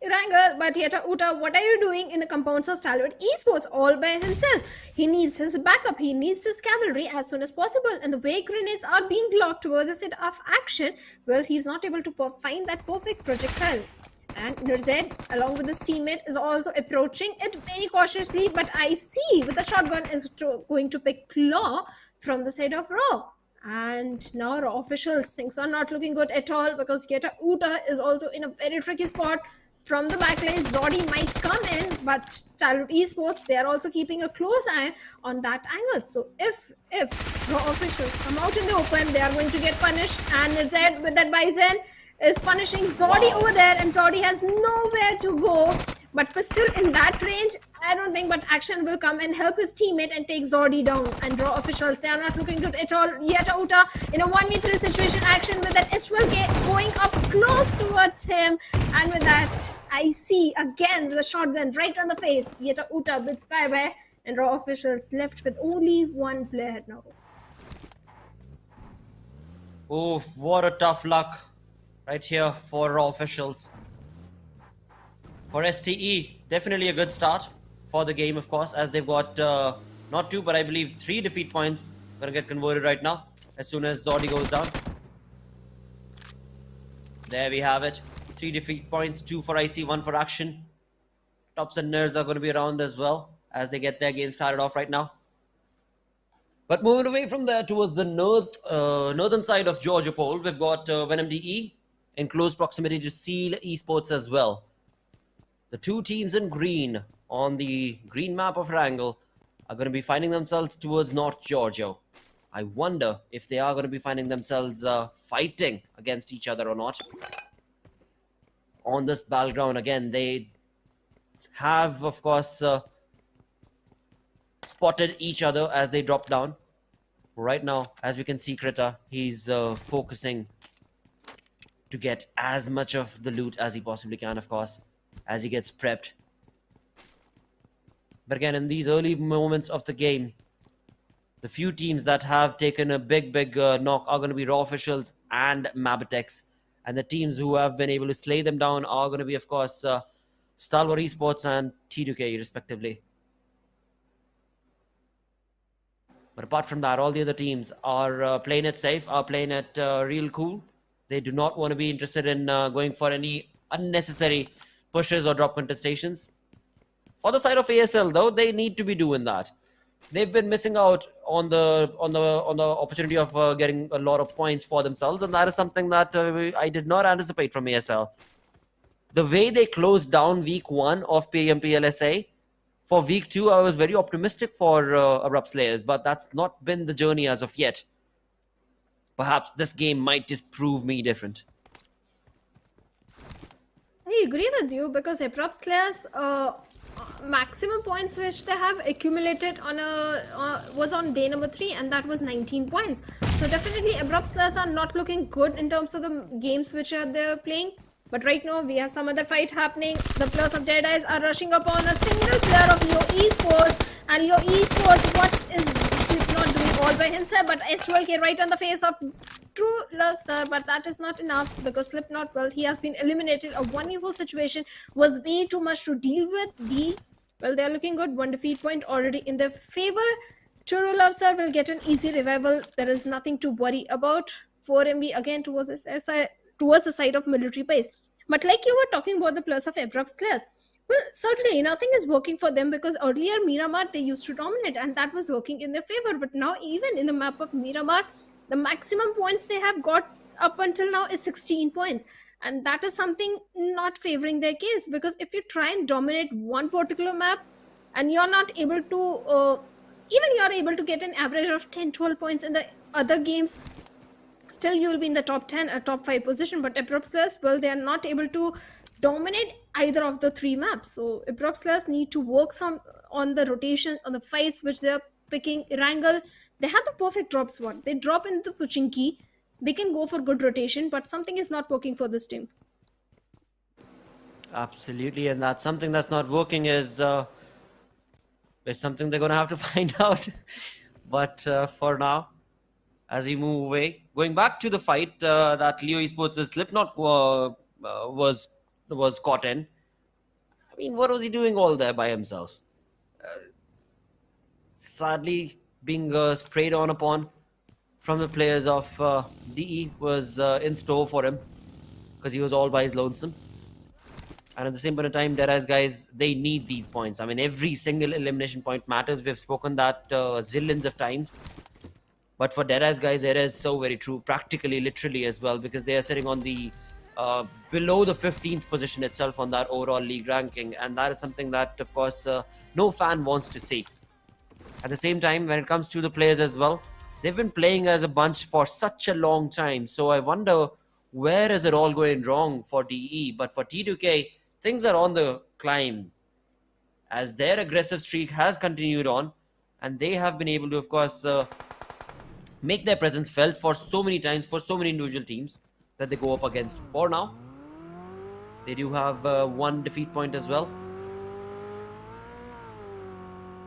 Erangel. But Yeta Uta, what are you doing in the compounds of Stalwart Esports all by himself? He needs his backup, he needs his cavalry as soon as possible. And the way grenades are being blocked towards the side of action, well, he's not able to find that perfect projectile. And TRZ, along with his teammate, is also approaching it very cautiously. But I see with the shotgun is going to pick Claw from the side of Raw. And now Raw officials, things are not looking good at all, because Yeta Uta is also in a very tricky spot. From the backlane, Zodi might come in, but Stalwart Esports, they are also keeping a close eye on that angle. So if Raw officials come out in the open, they are going to get punished. And TRZ with that Bison is punishing Zodi over there, and Zodi has nowhere to go. But still in that range, I don't think, but Action will come and help his teammate and take Zodi down. And Raw officials, they are not looking good at all. Yeta Uta in a 1v3 situation, Action with that S12K going up close towards him. And with that, I see again the shotgun right on the face. Yeta Uta bids bye-bye, and Raw officials left with only one player now. Oof, what a tough luck right here for Raw officials. For STE, definitely a good start for the game, of course, as they've got not 2, but I believe 3 defeat points going to get converted right now as soon as Zodi goes down. There we have it. 3 defeat points, 2 for IC, 1 for Action. Tops and Nerds are going to be around as well as they get their game started off right now. But moving away from there towards the northern side of Georgia Pole, we've got Venom DE in close proximity to Stalwart Esports as well. The two teams in green on the green map of Erangel are going to be finding themselves towards North Georgia. I wonder if they are going to be finding themselves fighting against each other or not. On this battleground, again, they have, of course, spotted each other as they drop down. Right now, as we can see, Krita, he's focusing to get as much of the loot as he possibly can, of course, as he gets prepped. But again, in these early moments of the game, the few teams that have taken a big knock are going to be Raw officials and Mabitex. And the teams who have been able to slay them down are going to be, of course, Stalwart Esports and T2K, respectively. But apart from that, all the other teams are playing it safe, are playing it real cool. They do not want to be interested in going for any unnecessary pushes or drop contestations. For the side of ASL, though, they need to be doing that. They've been missing out on the opportunity of getting a lot of points for themselves, and that is something that I did not anticipate from ASL. The way they closed down week 1 of PMPL SA, for week 2, I was very optimistic for Abrupt Slayers, but that's not been the journey as of yet. Perhaps this game might just prove me different. I agree with you, because Abrupt Slayers maximum points which they have accumulated on was on day number 3, and that was 19 points. So definitely Abrupt Slayers are not looking good in terms of the games which they're playing. But right now we have some other fight happening. The players of DEADEYES are rushing upon a single player of Leo Esports, and Leo Esports, what is not doing all by himself, but S12K right on the face of True Love Sir, but that is not enough, because Slipknot, well, he has been eliminated. A 1v4 situation was way too much to deal with. D, well, they're looking good. 1 defeat point already in their favor. True Love Sir will get an easy revival. There is nothing to worry about. 4MB again towards towards the side of military base. But like you were talking about the plus of Abrupt Slayers, well, certainly nothing is working for them, because earlier Miramar, they used to dominate and that was working in their favor. But now even in the map of Miramar, the maximum points they have got up until now is 16 points. And that is something not favoring their case, because if you try and dominate one particular map and you're not able to, even you're able to get an average of 10-12 points in the other games, still you will be in the top 10 or top 5 position. But Abrupt Slayers, well, they are not able to dominate either of the three maps. So Abrupt Slayers need to work some on the rotations, on the fights which they are picking. Erangel, they have the perfect drop spot. They drop in the Puchinki, they can go for good rotation, but something is not working for this team. Absolutely, and that's something that's not working is something they're going to have to find out. But for now, as we move away, going back to the fight that Leo Esports' Slipknot was caught in. I mean, what was he doing all there by himself? Sadly, being sprayed on upon from the players of DE was in store for him, because he was all by his lonesome. And at the same point of time, DEADEYES guys, they need these points. I mean, every single elimination point matters. We've spoken that zillions of times. But for DEADEYES guys, it is so very true, practically, literally as well, because they are sitting on the below the 15th position itself on that overall league ranking. And that is something that, of course, no fan wants to see. At the same time, when it comes to the players as well, they've been playing as a bunch for such a long time. So I wonder, where is it all going wrong for DE? But for T2K, things are on the climb, as their aggressive streak has continued on, and they have been able to, of course, make their presence felt for so many times, for so many individual teams that they go up against. For now, they do have one defeat point as well.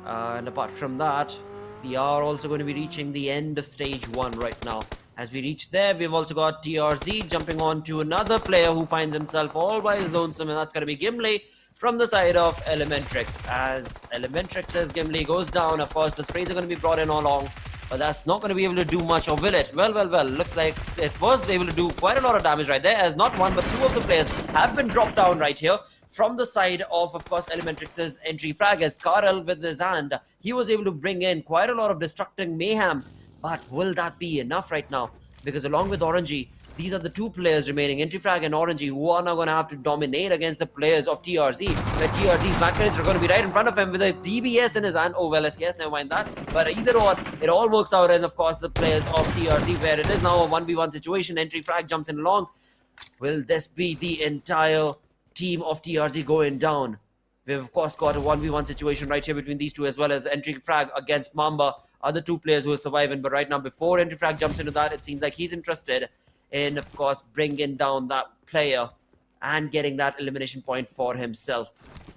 And apart from that, we are also going to be reaching the end of stage 1 right now. As we reach there, we've also got TRZ jumping on to another player who finds himself all by his lonesome, and that's going to be Gimli from the side of Elementrix. As Elementrix's Gimli goes down, of course, the sprays are going to be brought in all along, but that's not going to be able to do much, or will it? Well, looks like it was able to do quite a lot of damage right there, as not one but two of the players have been dropped down right here from the side of course, Elementrix's entry frag, as Karel with his hand, he was able to bring in quite a lot of destructing mayhem. But will that be enough right now? Because along with Orangey, these are the two players remaining, Entry Frag and Orangey, who are now going to have to dominate against the players of TRZ. Where TRZ's backers are going to be right in front of him with a DBS in his hand. Oh, well, SKS, never mind that. But either or, it all works out as, of course, the players of TRZ, where it is now a 1v1 situation. Entry Frag jumps in along. Will this be the entire team of TRZ going down? We've, of course, got a 1v1 situation right here between these two, as well as Entry Frag against Mamba. Other two players who are surviving, but right now, before Entry Frag jumps into that, it seems like he's interested in, of course, bringing down that player and getting that elimination point for himself.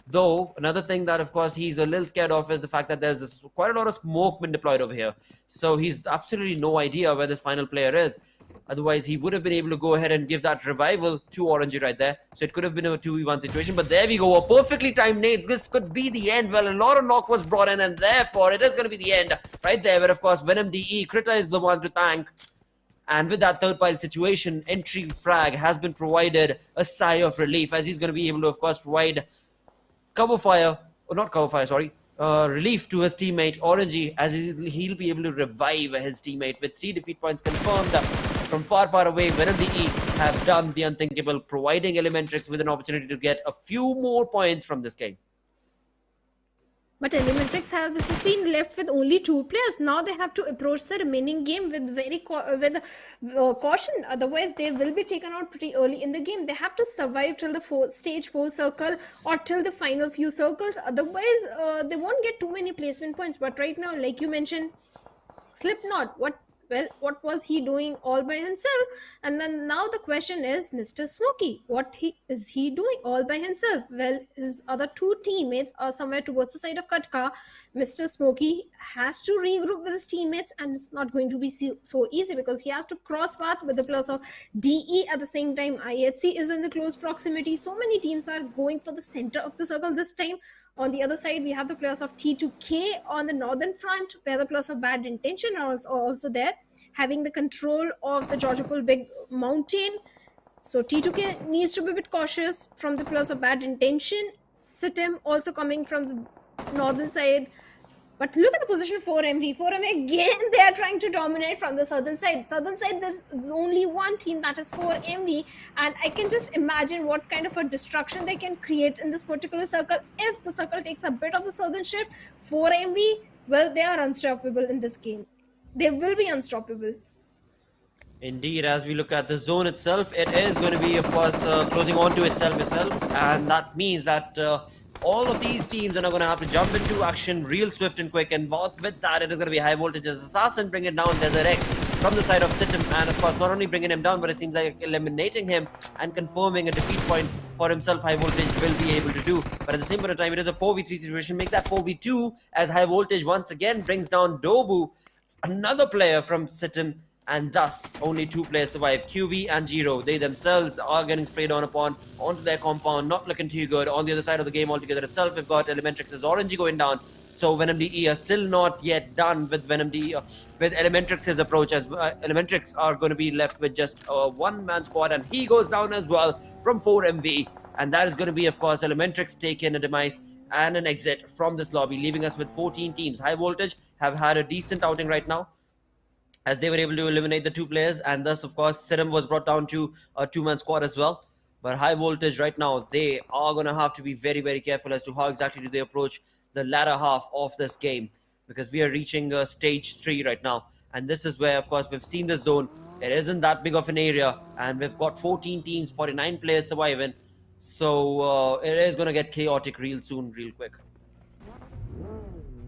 Though, another thing that, of course, he's a little scared of is the fact that there's quite a lot of smoke been deployed over here. So he's absolutely no idea where this final player is. Otherwise, he would have been able to go ahead and give that revival to Orangey right there. So it could have been a 2v1 situation. But there we go. A perfectly timed nade. This could be the end. Well, a lot of knock was brought in, and therefore it is going to be the end right there. Where, of course, Venom DE, Krita is the one to thank. And with that third party situation, Entry Frag has been provided a sigh of relief, as he's going to be able to, of course, provide cover fire, or not cover fire, sorry, relief to his teammate Orangey, as he'll be able to revive his teammate with 3 defeat points confirmed. From far away, Venom DE have done the unthinkable, providing Elementrix with an opportunity to get a few more points from this game. But Elementrix has been left with only 2 players. Now they have to approach the remaining game with caution. Otherwise, they will be taken out pretty early in the game. They have to survive till the stage 4 circle or till the final few circles. Otherwise, they won't get too many placement points. But right now, like you mentioned, Slipknot, what was he doing all by himself? And then now the question is, Mr. Smokey, what is he doing all by himself? Well, his other 2 teammates are somewhere towards the side of Katka. Mr. Smokey has to regroup with his teammates, and it's not going to be so easy, because he has to cross path with the players of DE. At the same time, IHC is in the close proximity. So many teams are going for the center of the circle this time. On the other side, we have the players of T2K on the northern front, where the players of Bad Intention are also there, having the control of the Georgiapol Big Mountain. So T2K needs to be a bit cautious from the plus of bad intention. Sitim also coming from the northern side. But look at the position 4MV. 4MV again, they are trying to dominate from the southern side. Southern side, there's only one team, that is 4MV. And I can just imagine what kind of a destruction they can create in this particular circle. If the circle takes a bit of the southern shift, 4MV, well, they are unstoppable in this game. They will be unstoppable. Indeed, as we look at the zone itself, it is going to be, of course, closing on to itself, and that means that all of these teams are now going to have to jump into action real swift and quick, and with that, it is going to be high voltage as Assassin bring it down Desert X from the side of Sitim, and of course, not only bringing him down, but it seems like eliminating him and confirming a defeat point for himself. High voltage will be able to do, but at the same point of time, it is a 4v3 situation. Make that 4v2 as high voltage once again brings down Dobu, another player from Sitim. And thus, only two players survive. QB and Jiro, they themselves are getting sprayed onto their compound, not looking too good. On the other side of the game altogether itself, we've got Elementrix's Orangey going down. So Venom DE are still not yet done with Venom DE, with Elementrix's approach, as Elementrix are going to be left with just a one-man squad, and he goes down as well from 4MV. And that is going to be, of course, Elementrix taking a demise and an exit from this lobby, leaving us with 14 teams. High Voltage have had a decent outing right now, as they were able to eliminate the two players, and thus, of course, Sitim was brought down to a two-man squad as well. But High Voltage right now, they are going to have to be very, very careful as to how exactly do they approach the latter half of this game, because we are reaching stage 3 right now, and this is where, of course, we've seen the zone. It isn't that big of an area, and we've got 14 teams, 49 players surviving, so it is going to get chaotic real soon, real quick.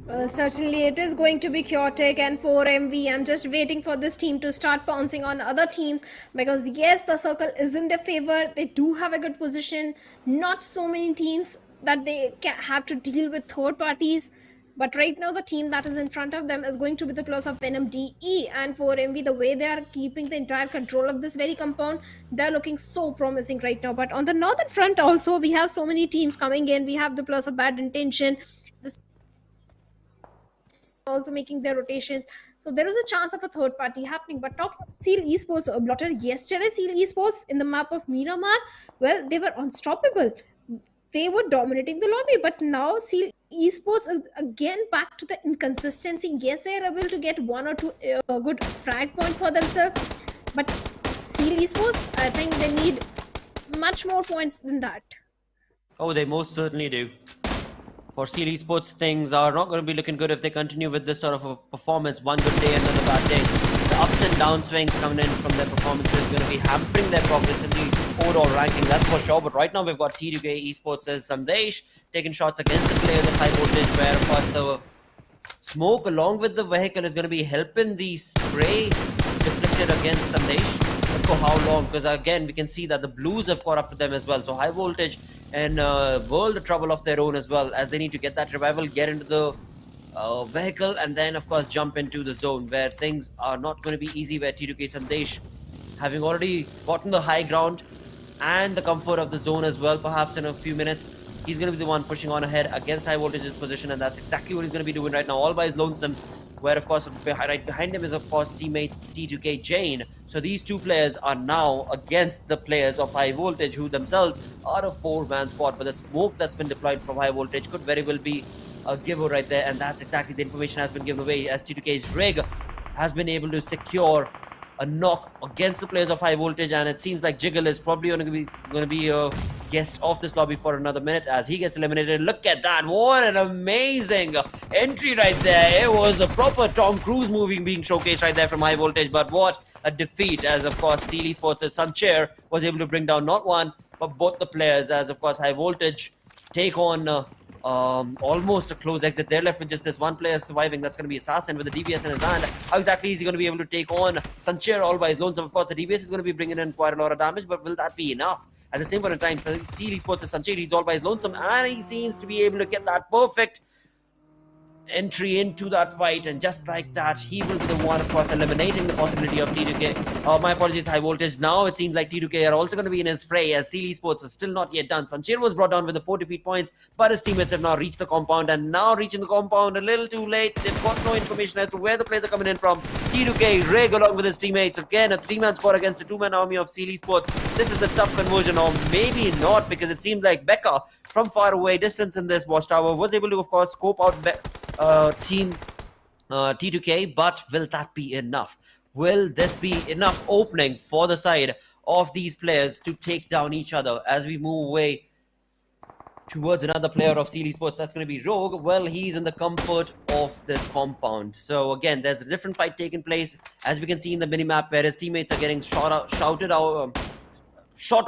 Well, certainly it is going to be chaotic, and 4MV, I'm just waiting for this team to start pouncing on other teams, because yes, the circle is in their favor. They do have a good position. Not so many teams that they have to deal with third parties. But right now, the team that is in front of them is going to be the plus of Venom DE, and 4MV, the way they are keeping the entire control of this very compound, they're looking so promising right now. But on the northern front also, we have so many teams coming in. We have the plus of Bad Intention, also making their rotations, so there is a chance of a third party happening. But talking about Seal Esports, Blotter, yesterday Seal Esports in the map of Miramar, well, they were unstoppable. They were dominating the lobby, but now Seal Esports is again back to the inconsistency. Yes, they are able to get one or two good frag points for themselves, but Seal Esports, I think they need much more points than that. Oh, they most certainly do. For Seal Esports, things are not going to be looking good if they continue with this sort of a performance. One good day, another bad day. The ups and down swings coming in from their performances is going to be hampering their progress in the overall ranking, that's for sure. But right now, we've got T2K Esports as Sandesh taking shots against the players at high voltage, where, of course, the smoke along with the vehicle is going to be helping the spray deflected against Sandesh. But for how long? Because again, we can see that the blues have caught up to them as well. So high voltage and world of trouble of their own as well, as they need to get that revival, get into the vehicle, and then of course jump into the zone, where things are not going to be easy, where T2K Sandesh, having already gotten the high ground and the comfort of the zone as well, perhaps in a few minutes, he's going to be the one pushing on ahead against high voltage's position, and that's exactly what he's going to be doing right now, all by his lonesome, where of course right behind him is of course teammate T2K Jane. So these two players are now against the players of high voltage, who themselves are a four-man squad. But the smoke that's been deployed from high voltage could very well be a giveaway right there, and that's exactly the information has been given away, as T2K's rig has been able to secure a knock against the players of high voltage, and it seems like Jiggle is probably going to be a guest of this lobby for another minute as he gets eliminated. Look at that, what an amazing entry right there. It was a proper Tom Cruise movie being showcased right there from high voltage, but what a defeat, as of course Seal Esports' Sancher was able to bring down not one but both the players, as of course high voltage take on almost a close exit. They're left with just this one player surviving. That's going to be Assassin with the DBS in his hand. How exactly is he going to be able to take on Sancher all by his lonesome? Of course, the DBS is going to be bringing in quite a lot of damage, but will that be enough? At the same point in time, Seal Esports' Sancher, he's all by his lonesome, and he seems to be able to get that perfect entry into that fight, and just like that, he will be the one, of course, eliminating the possibility of T2K. My apologies, High Voltage. Now it seems like T2K are also going to be in his fray, as SKYLIGHTZ Esports is still not yet done. Sanchir was brought down with the 4 defeat points, but his teammates have now reached the compound, and now reaching the compound a little too late. They've got no information as to where the players are coming in from. T2K, Rig along with his teammates. Again, a 3-man squad against a 2-man army of SKYLIGHTZ Esports. This is a tough conversion, or maybe not, because it seems like Becca, from far away distance in this watchtower, was able to, of course, scope out team T2K, but will that be enough? Will this be enough opening for the side of these players to take down each other as we move away towards another player of SKYLIGHTZ Esports? That's going to be Rogue. Well, he's in the comfort of this compound. So again, there's a different fight taking place, as we can see in the minimap, where his teammates are getting shot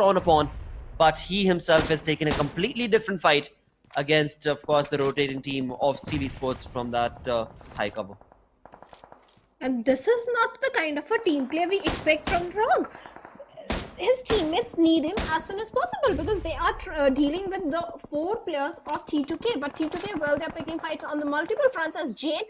on upon, but he himself is taking a completely different fight against, of course, the rotating team of SKYLIGHTZ Esports from that high cover. And this is not the kind of a team play we expect from Rogue. His teammates need him as soon as possible, because they are dealing with the 4 players of T2K. But T2K, well, they're picking fights on the multiple fronts, as Jane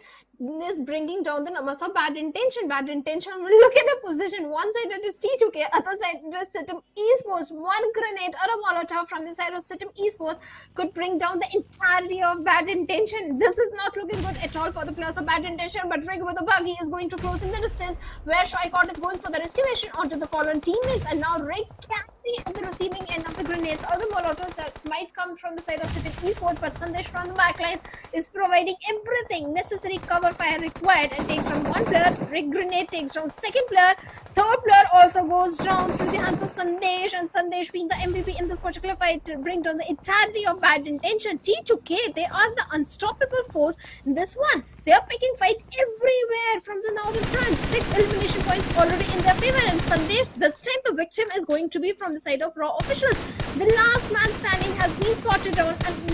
is bringing down the numbers of Bad Intention. Bad Intention, look at the position. One side it is T2K, other side it is Sitim Esports. One grenade or a Molotov from the side of Sitim Esports could bring down the entirety of Bad Intention. This is not looking good at all for the players of Bad Intention, but Rig with a buggy is going to close in the distance, where Shycott is going for the rescue mission onto the fallen teammates, and now Rig can be at the receiving end of the grenades or the Molotovs that might come from the side of Sitim Esports, but Sandesh from the backline is providing everything necessary cover fire required, and takes down one player. Rig grenade takes down second player. Third player also goes down through the hands of Sandesh, and Sandesh being the MVP in this particular fight to bring down the entirety of Bad Intention. T2K, they are the unstoppable force in this one. They are picking fight everywhere from the northern front. 6 elimination points already in their favor, and Sandesh, this time the victim is going to be from the side of Raw officials. The last man standing has been spotted on, and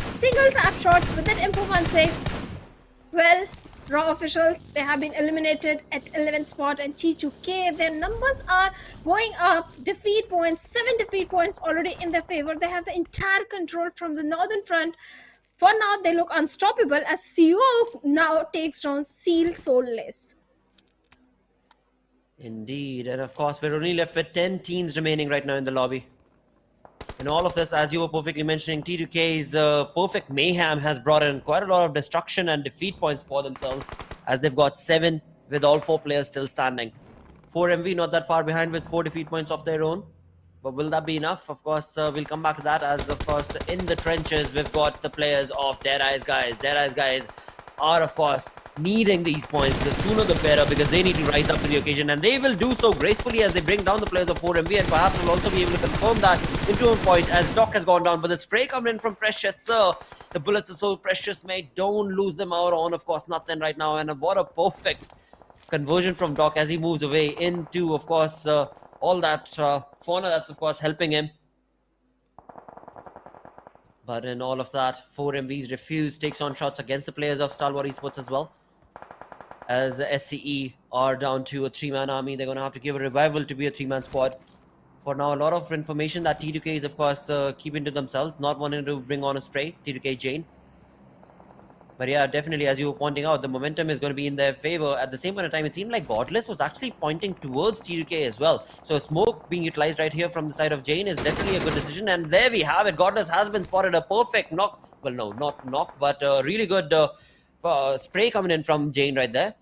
single tap shots with that MP16. Well, Raw officials, they have been eliminated at 11th spot, and T2K, their numbers are going up. Defeat points, 7 defeat points already in their favor. They have the entire control from the northern front. For now, they look unstoppable, as CO now takes down Seal Soulless. Indeed, and of course, we're only left with 10 teams remaining right now in the lobby. In all of this, as you were perfectly mentioning, T2K's perfect mayhem has brought in quite a lot of destruction and defeat points for themselves, as they've got 7 with all 4 players still standing. 4MV not that far behind with 4 defeat points of their own. But will that be enough? Of course, we'll come back to that, as of course in the trenches we've got the players of DEADEYES guys. DEADEYES guys are, of course, needing these points. The sooner the better, because they need to rise up to the occasion, and they will do so gracefully as they bring down the players of 4MV, and perhaps will also be able to confirm that into a point, as Doc has gone down. But the spray coming in from Precious, sir. The bullets are so precious, mate. Don't lose them out on, of course, nothing right now. And what a perfect conversion from Doc as he moves away into, of course, all that fauna that's, of course, helping him. But in all of that, 4MV's refuse takes on shots against the players of Stalwart Esports as well. As STE are down to a 3-man army, they're going to have to give a revival to be a 3-man squad. For now, a lot of information that T2K is, of course, keeping to themselves, not wanting to bring on a spray, T2K Jane. But yeah, definitely, as you were pointing out, the momentum is going to be in their favor. At the same point of time, it seemed like Godless was actually pointing towards T2K as well. So smoke being utilized right here from the side of Jane is definitely a good decision. And there we have it. Godless has been spotted. A perfect knock. Well, no, not knock, but a really good spray coming in from Jane right there.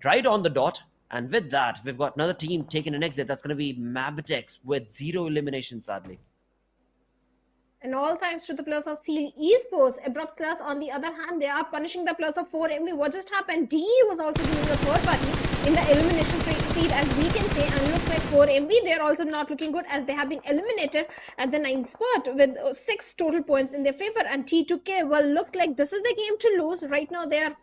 Right on the dot. And with that, we've got another team taking an exit. That's going to be Mabitex with 0 eliminations, sadly. And all thanks to the players of SKYLIGHTZ Esports. Abrupt Slayers, on the other hand, they are punishing the players of 4MV. What just happened? DE was also doing the third party in the elimination feed, as we can say. And looks like 4MV, they're also not looking good, as they have been eliminated at the 9th spot with 6 total points in their favor. And T2K, well, looks like this is the game to lose. Right now, they are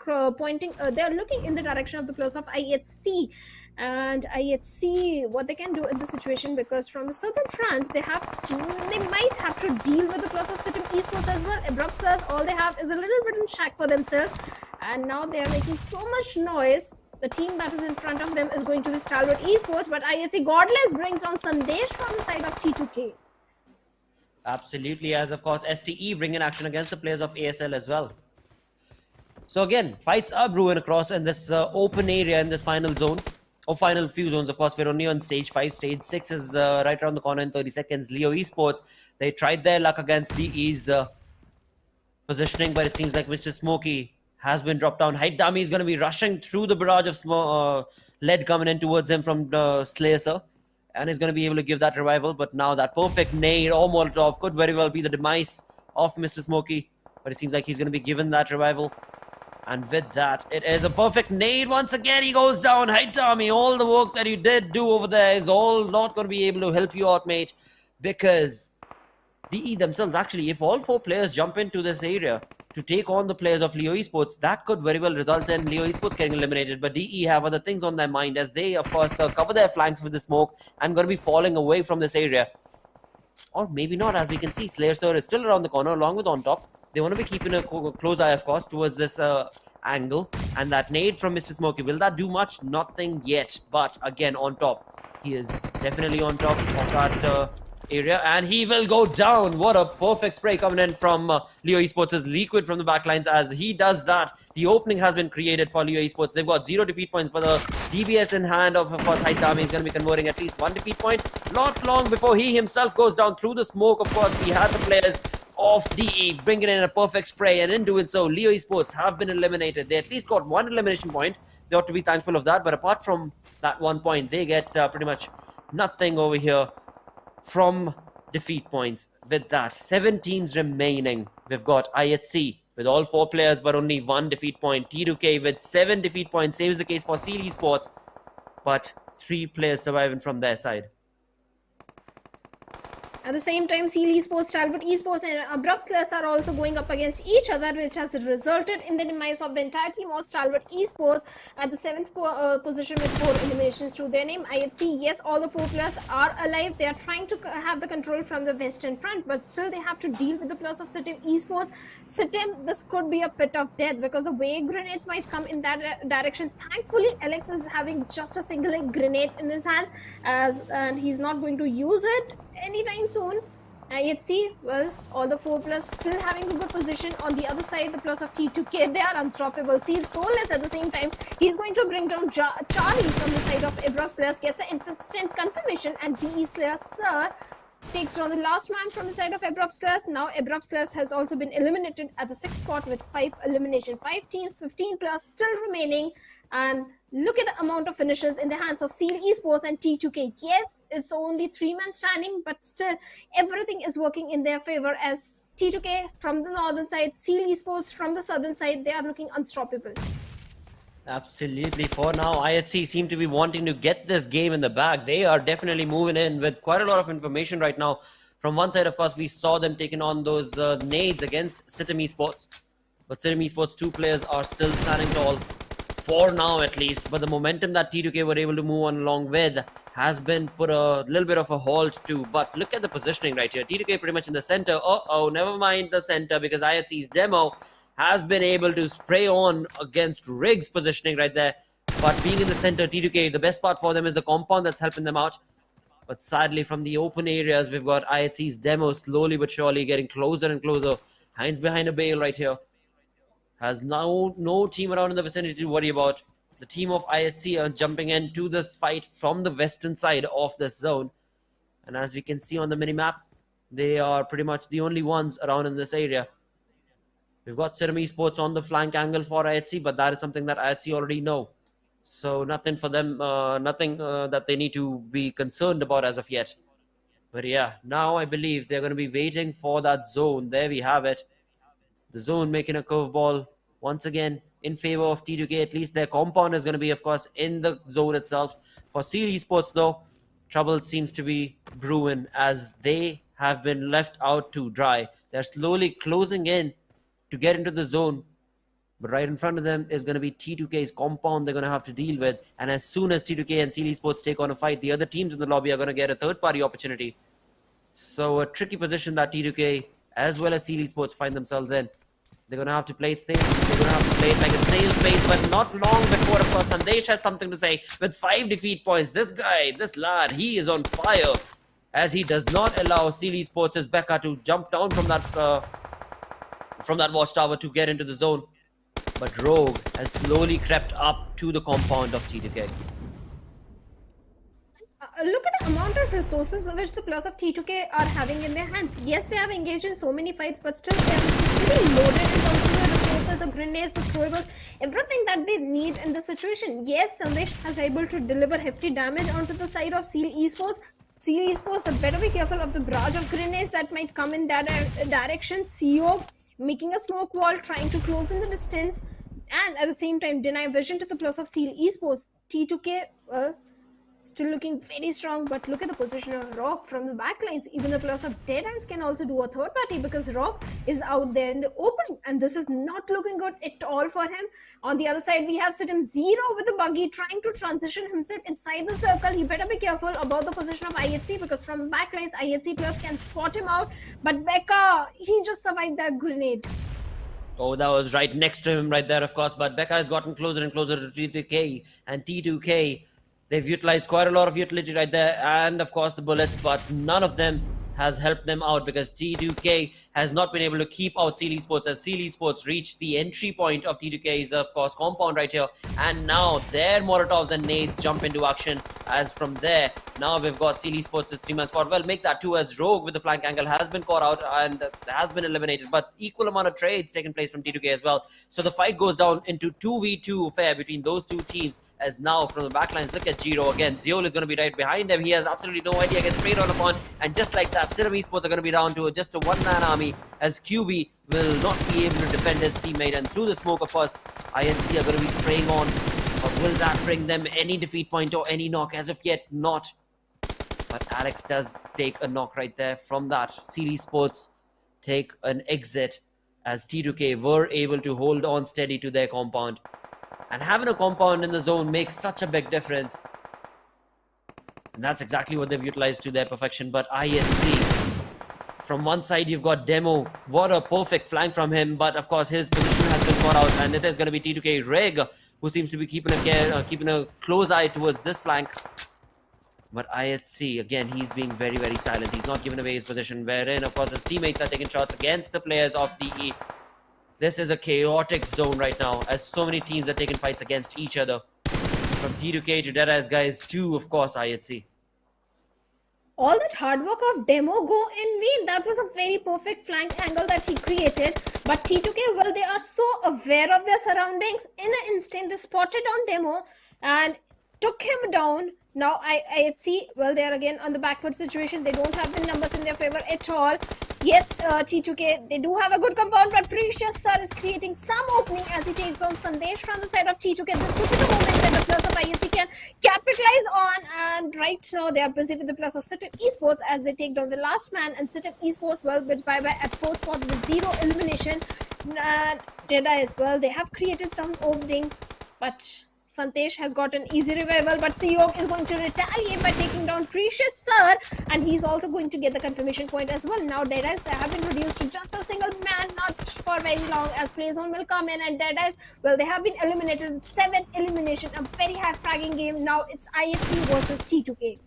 they are looking in the direction of the players of IHC. And IHC, what they can do in the situation, because from the southern front, they might have to deal with the players of Sitim Esports as well. Abrupt Slayers, all they have is a little bit in shack for themselves, and now they are making so much noise. The team that is in front of them is going to be Stalwart Esports, but IHC Godless brings down Sandesh from the side of T2K. Absolutely, as of course STE bring in action against the players of ASL as well. So again, fights are brewing across in this open area in this final zone. Or final few zones, of course. We're only on stage 5. Stage 6 is right around the corner in 30 seconds. Leo Esports, they tried their luck against DE's positioning, but it seems like Mr. Smokey has been dropped down. Height Dummy is going to be rushing through the barrage of lead coming in towards him from the Slayers, and he's going to be able to give that revival. But now that perfect nade or Molotov could very well be the demise of Mr. Smokey, but it seems like he's going to be given that revival. And with that, it is a perfect nade. Once again, he goes down. Height Dummy, all the work that you did do over there is all not going to be able to help you out, mate, because DE themselves, actually, if all 4 players jump into this area to take on the players of Leo Esports, that could very well result in Leo Esports getting eliminated. But DE have other things on their mind as they, of course, cover their flanks with the smoke and going to be falling away from this area. Or maybe not, as we can see, Slayer Sir is still around the corner along with On Top. They want to be keeping a close eye, of course, towards this angle. And that nade from Mr. Smokey, will that do much? Nothing yet. But again, On Top, he is definitely on top of that area, and he will go down. What a perfect spray coming in from Leo Esports' Liquid from the backlines. As he does that, the opening has been created for Leo Esports. They've got 0 defeat points, but the DBS in hand of course, Height Dummy is going to be converting at least 1 defeat point. Not long before he himself goes down through the smoke. Of course, we had the players of DE bringing in a perfect spray, and in doing so, Leo Esports have been eliminated. They at least got 1 elimination point. They ought to be thankful of that, but apart from that 1 point, they get pretty much nothing over here from defeat points. With that, 7 teams remaining. We've got IHC with all 4 players but only 1 defeat point. T2K with 7 defeat points. Same is the case for Seal Esports, but 3 players surviving from their side. At the same time, SKYLIGHTZ, Stalwart Esports and Abrupt Slayers are also going up against each other, which has resulted in the demise of the entire team of Stalwart Esports at the 7th position with 4 eliminations to their name. IHC, yes, all the 4 players are alive. They are trying to have the control from the western front, but still they have to deal with the plus of Sitim Esports. Sitim, this could be a pit of death because the way grenades might come in that direction. Thankfully, Alex is having just a single grenade in his hands, and he's not going to use it anytime soon. IHC, well, all the 4 plus still having a good position. On the other side, the plus of T2K, they are unstoppable. Seal Soulless at the same time. He's going to bring down Charlie from the side of Abrupt Slayers, gets an instant confirmation, and DE Slayer Sir takes down the last man from the side of Abrupt Slayers. Now Abrupt Slayers has also been eliminated at the 6th spot with 5 elimination. 5 teams, 15 plus still remaining. And look at the amount of finishes in the hands of Seal Esports and T2K. Yes, it's only 3 men standing, but still everything is working in their favor as T2K from the northern side, Seal Esports from the southern side, they are looking unstoppable. Absolutely. For now, IHC seem to be wanting to get this game in the bag. They are definitely moving in with quite a lot of information right now. From one side, of course, we saw them taking on those nades against Sitim Esports. But Sitim Esports, 2 players are still standing tall. For now, at least. But the momentum that T2K were able to move on along with has been put a little bit of a halt to. But look at the positioning right here. T2K pretty much in the center. Uh-oh, never mind the center, because IHC's demo has been able to spray on against Riggs' positioning right there. But being in the center, T2K, the best part for them is the compound that's helping them out. But sadly, from the open areas, we've got IHC's demo slowly but surely getting closer and closer. Heinz behind a bale right here. Has now no team around in the vicinity to worry about. The team of IHC are jumping into this fight from the western side of this zone. And as we can see on the minimap, they are pretty much the only ones around in this area. We've got Sitim Esports on the flank angle for IHC, but that is something that IHC already know. So nothing for them, nothing that they need to be concerned about as of yet. But yeah, now I believe they're going to be waiting for that zone. There we have it. The zone making a curveball once again in favor of T2K. At least their compound is going to be, of course, in the zone itself. For Seal Esports, though, trouble seems to be brewing as they have been left out to dry. They're slowly closing in to get into the zone. But right in front of them is going to be T2K's compound they're going to have to deal with. And as soon as T2K and Seal Esports take on a fight, the other teams in the lobby are going to get a third-party opportunity. So a tricky position that T2K as well as Seal Esports find themselves in. They're going to have to play it safe. They're going to have to play it like a snail's pace, but not long before, of course, Sandesh has something to say. With 5 defeat points, this guy, this lad, he is on fire as he does not allow Seal Esports' Becca to jump down from that watchtower to get into the zone. but Rogue has slowly crept up to the compound of T2K. Look at the amount of resources which the players of T2K are having in their hands. Yes, they have engaged in so many fights, but still they are pretty loaded in terms of the resources, the grenades, the throwables, everything that they need in the situation. Yes, Sandesh has able to deliver hefty damage onto the side of Seal Esports. Seal Esports, they better be careful of the barrage of grenades that might come in that direction. CEO making a smoke wall, trying to close in the distance, and at the same time deny vision to the players of Seal Esports. T2K, well, still looking very strong, but look at the position of Rock from the backlines. Even the players of DEADEYES can also do a third party because Rock is out there in the open, and this is not looking good at all for him. On the other side, we have Sitem Zero with the buggy trying to transition himself inside the circle. He better be careful about the position of IHC because from backlines, IHC players can spot him out. But Becca, he just survived that grenade. Oh, that was right next to him right there, of course. But Becca has gotten closer and closer to T2K, and T2K, they've utilized quite a lot of utility right there, and of course the bullets, but none of them has helped them out because T2K has not been able to keep out Seal Esports as Seal Esports reached the entry point of T2K's, of course, compound right here, and now their Molotovs and nades jump into action. As from there, now we've got Seal Esports' 3-man squad. Well, make that 2 as Rogue with the flank angle has been caught out and has been eliminated, but equal amount of trades taken place from T2K as well. So the fight goes down into 2v2 affair between those two teams, as now from the backlines, look at Giro again. Zeol is going to be right behind him. He has absolutely no idea, gets straight on upon, and just like that, Sitem Esports are going to be down to just a one-man army as QB will not be able to defend his teammate, and through the smoke, of course, INC are going to be spraying on, but will that bring them any defeat point or any knock? As of yet, not. But Alex does take a knock right there from that. Seal Esports take an exit as T2K were able to hold on steady to their compound. And having a compound in the zone makes such a big difference. And that's exactly what they've utilized to their perfection. But ISC, from one side you've got Demo. What a perfect flank from him. But of course his position has been caught out, and it is going to be T2K Reg who seems to be keeping a close eye towards this flank. But IHC, again, he's being very, very silent. He's not giving away his position, wherein, of course, his teammates are taking shots against the players of DE. This is a chaotic zone right now, as so many teams are taking fights against each other. From T2K to DEADEYES guys to, of course, IHC. All that hard work of Demo go in vain. That was a very perfect flank angle that he created. But T2K, well, they are so aware of their surroundings. In an instant, they spotted on Demo and took him down. Now, IHC, well, they are again on the backward situation. They don't have the numbers in their favor at all. Yes, T2K, they do have a good compound, but Precious Sir is creating some opening as he takes on Sandesh from the side of T2K. This could be the moment that the players of IHC can capitalize on, and right now they are busy with the players of Sitem Esports as they take down the last man, and Sitem Esports, well, bit bye-bye at 4th spot with 0 elimination. DEADEYES as well, they have created some opening, but Sandesh has got an easy revival, but CEO is going to retaliate by taking down Precious Sir, and he's also going to get the confirmation point as well. Now DEADEYES have been reduced to just a single man, not for very long, as Playzone will come in, and DEADEYES, well, they have been eliminated with 7 elimination, a very high fragging game. Now it's IFC versus T2K.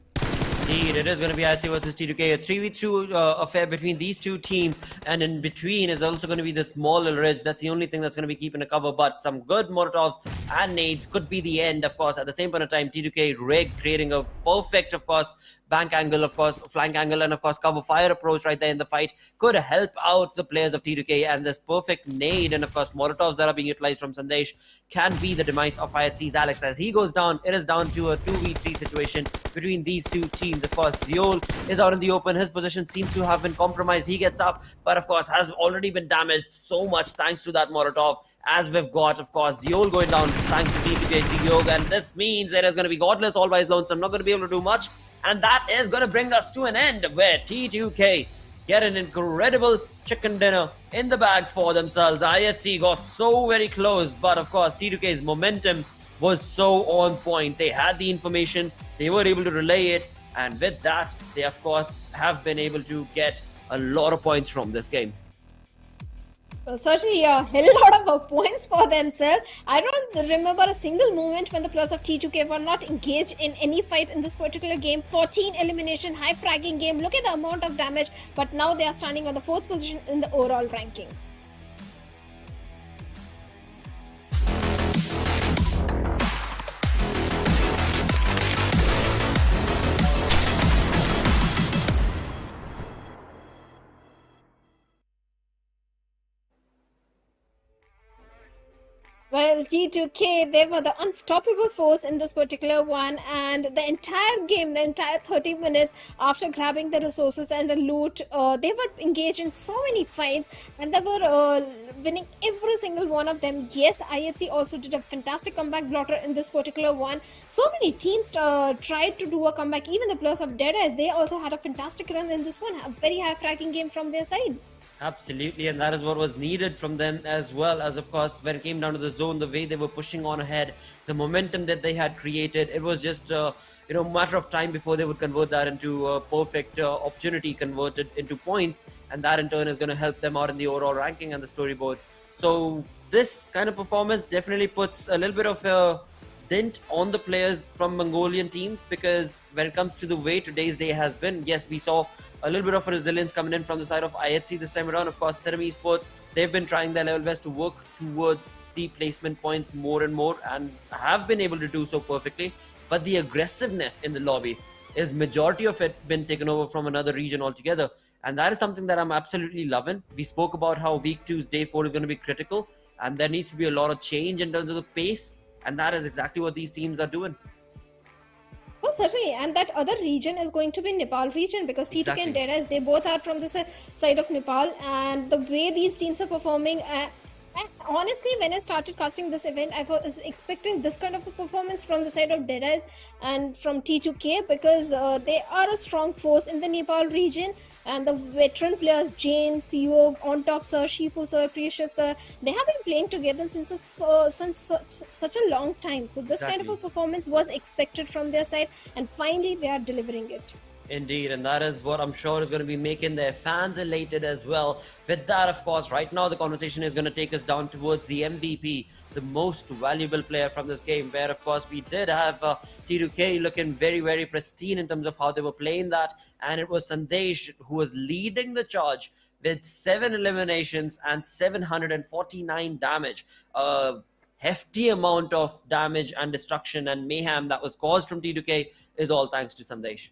Indeed, it is going to be IHC versus T2K, a 3v2 affair between these two teams, and in between is also going to be the small little ridge. That's the only thing that's going to be keeping a cover, but some good Molotovs and nades could be the end, of course. At the same point of time, T2K Rig creating a perfect, of course, bank angle, of course, flank angle, and of course cover fire approach right there in the fight could help out the players of T2K, and this perfect nade and of course Molotovs that are being utilized from Sandesh can be the demise of IHC's Alex. As he goes down, it is down to a 2v3 situation between these two teams. Of course, Zeol is out in the open. His position seems to have been compromised. He gets up, but of course has already been damaged so much thanks to that Molotov, as we've got, of course, Zeol going down thanks to T2K Yog, and this means it is going to be Godless all by his lonesome, not going to be able to do much. And that is going to bring us to an end where T2K get an incredible chicken dinner in the bag for themselves. IHC got so very close, but of course T2K's momentum was so on point. They had the information, they were able to relay it, and with that, they of course have been able to get a lot of points from this game. Well, certainly a hell lot of points for themselves. I don't remember a single moment when the players of T2K were not engaged in any fight in this particular game. 14 elimination, high fragging game. Look at the amount of damage, but now they are standing on the 4th position in the overall ranking. Well, G2K, they were the unstoppable force in this particular one, and the entire game, the entire 30 minutes after grabbing the resources and the loot, they were engaged in so many fights, and they were winning every single one of them. Yes, IHC also did a fantastic comeback blotter in this particular one. So many teams tried to do a comeback. Even the players of DEADEYES, they also had a fantastic run in this one. A very high fracking game from their side. Absolutely, and that is what was needed from them, as well as, of course, when it came down to the zone, the way they were pushing on ahead, the momentum that they had created, it was just matter of time before they would convert that into a perfect opportunity, converted into points, and that in turn is going to help them out in the overall ranking and the storyboard. So this kind of performance definitely puts a little bit of a dent on the players from Mongolian teams, because when it comes to the way today's day has been, yes, we saw a little bit of a resilience coming in from the side of IHC this time around. Of course, Serum Esports, they've been trying their level best to work towards the placement points more and more, and have been able to do so perfectly. But the aggressiveness in the lobby is majority of it been taken over from another region altogether, and that is something that I'm absolutely loving. We spoke about how week 2's day 4 is going to be critical, and there needs to be a lot of change in terms of the pace, and that is exactly what these teams are doing. Well, certainly, and that other region is going to be Nepal region, because T2K and Exactly. DEADEYES, they both are from the side of Nepal, and the way these teams are performing, and honestly, when I started casting this event, I was expecting this kind of a performance from the side of DEADEYES and from T2K, because they are a strong force in the Nepal region, and the veteran players, Jane, CEO, On Top Sir, Shifu Sir, Precious Sir, they have been playing together since such a long time. So this kind of a Exactly. performance was expected from their side, and finally they are delivering it. Indeed, and that is what I'm sure is going to be making their fans elated as well. With that, of course, right now the conversation is going to take us down towards the MVP, the most valuable player from this game, where, of course, we did have T2K looking very, very pristine in terms of how they were playing that, and it was Sandesh who was leading the charge with 7 eliminations and 749 damage. Hefty amount of damage and destruction and mayhem that was caused from T2K is all thanks to Sandesh.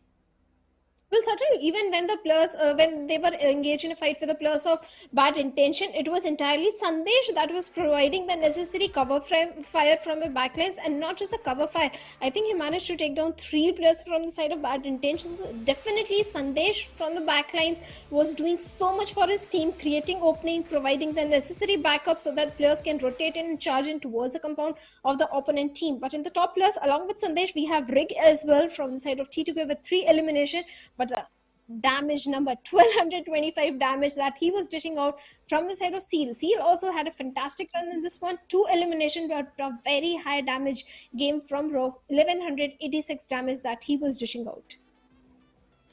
Well, certainly, even when the players, when they were engaged in a fight with the players of bad intention, it was entirely Sandesh that was providing the necessary cover fire from the backlines, and not just the cover fire. I think he managed to take down 3 players from the side of bad intentions. Definitely, Sandesh from the backlines was doing so much for his team, creating opening, providing the necessary backup so that players can rotate in and charge in towards the compound of the opponent team. But in the top players, along with Sandesh, we have Rig as well from the side of T2K with 3 elimination. But damage number 1225 damage that he was dishing out from the side of Seal also had a fantastic run in this one. 2 elimination, but a very high damage game from Rogue, 1186 damage that he was dishing out.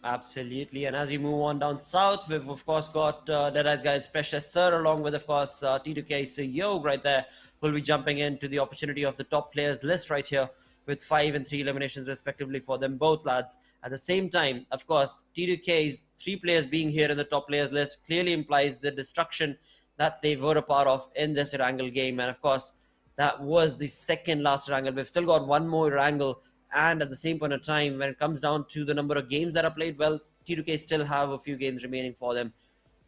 Absolutely, and as you move on down south, we've of course got DEADEYES guys Precious Sir, along with, of course, T2K Yog right there, who'll be jumping into the opportunity of the top players list right here, with 5 and 3 eliminations respectively for them both, lads. At the same time, of course, T2K's 3 players being here in the top players list clearly implies the destruction that they were a part of in this Erangel game, and of course, that was the second last Erangel. We've still got one more Erangel, and at the same point of time, when it comes down to the number of games that are played, well, T2K still have a few games remaining for them.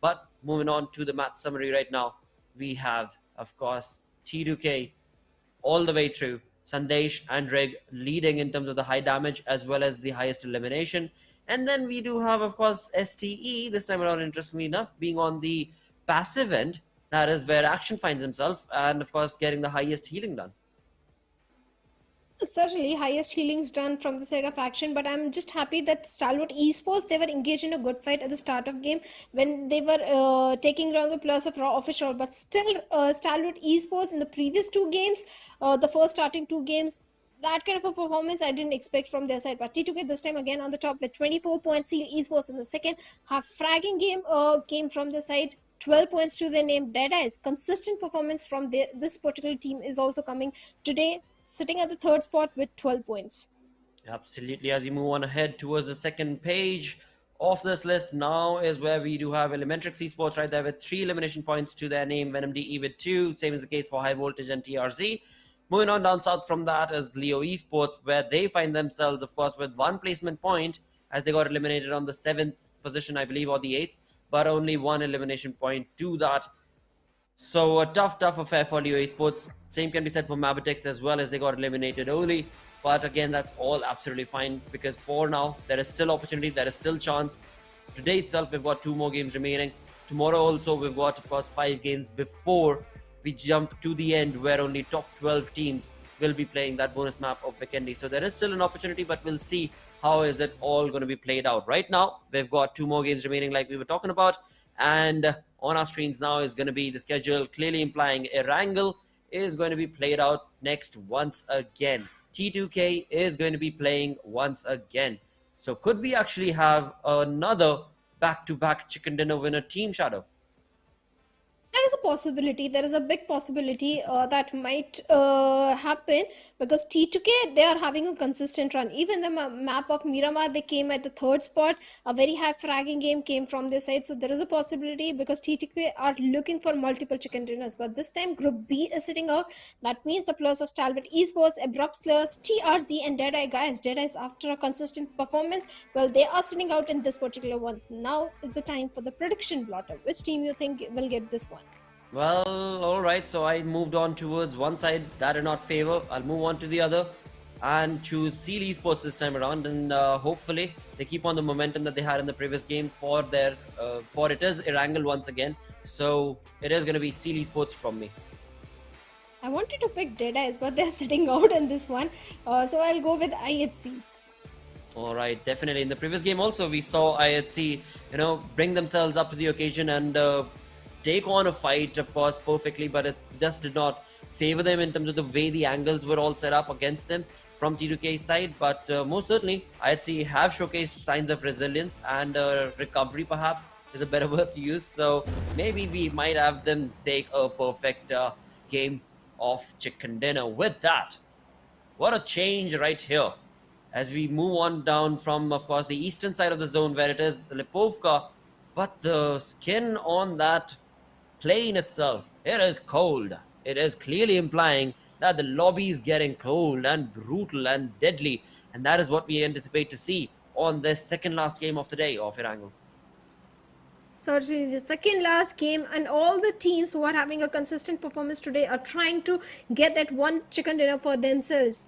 But moving on to the match summary right now, we have, of course, T2K all the way through, Sandesh and Rig leading in terms of the high damage as well as the highest elimination. And then we do have, of course, STE, this time around, interestingly enough, being on the passive end. That is where Action finds himself, and of course, getting the highest healing done. Certainly, highest healings done from the side of Action, but I'm just happy that Stalwart Esports, they were engaged in a good fight at the start of game when they were taking around the plus of Raw official. But still, Stalwart Esports in the previous 2 games, the first starting 2 games, that kind of a performance I didn't expect from their side. But T2K this time again on the top with 24 points. Seal Esports in the second half. Fragging game came from the side. 12 points to their name. DEADEYES, consistent performance from this particular team is also coming today, sitting at the 3rd spot with 12 points. Absolutely. As you move on ahead towards the second page of this list, now is where we do have Intention X Esports right there with 3 elimination points to their name, Venom DE with 2, same is the case for High Voltage and TRZ. Moving on down south from that is Leo Esports, where they find themselves, of course, with 1 placement point, as they got eliminated on the 7th position, I believe, or the 8th, but only 1 elimination point to that. So a tough affair for Leo Esports. Same can be said for Mabitex as well, as they got eliminated early. But again, that's all absolutely fine, because for now, there is still opportunity, there is still chance. Today itself, we've got 2 more games remaining. Tomorrow also, we've got, of course, 5 games before we jump to the end, where only top 12 teams will be playing that bonus map of Vikendi. So there is still an opportunity, but we'll see how is it all going to be played out. Right now, we've got 2 more games remaining, like we were talking about. And on our screens now is going to be the schedule, clearly implying Erangel is going to be played out next once again. T2K is going to be playing once again. So could we actually have another back-to-back chicken dinner winner team, Shadow? There is a possibility, there is a big possibility that might happen, because T2K, they are having a consistent run. Even the map of Miramar, they came at the 3rd spot. A very high fragging game came from their side. So there is a possibility, because T2K are looking for multiple chicken dinners. But this time Group B is sitting out. That means the players of Stalwart Esports, Abrupt Slayers, TRZ and DEADEYES. Guys, DEADEYES, after a consistent performance, well, they are sitting out in this particular one. Now is the time for the prediction blotter. Which team you think will get this one? Well, alright, so I moved on towards one side that I not favor. I'll move on to the other and choose Esports this time around, and hopefully they keep on the momentum that they had in the previous game for their for it is Erangel once again. So it is going to be Esports from me. I wanted to pick DEADEYES, but they're sitting out in this one. So I'll go with IHC. All right, definitely. In the previous game also, we saw IHC, bring themselves up to the occasion and take on a fight, of course, perfectly, but it just did not favor them in terms of the way the angles were all set up against them from T2K's side. But most certainly, IHC have showcased signs of resilience and recovery, perhaps, is a better word to use. So maybe we might have them take a perfect game of chicken dinner. With that, what a change right here as we move on down from, of course, the eastern side of the zone, where it is Lipovka, but the skin on that plane itself, it is cold. It is clearly implying that the lobby is getting cold and brutal and deadly, and that is what we anticipate to see on this second last game of the day of Erangel. Certainly, the second last game, and all the teams who are having a consistent performance today are trying to get that one chicken dinner for themselves.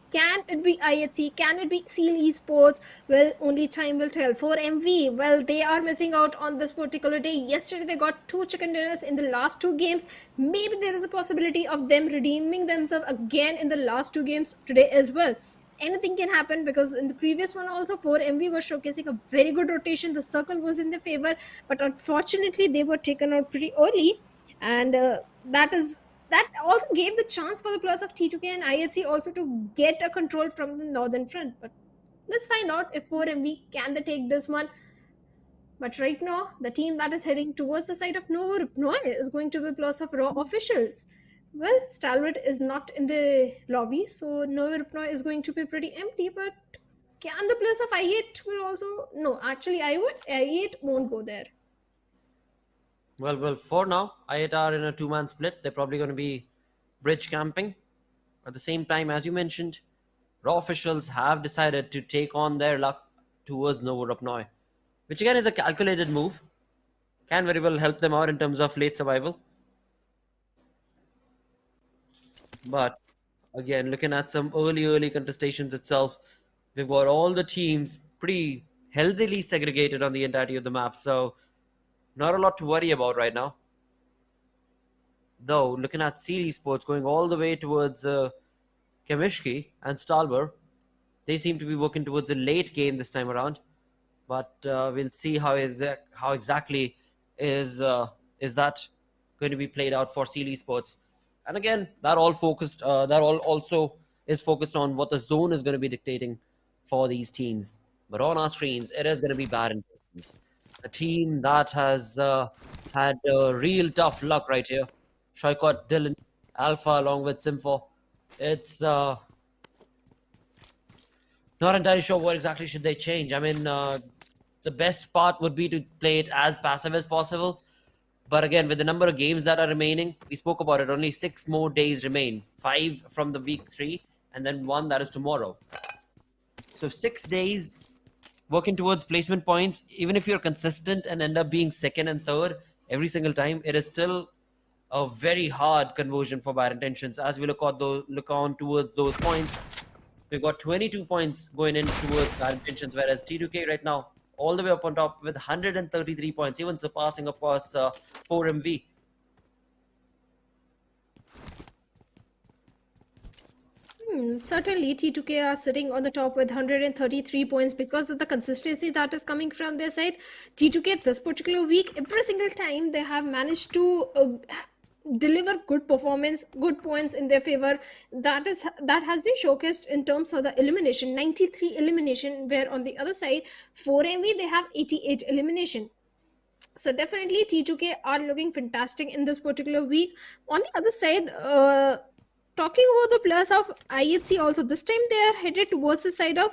Can it be IHC? Can it be Esports? Well, only time will tell. For MV, well, they are missing out on this particular day. Yesterday, they got 2 chicken dinners in the last 2 games. Maybe there is a possibility of them redeeming themselves again in the last 2 games today as well. Anything can happen, because in the previous one also 4MV was showcasing a very good rotation. The circle was in their favor, but unfortunately they were taken out pretty early, and that also gave the chance for the players of T2K and IHC also to get a control from the northern front. But let's find out if 4MV can they take this one. But right now, the team that is heading towards the side of Novo Rupnoy is going to be plus of raw officials. Well, Stalwart is not in the lobby, so Novo Rupnoy is going to be pretty empty. But can the players of I8 will also... No, actually I8 won't go there. Well, for now, I8 are in a 2-man split. They're probably going to be bridge camping. At the same time, as you mentioned, raw officials have decided to take on their luck towards Novo Rupnoy, which again is a calculated move. Can very well help them out in terms of late survival. But again, looking at some early contestations itself, we've got all the teams pretty healthily segregated on the entirety of the map. So not a lot to worry about right now. Though, looking at Esports going all the way towards Kamishki and Stalwart, they seem to be working towards a late game this time around. But we'll see how exactly is that going to be played out for Esports. And again, that all also is focused on what the zone is going to be dictating for these teams. But on our screens, it is going to be bad Intentions. A team that has had real tough luck right here. Shoykot, Dylan, Alpha along with Simfo. It's not entirely sure what exactly should they change. I mean, the best part would be to play it as passive as possible. But again, with the number of games that are remaining, we spoke about it, only 6 more days remain. 5 from the week 3, and then 1 that is tomorrow. So 6 days working towards placement points. Even if you're consistent and end up being second and third every single time, it is still a very hard conversion for Bad Intentions. As we look on towards those points, we've got 22 points going in towards Bad Intentions, whereas T2K right now all the way up on top with 133 points, even surpassing, of course, 4MV. Certainly, T2K are sitting on the top with 133 points because of the consistency that is coming from their side. T2K this particular week, every single time they have managed to deliver good performance, good points in their favor. That has been showcased in terms of the elimination, 93 elimination, where on the other side, 4MV they have 88 elimination. So definitely T2K are looking fantastic in this particular week. On the other side, talking about the players of IHC also, this time they are headed towards the side of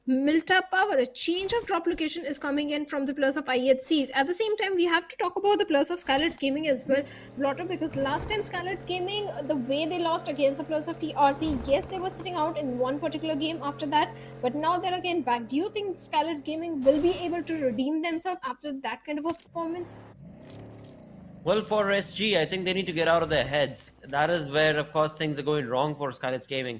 Milta Power. A change of drop location is coming in from the players of IHC. At the same time, we have to talk about the players of SKYLIGHTZ Gaming as well, Blotter, because last time SKYLIGHTZ Gaming, the way they lost against the players of TRZ, yes, they were sitting out in one particular game after that, but now they're again back. Do you think SKYLIGHTZ Gaming will be able to redeem themselves after that kind of a performance? Well, for SG, I think they need to get out of their heads. That is where, of course, things are going wrong for SKYLIGHTZ Gaming.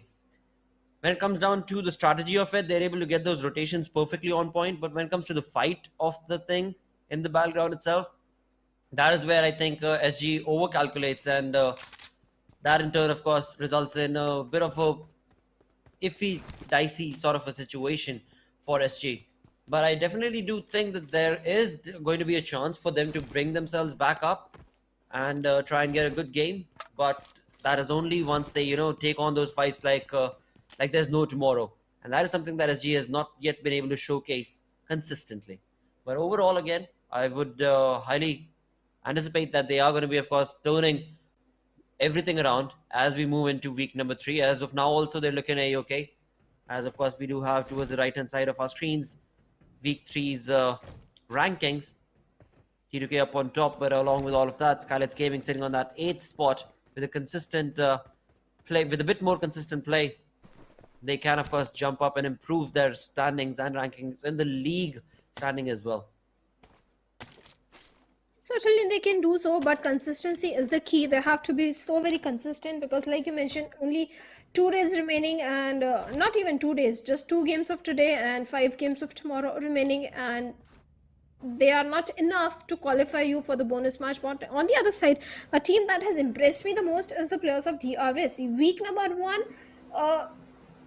When it comes down to the strategy of it, they're able to get those rotations perfectly on point. But when it comes to the fight of the thing in the battleground itself, that is where I think SG overcalculates, and that in turn, of course, results in a bit of a iffy, dicey sort of a situation for SG. But I definitely do think that there is going to be a chance for them to bring themselves back up and try and get a good game. But that is only once they, take on those fights like there's no tomorrow. And that is something that SG has not yet been able to showcase consistently. But overall, again, I would highly anticipate that they are going to be, of course, turning everything around as we move into week number 3. As of now, also, they're looking A-okay. As, of course, we do have towards the right-hand side of our screens week 3's rankings. T2K up on top, but along with all of that, SKYLIGHTZ Gaming sitting on that 8th spot with a consistent play, with a bit more consistent play. They can, of course, jump up and improve their standings and rankings in the league standing as well. Certainly they can do so, but consistency is the key. They have to be so very consistent because, like you mentioned, only 2 days remaining, and not even 2 days, just 2 games of today and 5 games of tomorrow remaining, and they are not enough to qualify you for the bonus match. But on the other side, a team that has impressed me the most is the players of DRS. Week number 1,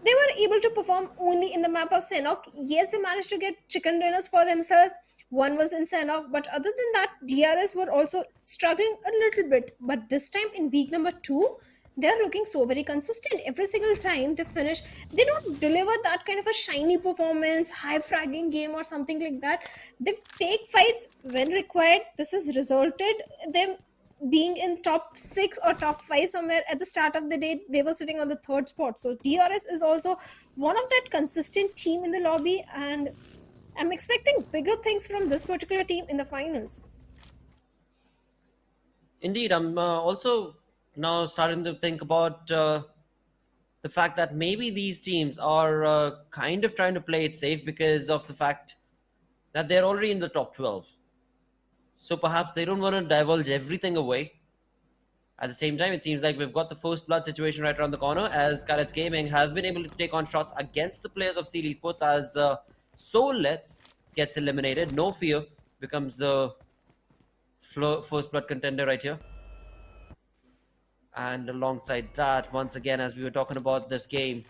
they were able to perform only in the map of Sanhok. Yes, they managed to get chicken dinners for themselves. One was in Sanhok, but other than that, DRS were also struggling a little bit. But this time in week number 2, they're looking so very consistent. Every single time they finish, they don't deliver that kind of a shiny performance, high fragging game or something like that. They take fights when required. This has resulted them being in top 6 or top 5 somewhere. At the start of the day, they were sitting on the 3rd spot. So DRS is also one of that consistent team in the lobby, and I'm expecting bigger things from this particular team in the finals. Indeed, I'm also now starting to think about the fact that maybe these teams are kind of trying to play it safe because of the fact that they're already in the top 12. So perhaps they don't want to divulge everything away. At the same time, it seems like we've got the first blood situation right around the corner, as SKYLIGHTZ Gaming has been able to take on shots against the players of SEAL Esports, as SKYLIGHTZ gets eliminated. No Fear becomes the first blood contender right here. And alongside that, once again, as we were talking about this game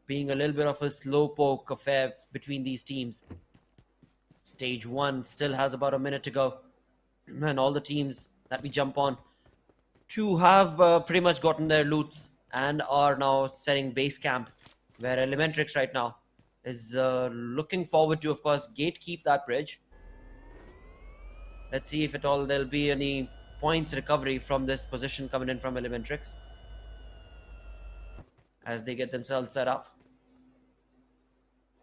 being a little bit of a slowpoke affair between these teams, stage 1 still has about a minute to go. And all the teams that we jump on to have pretty much gotten their loots and are now setting base camp, where Elementrix right now is looking forward to, of course, gatekeep that bridge. Let's see if at all there'll be any points recovery from this position coming in from Elementrix as they get themselves set up.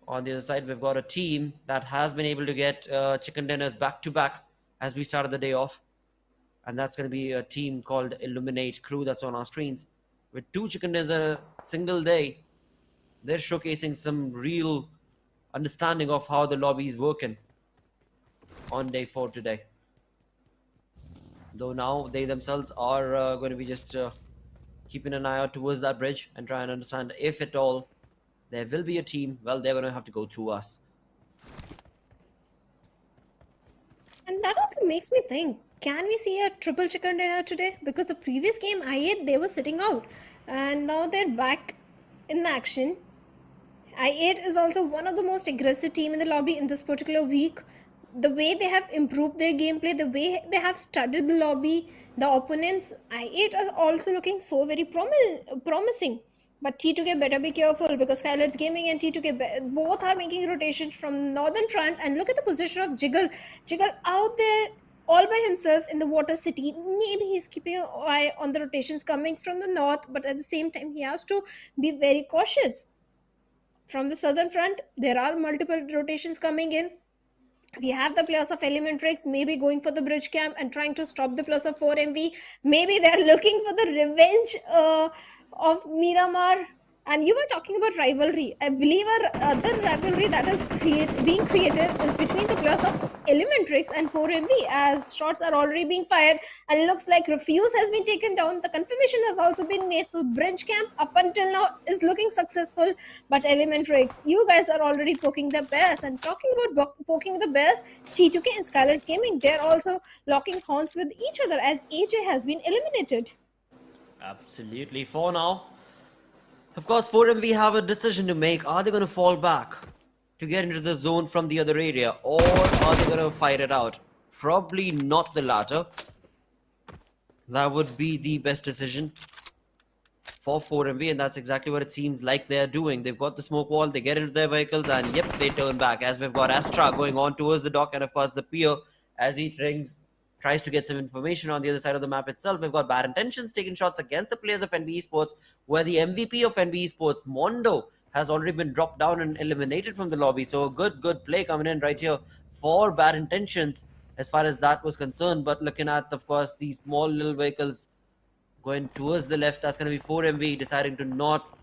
On the other side, we've got a team that has been able to get chicken dinners back to back as we started the day off. And that's going to be a team called Illuminate Crew that's on our screens. With 2 chicken dinners a single day, they're showcasing some real understanding of how the lobby is working on day 4 today. Though now they themselves are going to be just keeping an eye out towards that bridge and try and understand if at all there will be a team. Well, they're going to have to go through us. And that also makes me think, can we see a triple chicken dinner today? Because the previous game I8, they were sitting out. And now they're back in action. I8 is also one of the most aggressive team in the lobby in this particular week. The way they have improved their gameplay, the way they have studied the lobby, the opponents, I8 are also looking so very promising. But T2K better be careful, because SKYLIGHTZ Gaming and T2K both are making rotations from northern front. And look at the position of Jiggle. Jiggle out there all by himself in the water city. Maybe he's keeping an eye on the rotations coming from the north, but at the same time he has to be very cautious. From the southern front, there are multiple rotations coming in. We have the players of Elementrix maybe going for the bridge camp and trying to stop the plus of 4MV. Maybe they're looking for the revenge of Miramar. And you were talking about rivalry. I believe our other rivalry that is being created is between the players of Elementrix and 4MV, as shots are already being fired and it looks like Refuse has been taken down. The confirmation has also been made. So bridge camp up until now is looking successful. But Elementrix, you guys are already poking the bears. And talking about poking the bears, T2K and SKYLIGHTZ Gaming, they're also locking horns with each other as AJ has been eliminated. Absolutely. For now, of course, 4MV have a decision to make. Are they going to fall back to get into the zone from the other area, or are they going to fight it out? Probably not the latter. That would be the best decision for 4MV, and that's exactly what it seems like they're doing. They've got the smoke wall, they get into their vehicles, and yep, they turn back. As we've got Astra going on towards the dock, and of course the pier as he tries to get some information on the other side of the map itself. We've got Bad Intentions taking shots against the players of NB Esports, where the MVP of NB Esports, Mondo, has already been dropped down and eliminated from the lobby. So a good play coming in right here for Bad Intentions as far as that was concerned. But looking at, of course, these small little vehicles going towards the left, that's going to be 4MV deciding to not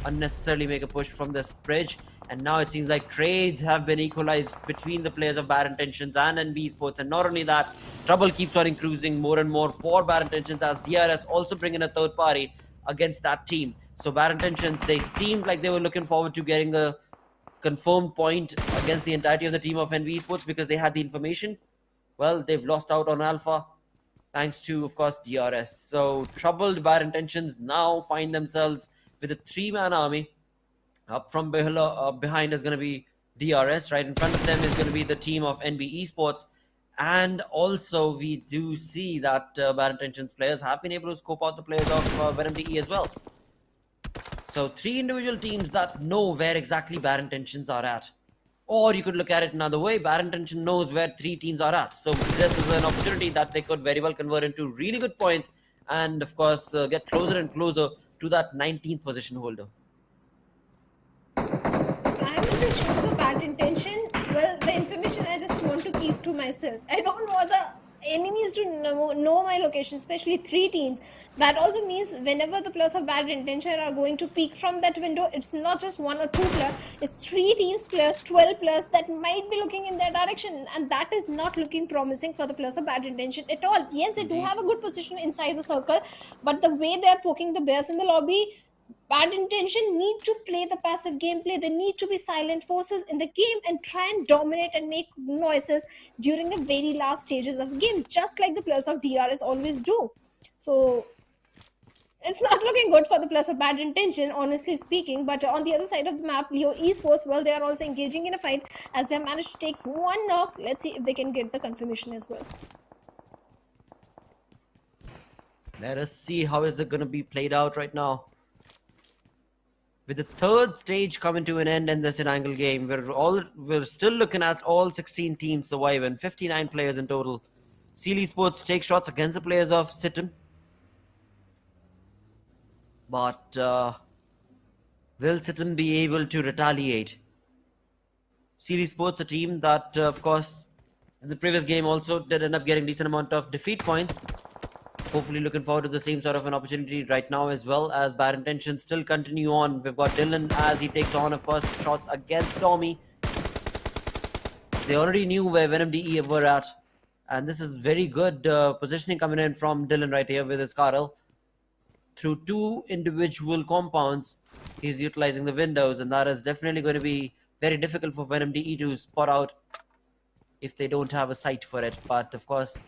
unnecessarily make a push from this bridge. And now it seems like trades have been equalized between the players of Bad Intentions and NB Sports. And not only that, trouble keeps on increasing more and more for Bad Intentions, as DRS also bring in a third party against that team. So Bad Intentions, they seemed like they were looking forward to getting a confirmed point against the entirety of the team of NB Sports because they had the information. Well, they've lost out on Alpha thanks to, of course, DRS. So troubled Bad Intentions now find themselves with a 3-man army. Up from behind is going to be DRS. Right in front of them is going to be the team of NB Esports. And also, we do see that Bad Intentions players have been able to scope out the players of Venom DE as well. So 3 individual teams that know where exactly Bad Intentions are at. Or you could look at it another way. Bad Intention knows where 3 teams are at. So this is an opportunity that they could very well convert into really good points. And of course, get closer and closer to that 19th position holder. I'm in the shoes of Bad Intention. Well, the information I just want to keep to myself. I don't want the enemies to know my location, especially 3 teams. That also means whenever the players of Bad Intention are going to peek from that window, it's not just 1 or 2 players, it's 3 teams players, 12 players that might be looking in their direction, and that is not looking promising for the players of Bad Intention at all. Yes, they do have a good position inside the circle, but the way they are poking the bears in the lobby, Bad Intention need to play the passive gameplay. They need to be silent forces in the game and try and dominate and make noises during the very last stages of the game, just like the players of DRS always do. So it's not looking good for the players of Bad Intention, honestly speaking. But on the other side of the map, Leo Esports, well, they are also engaging in a fight as they have managed to take 1 knock. Let's see if they can get the confirmation as well. Let us see how is it going to be played out right now. With the 3rd stage coming to an end in this Erangel game, we're still looking at all 16 teams surviving, 59 players in total. Esports take shots against the players of Sitten. But will Sitten be able to retaliate? Esports, a team that, of course, in the previous game also did end up getting decent amount of defeat points. Hopefully looking forward to the same sort of an opportunity right now as well, as Bad Intentions still continue on. We've got Dylan as he takes on, of course, shots against Tommy. They already knew where Venom DE were at. And this is very good positioning coming in from Dylan right here with his Carl. Through two individual compounds, he's utilizing the windows, and that is definitely going to be very difficult for Venom DE to spot out if they don't have a sight for it. But of course,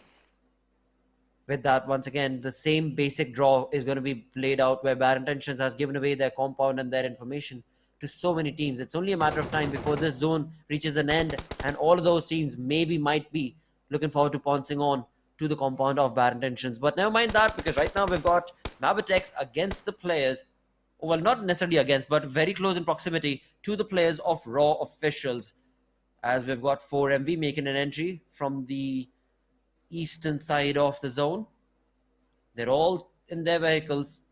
with that, once again, the same basic draw is going to be played out where Bad Intentions has given away their compound and their information to so many teams. It's only a matter of time before this zone reaches an end, and all of those teams might be looking forward to pouncing on to the compound of Bad Intentions. But never mind that, because right now we've got Mabitex against the players, well, not necessarily against, but very close in proximity to the players of Raw Officials, as we've got 4MV making an entry from the eastern side of the zone. They're all in their vehicles,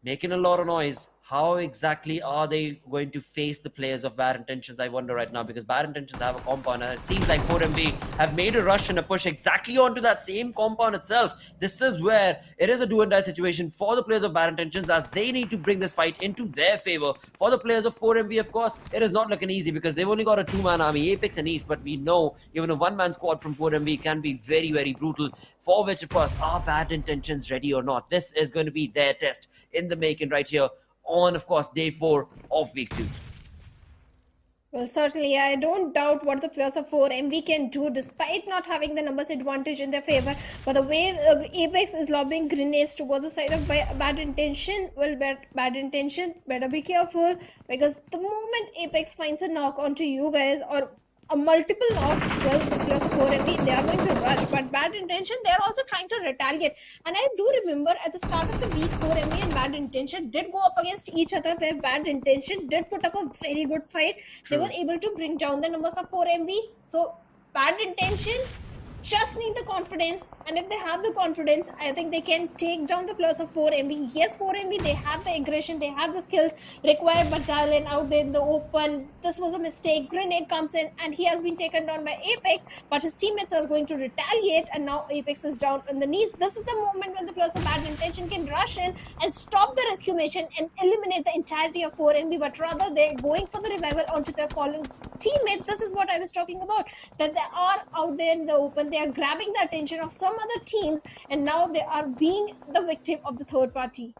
making a lot of noise. How exactly are they going to face the players of Bad Intentions, I wonder right now, because Bad Intentions have a compound, and it seems like 4MV have made a rush and a push exactly onto that same compound itself. This is where it is a do-and-die situation for the players of Bad Intentions, as they need to bring this fight into their favor. For the players of 4MV, of course, it is not looking easy because they've only got a two-man army, Apex and East, but we know even a one-man squad from 4MV can be very, very brutal, for which, of course, are Bad Intentions ready or not? This is going to be their test in the making right here on, of course, day 4 of week 2. Well, certainly, I don't doubt what the players of 4MV can do despite not having the numbers advantage in their favor. But the way Apex is lobbing grenades towards the side of Bad Intention, well, Bad Intention, better be careful, because the moment Apex finds a knock onto you guys, or a multiple knocks, well, the players of 4MV, they are going to rush. But Bad Intention, they are also trying to retaliate. And I do remember at the start of the week, 4MV and Bad Intention did go up against each other, where Bad Intention did put up a very good fight. True. They were able to bring down the numbers of 4MV. So Bad Intention just need the confidence, and if they have the confidence, I think they can take down the players of 4MV. Yes, 4MV, they have the aggression, they have the skills required, but Dylan out there in the open, this was a mistake. Grenade comes in and he has been taken down by Apex, but his teammates are going to retaliate, and now Apex is down on the knees. This is the moment when the players of Bad Intention can rush in and stop the rescue mission and eliminate the entirety of 4MV, but rather they're going for the revival onto their fallen teammate. This is what I was talking about, that they are out there in the open, they are grabbing the attention of some other teams, and now they are being the victim of the third party.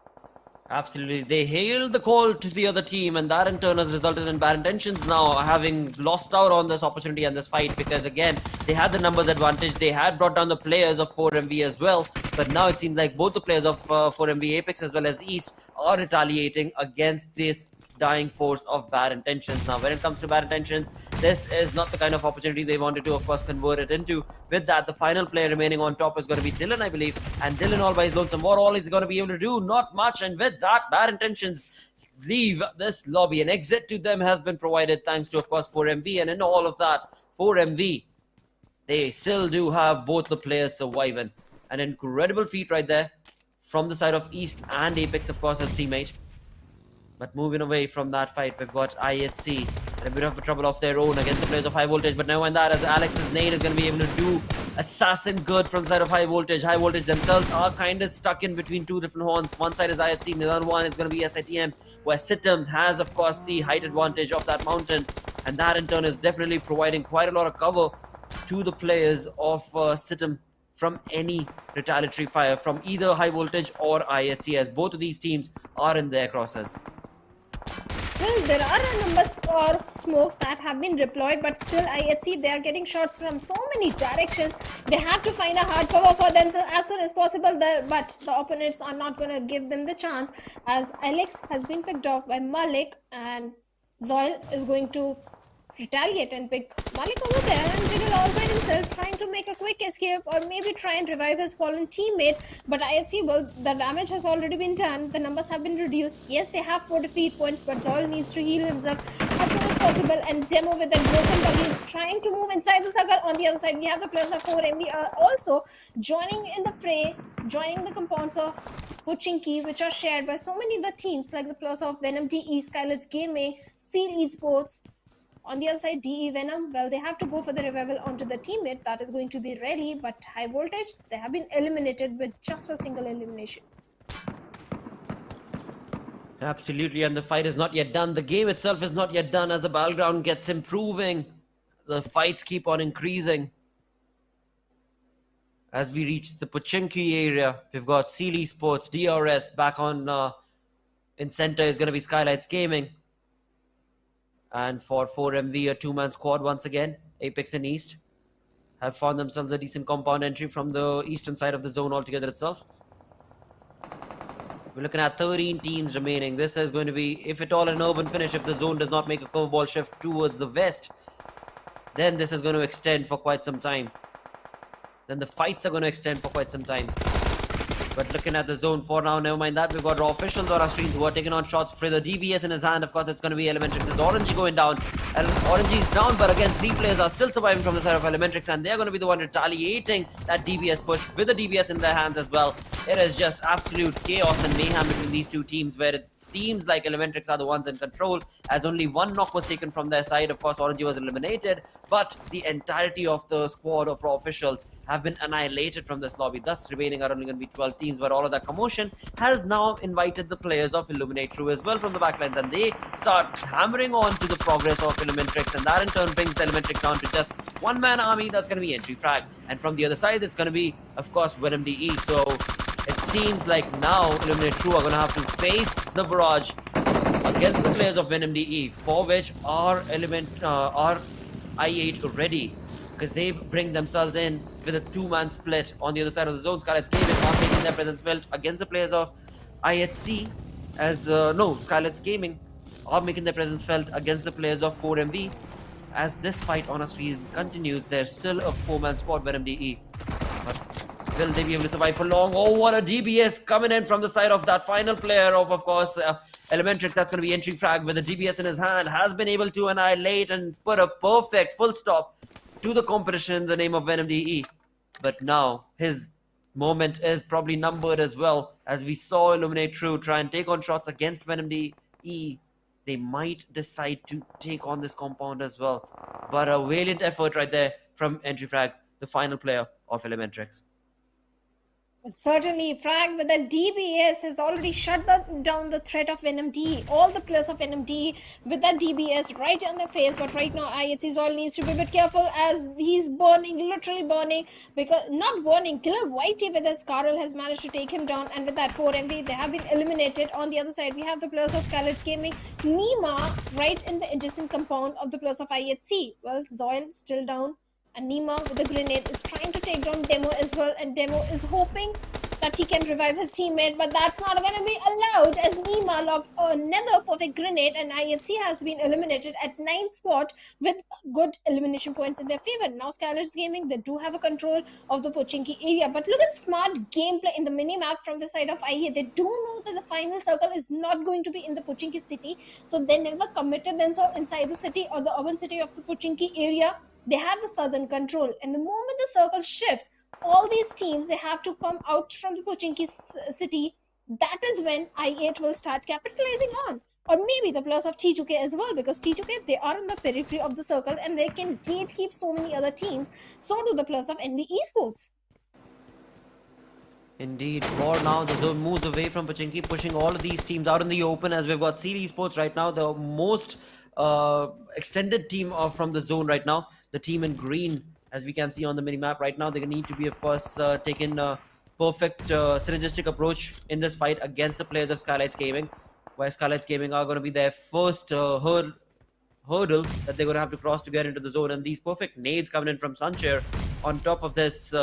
Absolutely. They hailed the call to the other team, and that in turn has resulted in Bad Intentions now having lost out on this opportunity and this fight, because again, they had the numbers advantage. They had brought down the players of 4MV as well, but now it seems like both the players of 4MV Apex as well as East are retaliating against this dying force of Bad Intentions. Now, when it comes to Bad Intentions, this is not the kind of opportunity they wanted to, of course, convert it into. With that, the final player remaining on top is going to be Dylan, I believe, and Dylan all by his lonesome. What all he's going to be able to do? Not much. And with that, Bad Intentions leave this lobby. An exit to them has been provided thanks to, of course, 4MV, and in all of that, 4MV, they still do have both the players surviving. An incredible feat right there from the side of East and Apex, of course, his teammate. But moving away from that fight, we've got IHC in a bit of a trouble of their own against the players of High Voltage. But now and that, as Alex's nade is going to be able to do assassin good from the side of High Voltage. High Voltage themselves are kind of stuck in between two different horns. One side is IHC, and the other one is going to be SITM, where Situm has, of course, the height advantage of that mountain. And that in turn is definitely providing quite a lot of cover to the players of Situm from any retaliatory fire from either High Voltage or IHC, as both of these teams are in their crosshairs. Well, there are a number of smokes that have been deployed, but still IHC, they are getting shots from so many directions. They have to find a hard cover for themselves as soon as possible, but the opponents are not going to give them the chance, as Alex has been picked off by Malik, and Zoil is going to retaliate and pick Malik over there, and Jiggle all by himself trying to make a quick escape or maybe try and revive his fallen teammate. But IHC, well, the damage has already been done, the numbers have been reduced. Yes, they have 4 defeat points, but Zoil needs to heal himself as soon as possible, and Demo with that broken buggy is trying to move inside the circle. On the other side, we have the players of 4MB are also joining in the fray, joining the compounds of Pochinki, which are shared by so many other teams like the players of Venom DE, SKYLIGHTZ Gaming, Esports. On the other side, DE Venom, well, they have to go for the revival onto the teammate. That is going to be Rally, but High Voltage, they have been eliminated with just a single elimination. Absolutely, and the fight is not yet done. The game itself is not yet done as the battleground gets improving. The fights keep on increasing. As we reach the Pochinki area, we've got Esports, DRS back on in center is going to be SKYLIGHTZ Gaming. And for 4MV, a two-man squad once again, Apex and East have found themselves a decent compound entry from the eastern side of the zone altogether itself. We're looking at 13 teams remaining. This is going to be, if at all, an urban finish. If the zone does not make a curveball shift towards the west, then this is going to extend for quite some time. Then the fights are going to extend for quite some time. But looking at the zone for now, never mind that. We've got raw officials on our screens who are taking on shots for the DBS in his hand. Of course, it's going to be Elementrix. There's Orangey going down. And Orangey is down, but again, three players are still surviving from the side of Elementrix, and they're going to be the one retaliating that DBS push with the DBS in their hands as well. It is just absolute chaos and mayhem between these two teams, where it seems like Elementrix are the ones in control, as only one knock was taken from their side. Of course, Orangey was eliminated, but the entirety of the squad of raw officials have been annihilated from this lobby. Thus, remaining are only going to be 12 teams, but all of that commotion has now invited the players of Illuminate through as well from the backlines, and they start hammering on to the progress of Elementrix, and that in turn brings the Elementrix down to just one-man army. That's going to be entry frag, and from the other side, it's going to be, of course, Venom DE. So it seems like now Illuminate True are going to have to face the barrage against the players of Venom DE, for which our I8 ready, because they bring themselves in with a two-man split on the other side of the zone. SKYLIGHTZ Gaming are making their presence felt against the players of IHC, SKYLIGHTZ Gaming are making their presence felt against the players of 4MV. As this fight on our screen continues, there's still a four-man squad, Venom DE. But will they be able to survive for long? Oh, what a DBS coming in from the side of that final player of course, Elementrix. That's going to be entry frag with the DBS in his hand. Has been able to annihilate and put a perfect full stop to the competition in the name of Venom DE. But now his moment is probably numbered as well, as we saw Illuminate True try and take on shots against Venom DE. They might decide to take on this compound as well. But a valiant effort right there from entry frag, the final player of Elementrix. Certainly, Frag with the DBS has already shut down the threat of Venom D. All the players of Venom D with that DBS right on their face. But right now, IHC's all needs to be a bit careful, as he's burning, literally burning. Because, not burning, Killer Whitey with his Carl has managed to take him down. And with that 4MV, they have been eliminated. On the other side, we have the players of SKYLIGHTZ Gaming. Nima right in the adjacent compound of the players of IHC. Well, Zoil still down. And Nima with the grenade is trying to take down Demo as well, and Demo is hoping that he can revive his teammate, but that's not going to be allowed, as Nima locks another perfect grenade, and IHC has been eliminated at 9th spot with good elimination points in their favor. Now SKYLIGHTZ Gaming, they do have a control of the Pochinki area, but look at smart gameplay in the mini-map from the side of IA. They do know that the final circle is not going to be in the Pochinki city, so they never committed themselves inside the city or the urban city of the Pochinki area. They have the southern control, and the moment the circle shifts, all these teams, they have to come out from the Pochinki city. That is when I8 will start capitalizing on. Or maybe the players of T2K as well, because T2K, they are on the periphery of the circle and they can gatekeep so many other teams. So do the players of NB Esports. Indeed, for now, the zone moves away from Pochinki, pushing all of these teams out in the open, as we've got Esports right now, the most extended team from the zone right now. The team in green, as we can see on the mini-map right now, they need to be, of course, taking a perfect synergistic approach in this fight against the players of SKYLIGHTZ Gaming, where SKYLIGHTZ Gaming are going to be their first hurdle that they're going to have to cross to get into the zone. And these perfect nades coming in from Sunshare on top of this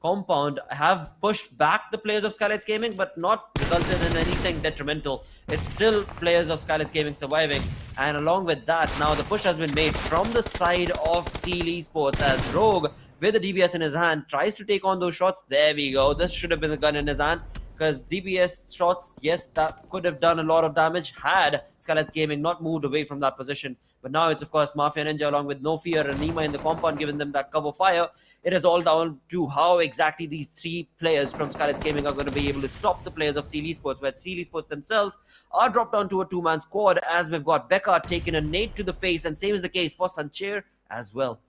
compound have pushed back the players of SKYLIGHTZ Gaming, but not resulted in anything detrimental. It's still players of SKYLIGHTZ Gaming surviving, and along with that, now the push has been made from the side of Esports, as Rogue with the DBS in his hand tries to take on those shots. There we go. This should have been the gun in his hand, because DBS shots, yes, that could have done a lot of damage had SKYLIGHTZ Gaming not moved away from that position. But now it's, of course, Mafia Ninja along with No Fear and Nima in the compound, giving them that cover fire. It is all down to how exactly these three players from SKYLIGHTZ Gaming are going to be able to stop the players of Esports, where Esports themselves are dropped down to a two-man squad, as we've got Becca taking a nade to the face, and same is the case for Sancher as well.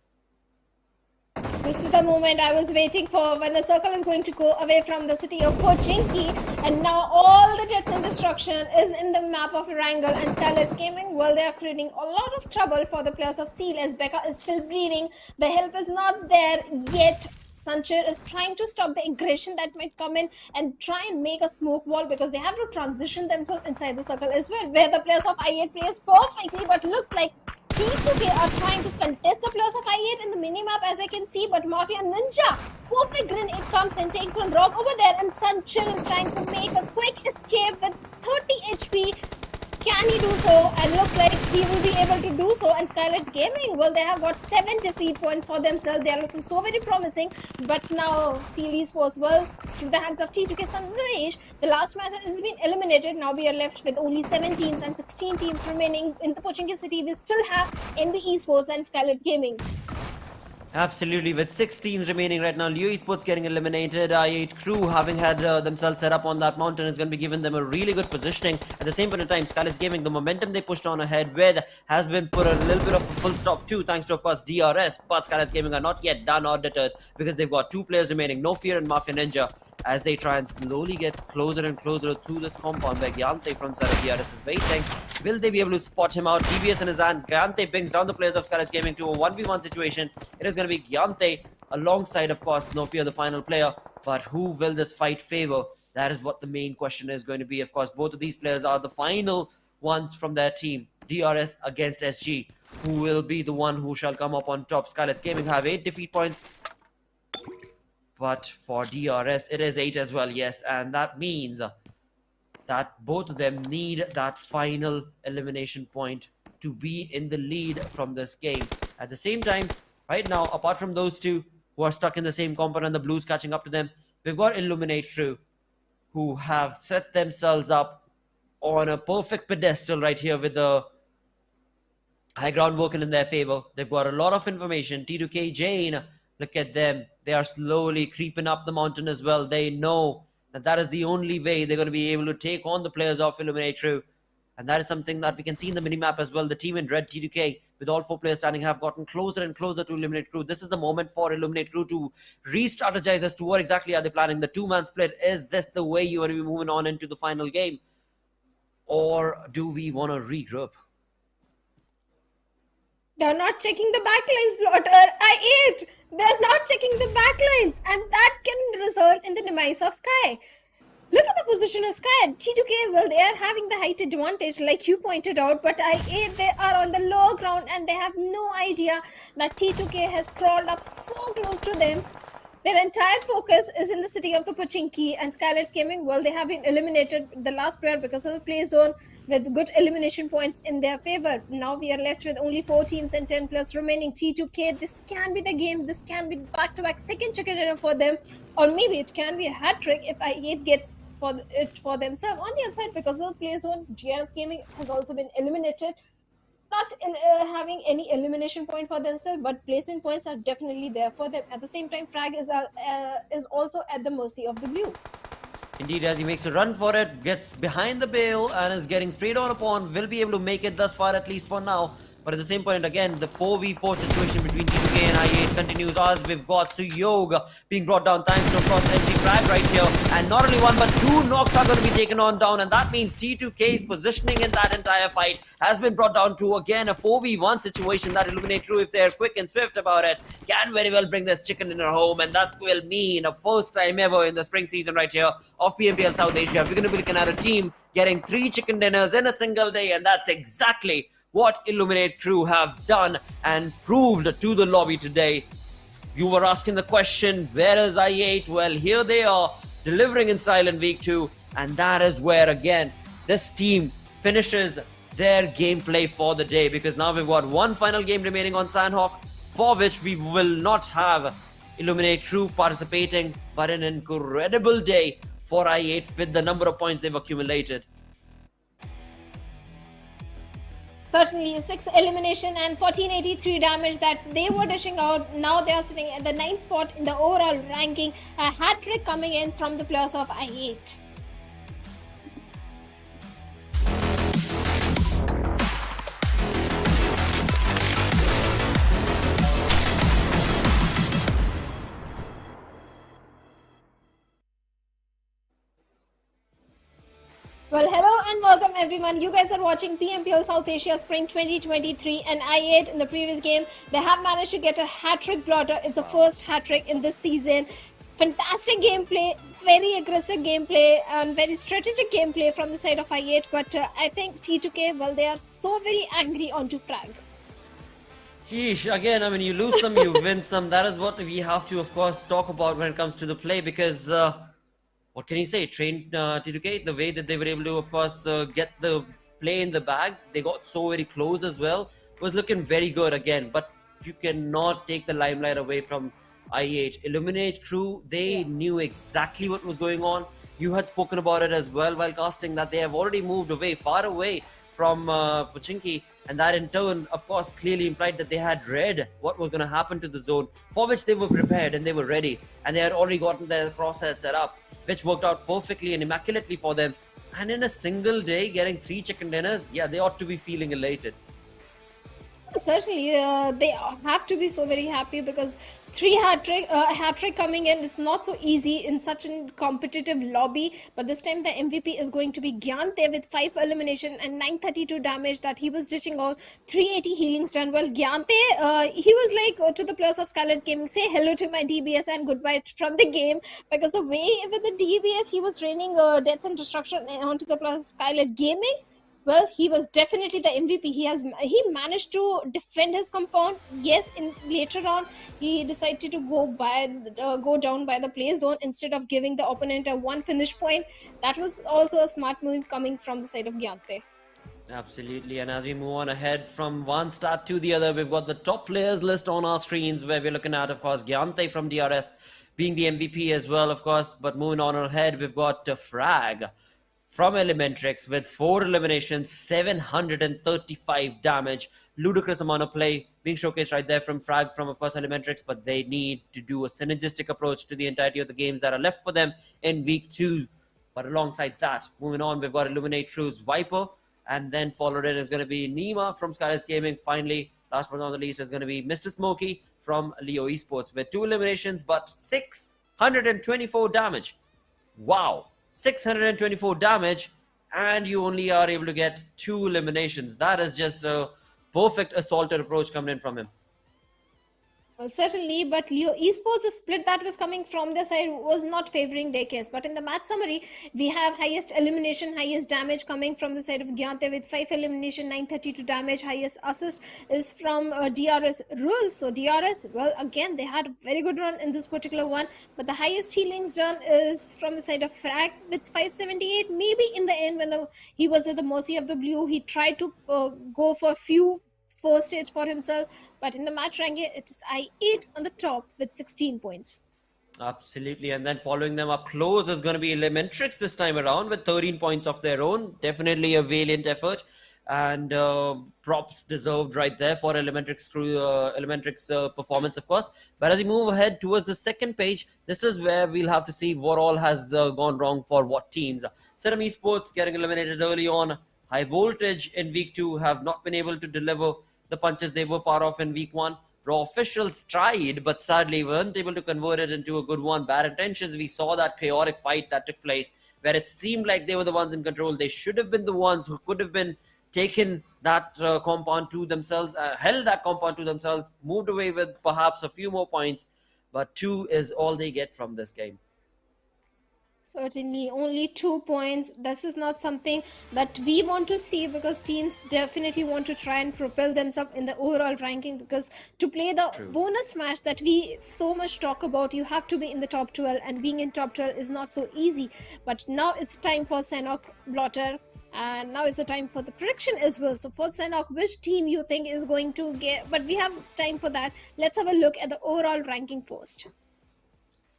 This is the moment I was waiting for, when the circle is going to go away from the city of Pochinki, and now all the death and destruction is in the map of Erangel and SKYLIGHTZ Gaming. Well, they are creating a lot of trouble for the players of Seal, as Becca is still bleeding. The help is not there yet. Sanchir is trying to stop the aggression that might come in and try and make a smoke wall, because they have to transition themselves inside the circle as well, where the players of I8 plays perfectly, but looks like T2K are trying to contest the players of I8 in the minimap, as I can see, but Mafia Ninja, perfect grenade comes and takes on Rock over there, and Sanchir is trying to make a quick escape with 30 HP. Can he do so? And looks like he will be able to do so. And SKYLIGHTZ Gaming, well, they have got 7 defeat points for themselves. They are looking so very promising. But now, Esports, well, through the hands of T2K Sandesh, the last match has been eliminated. Now we are left with only 7 teams and 16 teams remaining in the Pochinki city. We still have NB Esports and SKYLIGHTZ Gaming. Absolutely, with 6 teams remaining right now, Leo Esports getting eliminated, I8 crew having had themselves set up on that mountain is going to be giving them a really good positioning. At the same point in time, SKYLIGHTZ Gaming, the momentum they pushed on ahead with has been put a little bit of a full stop to, thanks to, of course, DRS. But SKYLIGHTZ Gaming are not yet done or deterred, because they've got 2 players remaining, No Fear and Mafia Ninja, as they try and slowly get closer and closer through this compound where Gyante from Sarah DRS is waiting. Will they be able to spot him out? DBS in his hand. Gyante brings down the players of SKYLIGHTZ Gaming to a 1v1 situation. It is going to be Gyante alongside, of course, No Fear, the final player. But who will this fight favor? That is what the main question is going to be. Of course, both of these players are the final ones from their team. DRS against SG. Who will be the one who shall come up on top? SKYLIGHTZ Gaming have 8 defeat points. But for DRS, it is 8 as well, yes. And that means that both of them need that final elimination point to be in the lead from this game. At the same time, right now, apart from those two who are stuck in the same compound and the Blues catching up to them, we've got Illuminate True, who have set themselves up on a perfect pedestal right here with the high ground working in their favor. They've got a lot of information. T2K Jane, look at them. They are slowly creeping up the mountain as well. They know that that is the only way they're going to be able to take on the players of Illuminate True. And that is something that we can see in the minimap as well. The team in red, T2K, with all 4 players standing, have gotten closer and closer to Illuminate Crew. This is the moment for Illuminate Crew to re-strategize as to what exactly are they planning. The 2-man split, is this the way you want to be moving on into the final game? Or do we want to regroup? They're not checking the backlines, Blotter. I8. They're not checking the backlines. And that can result in the demise of Sky. Look at the position of Sky. T2K, well, they are having the height advantage, like you pointed out. But I8, they are on the low ground and they have no idea that T2K has crawled up so close to them. Their entire focus is in the city of the Pochinki, and SKYLIGHTZ Gaming, well, they have been eliminated the last player because of the play zone with good elimination points in their favor. Now we are left with only 4 teams and 10 players remaining. T2K, this can be the game. This can be back-to-back second chicken dinner for them, or maybe it can be a hat trick if I8 gets it for themselves. On the other side, because of the play zone, DRS Gaming has also been eliminated. Not having any elimination point for themselves, but placement points are definitely there for them. At the same time, Frag is also at the mercy of the blue. Indeed, as he makes a run for it, gets behind the bale and is getting sprayed on upon, will be able to make it thus far, at least for now. But at the same point, again, the 4v4 situation between T2K and I8 continues as we've got Suyog being brought down thanks to a cross-entry frag right here. And not only 1 but 2 knocks are going to be taken on down, and that means T2K's positioning in that entire fight has been brought down to, again, a 4v1 situation that Illuminate True, if they're quick and swift about it, can very well bring this chicken dinner home. And that will mean a first time ever in the spring season right here of PMPL South Asia. We're going to be looking at a team getting 3 chicken dinners in a single day, and that's exactly what Illuminate True have done and proved to the lobby today. You were asking the question, where is I8? Well, here they are, delivering in style in week 2, and that is where, again, this team finishes their gameplay for the day, because now we've got 1 final game remaining on Sanhok, for which we will not have Illuminate True participating, but an incredible day for I8 with the number of points they've accumulated. Certainly, 6 elimination and 1483 damage that they were dishing out. Now they are sitting at the 9th spot in the overall ranking. A hat trick coming in from the players of I8. Well, hello and welcome everyone. You guys are watching PMPL South Asia Spring 2023 and I8 in the previous game. They have managed to get a hat-trick blotter. It's the first hat-trick in this season. Fantastic gameplay, very aggressive gameplay and very strategic gameplay from the side of I8. But I think T2K, well, they are so very angry onto Frag. Yeesh, again, I mean, you lose some, you win some. That is what we have to, of course, talk about when it comes to the play because... what can you say? Trained T2K, the way that they were able to, of course, get the play in the bag, they got so very close as well, was looking very good again. But you cannot take the limelight away from I8. Illuminate crew, they knew exactly what was going on. You had spoken about it as well while casting that they have already moved away, far away from Pochinki, and that in turn, of course, clearly implied that they had read what was going to happen to the zone, for which they were prepared and they were ready, and they had already gotten their process set up, which worked out perfectly and immaculately for them. And in a single day, getting 3 chicken dinners, yeah, they ought to be feeling elated. Certainly, they have to be so very happy because 3 hat-trick coming in, it's not so easy in such a competitive lobby. But this time the MVP is going to be Gyante with 5 elimination and 932 damage that he was dishing out, 380 healings done. Well, Gyante, he was like to the players of SKYLIGHTZ Gaming, say hello to my DBS and goodbye from the game, because the way with the DBS he was raining death and destruction onto the players of SKYLIGHTZ Gaming. Well, he was definitely the MVP. He managed to defend his compound. Yes, later on he decided to go down by the play zone instead of giving the opponent a 1 finish point. That was also a smart move coming from the side of Gyante. Absolutely, and as we move on ahead from one start to the other, we've got the top players list on our screens where we're looking at, of course, Gyante from DRS being the MVP as well, of course. But moving on ahead, we've got Frag from Elementrix with 4 eliminations, 735 damage. Ludicrous amount of play being showcased right there from Frag, from, of course, Elementrix. But they need to do a synergistic approach to the entirety of the games that are left for them in week 2. But alongside that, moving on, we've got Illuminate Crew's Viper. And then followed in is going to be Nima from SKYLIGHTZ Gaming. Finally, last but not the least, is going to be Mr. Smokey from Leo Esports with 2 eliminations, but 624 damage. Wow. 624 damage, and you only are able to get 2 eliminations. That is just a perfect assaulter approach coming in from him. Well, certainly, but Leo Esports, the split that was coming from their side was not favoring their case. But in the match summary, we have highest elimination, highest damage coming from the side of Gyante with 5 elimination, 932 damage. Highest assist is from DRS Rules. So DRS, well, again, they had a very good run in this particular one. But the highest healings done is from the side of Frag with 578. Maybe in the end, when he was at the mercy of the blue, he tried to go for a few first stage for himself, but in the match ranking it's I8 on the top with 16 points. Absolutely, and then following them up close is going to be Elementrix this time around with 13 points of their own. Definitely a valiant effort, and props deserved right there for Elementrix performance, of course. But as we move ahead towards the second page, this is where we'll have to see what all has gone wrong for what teams. Venom Esports getting eliminated early on. High Voltage in week 2 have not been able to deliver the punches they were part of in week 1. Raw Officials tried, but sadly weren't able to convert it into a good one. Bad Intentions, we saw that chaotic fight that took place where it seemed like they were the ones in control. They should have been the ones who could have been taken that compound to themselves, held that compound to themselves, moved away with perhaps a few more points. But 2 is all they get from this game. Certainly, only 2 points. This is not something that we want to see, because teams definitely want to try and propel themselves in the overall ranking, because to play the bonus match that we so much talk about, you have to be in the top 12, and being in top 12 is not so easy. But now it's time for Sanhok blotter, and now it's the time for the prediction as well. So for Sanhok, which team you think is going to get, but we have time for that. Let's have a look at the overall ranking first.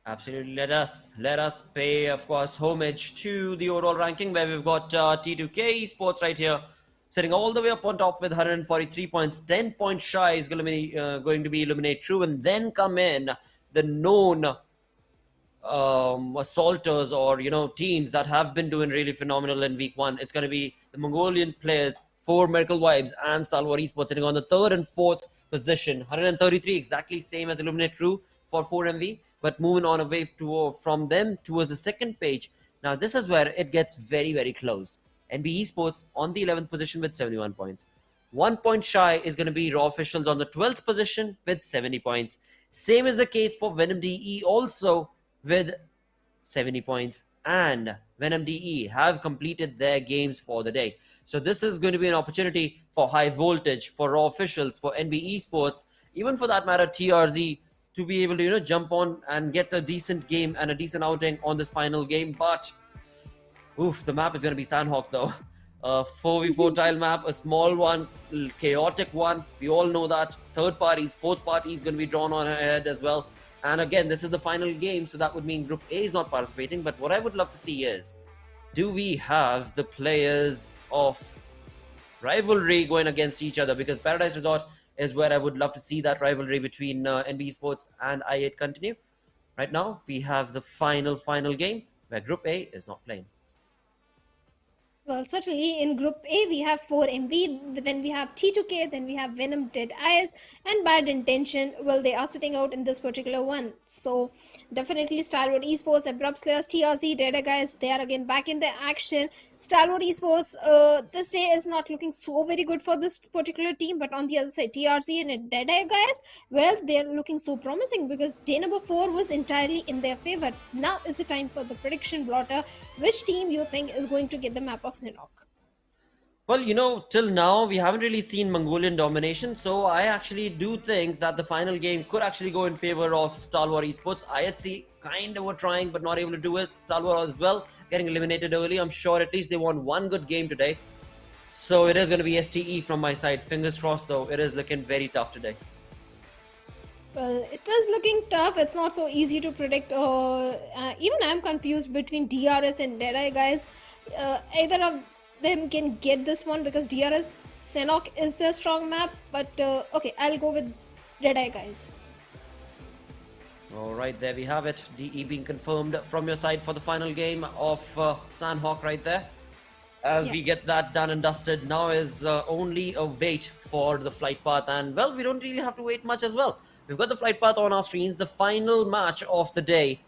Absolutely. Let us pay, of course, homage to the overall ranking, where we've got T2K Esports right here, sitting all the way up on top with 143 points. 10 points shy is going to be Illuminate True, and then come in the known assaulters, or teams that have been doing really phenomenal in week 1. It's going to be the Mongolian players, 4 Miracle Vibes and Stalwart Esports, sitting on the 3rd and 4th position. 133, exactly same as Illuminate True for 4MV. But moving on away from them towards the second page. Now, this is where it gets very, very close. NB Esports on the 11th position with 71 points. 1 point shy is going to be Raw Officials on the 12th position with 70 points. Same is the case for Venom DE also with 70 points, and Venom DE have completed their games for the day. So this is going to be an opportunity for High Voltage, for Raw Officials, for NB Esports, even for that matter TRZ, to be able to jump on and get a decent game and a decent outing on this final game. But oof, the map is going to be Sanhok though. A 4v4 tile map, a small one, chaotic one. We all know that. Third parties, fourth parties going to be drawn on ahead as well. And again, this is the final game, so that would mean Group A is not participating. But what I would love to see is, do we have the players of rivalry going against each other? Because Paradise Resort is where I would love to see that rivalry between NB Sports and I8 continue. Right now, we have the final game where Group A is not playing. Well, certainly in Group A, we have 4MV, then we have T2K, then we have Venom, DEADEYES, and Bad Intention. Well, they are sitting out in this particular one. So, definitely Stalwart Esports, Abrupt Slayers, TRZ, DEADEYES, they are again back in the action. Stalwart Esports, this day is not looking so very good for this particular team, but on the other side, TRZ and DEADEYES, well, they are looking so promising because day number 4 was entirely in their favor. Now is the time for the prediction blotter. Which team you think is going to get the map of Sanhok? Well, till now, we haven't really seen Mongolian domination, so I actually do think that the final game could actually go in favor of Stalwart Esports. IHC kind of were trying, but not able to do it. Stalwart as well, getting eliminated early. I'm sure at least they won one good game today. So it is going to be STE from my side. Fingers crossed, though. It is looking very tough today. Well, it is looking tough. It's not so easy to predict. Even I'm confused between DRS and DEADEYES. Either of them can get this one because DRS Sanhok is their strong map. But okay, I'll go with DEADEYES. All right, there we have it. DE being confirmed from your side for the final game of Sanhok right there. As we get that done and dusted, now is only a wait for the flight path. And, well, we don't really have to wait much as well. We've got the flight path on our screens, the final match of the day,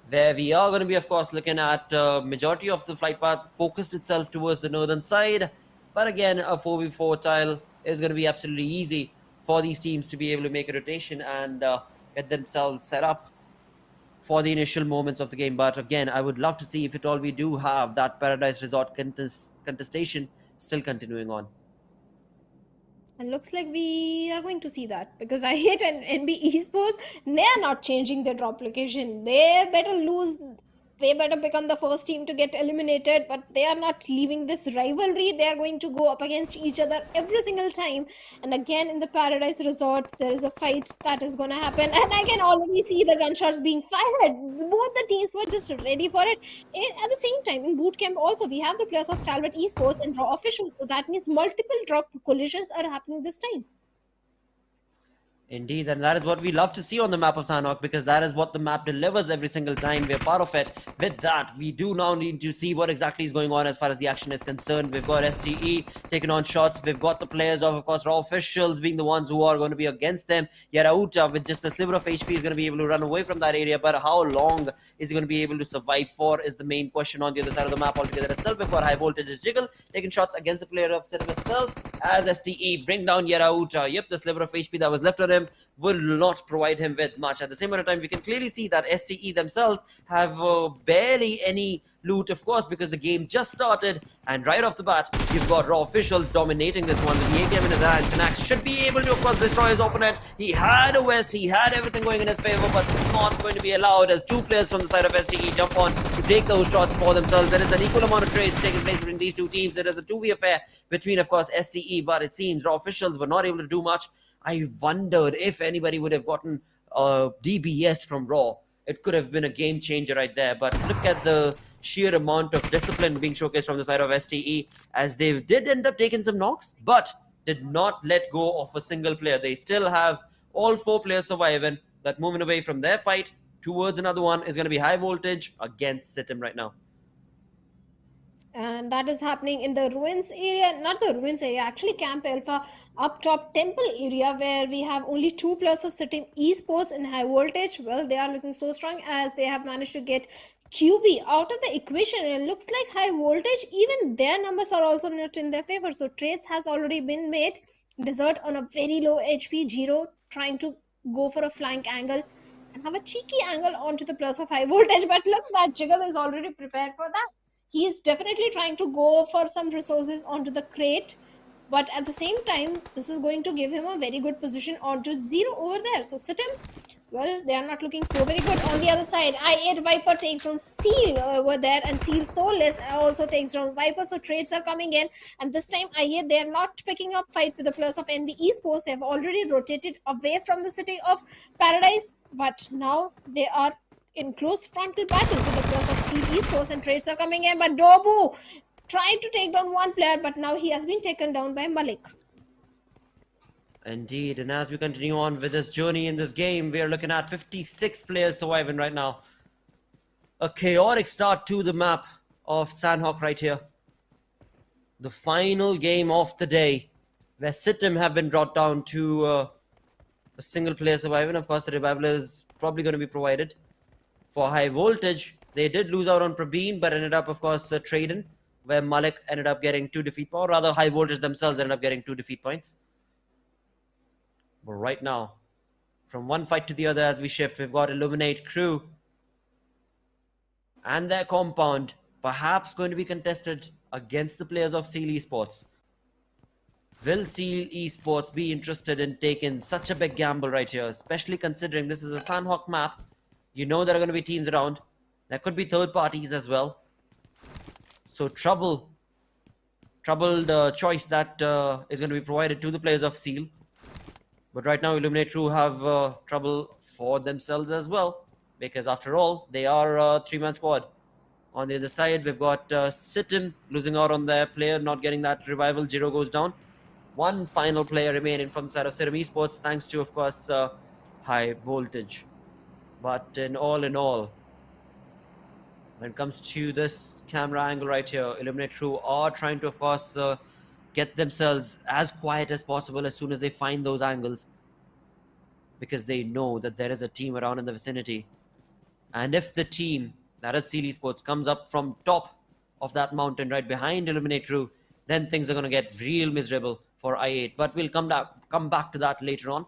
where we are going to be, of course, looking at majority of the flight path focused itself towards the northern side. But again, a 4v4 tile is going to be absolutely easy for these teams to be able to make a rotation and get themselves set up for the initial moments of the game. But again, I would love to see if at all we do have that Paradise Resort contestation still continuing on. And looks like we are going to see that because I8 and NB Esports, they are not changing their drop location. They better lose. They better become the first team to get eliminated, but they are not leaving this rivalry. They are going to go up against each other every single time. And again, in the Paradise Resort, there is a fight that is going to happen. And I can already see the gunshots being fired. Both the teams were just ready for it. At the same time, in boot camp also, we have the players of Stalwart Esports and Raw Officials. So that means multiple drop collisions are happening this time. Indeed, and that is what we love to see on the map of Sanhok, because that is what the map delivers every single time we're part of it. With that, we do now need to see what exactly is going on as far as the action is concerned. We've got STE taking on shots. We've got the players of course, Raw Officials being the ones who are going to be against them. Yarauta, with just a sliver of HP, is going to be able to run away from that area, but how long is he going to be able to survive for is the main question on the other side of the map altogether itself. We've got High Voltage Jiggle taking shots against the player of Cinema itself as STE bring down Yarauta. Yep, the sliver of HP that was left on him will not provide him with much. At the same time, we can clearly see that STE themselves have barely any loot, of course, because the game just started, and right off the bat, you've got Raw Officials dominating this one with the ATM in his hand. Finax should be able to, of course, destroy his opponent. He had a West, he had everything going in his favor, but not going to be allowed as two players from the side of STE jump on to take those shots for themselves. There is an equal amount of trades taking place between these two teams. It is a 2v affair between, of course, STE, but it seems Raw Officials were not able to do much. I wondered if anybody would have gotten DBS from Raw. It could have been a game changer right there. But look at the sheer amount of discipline being showcased from the side of STE, as they did end up taking some knocks, but did not let go of a single player. They still have all four players surviving. That moving away from their fight towards another one is going to be High Voltage against Sitim right now. And that is happening in the ruins area, not the ruins area, actually Camp Alpha up top temple area, where we have only two players of Sitim Esports in High Voltage. Well, they are looking so strong as they have managed to get QB out of the equation. It looks like high voltage, even their numbers are also not in their favor. So trades has already been made. Desert on a very low HP, Giro trying to go for a flank angle and have a cheeky angle onto the plus of high voltage. But look, that Jiggle is already prepared for that. He is definitely trying to go for some resources onto the crate. But at the same time, this is going to give him a very good position onto Zero over there. So sit him. Well, they are not looking so very good. On the other side, I8 Viper takes on Seal over there, and Seal Soulless also takes down Viper. So trades are coming in, and this time I8, they are not picking up fight with the plus of NB Esports. They have already rotated away from the city of Paradise, but now they are in close frontal battle with the plus of Seal Esports, and trades are coming in. But Dobu tried to take down one player, but now he has been taken down by Malik. Indeed, and as we continue on with this journey in this game, we are looking at 56 players surviving right now. A chaotic start to the map of Sanhok right here. The final game of the day, where Sitim have been brought down to a single player surviving. Of course, the revival is probably going to be provided. For high voltage, they did lose out on Prabeen, but ended up, of course, trading, where Malik ended up getting 2 defeat points, or rather high voltage themselves ended up getting 2 defeat points. But right now, from one fight to the other as we shift, we've got Illuminate Crew and their compound perhaps going to be contested against the players of Seal Esports. Will Seal Esports be interested in taking such a big gamble right here, especially considering this is a Sanhok map? You know there are going to be teams around. There could be third parties as well. So troubled choice that is going to be provided to the players of Seal. But right now, Illuminate Crew have trouble for themselves as well, because after all, they are a 3-man squad. On the other side, we've got Sitim losing out on their player, not getting that revival. Jiro goes down. One final player remaining from the side of Serum Esports, thanks to, of course, high voltage. But in all, when it comes to this camera angle right here, Illuminate Crew are trying to, of course, get themselves as quiet as possible as soon as they find those angles, because they know that there is a team around in the vicinity. And if the team, that is Seal Esports, comes up from top of that mountain right behind Illuminate Crew, then things are going to get real miserable for I8. But we'll come back to that later on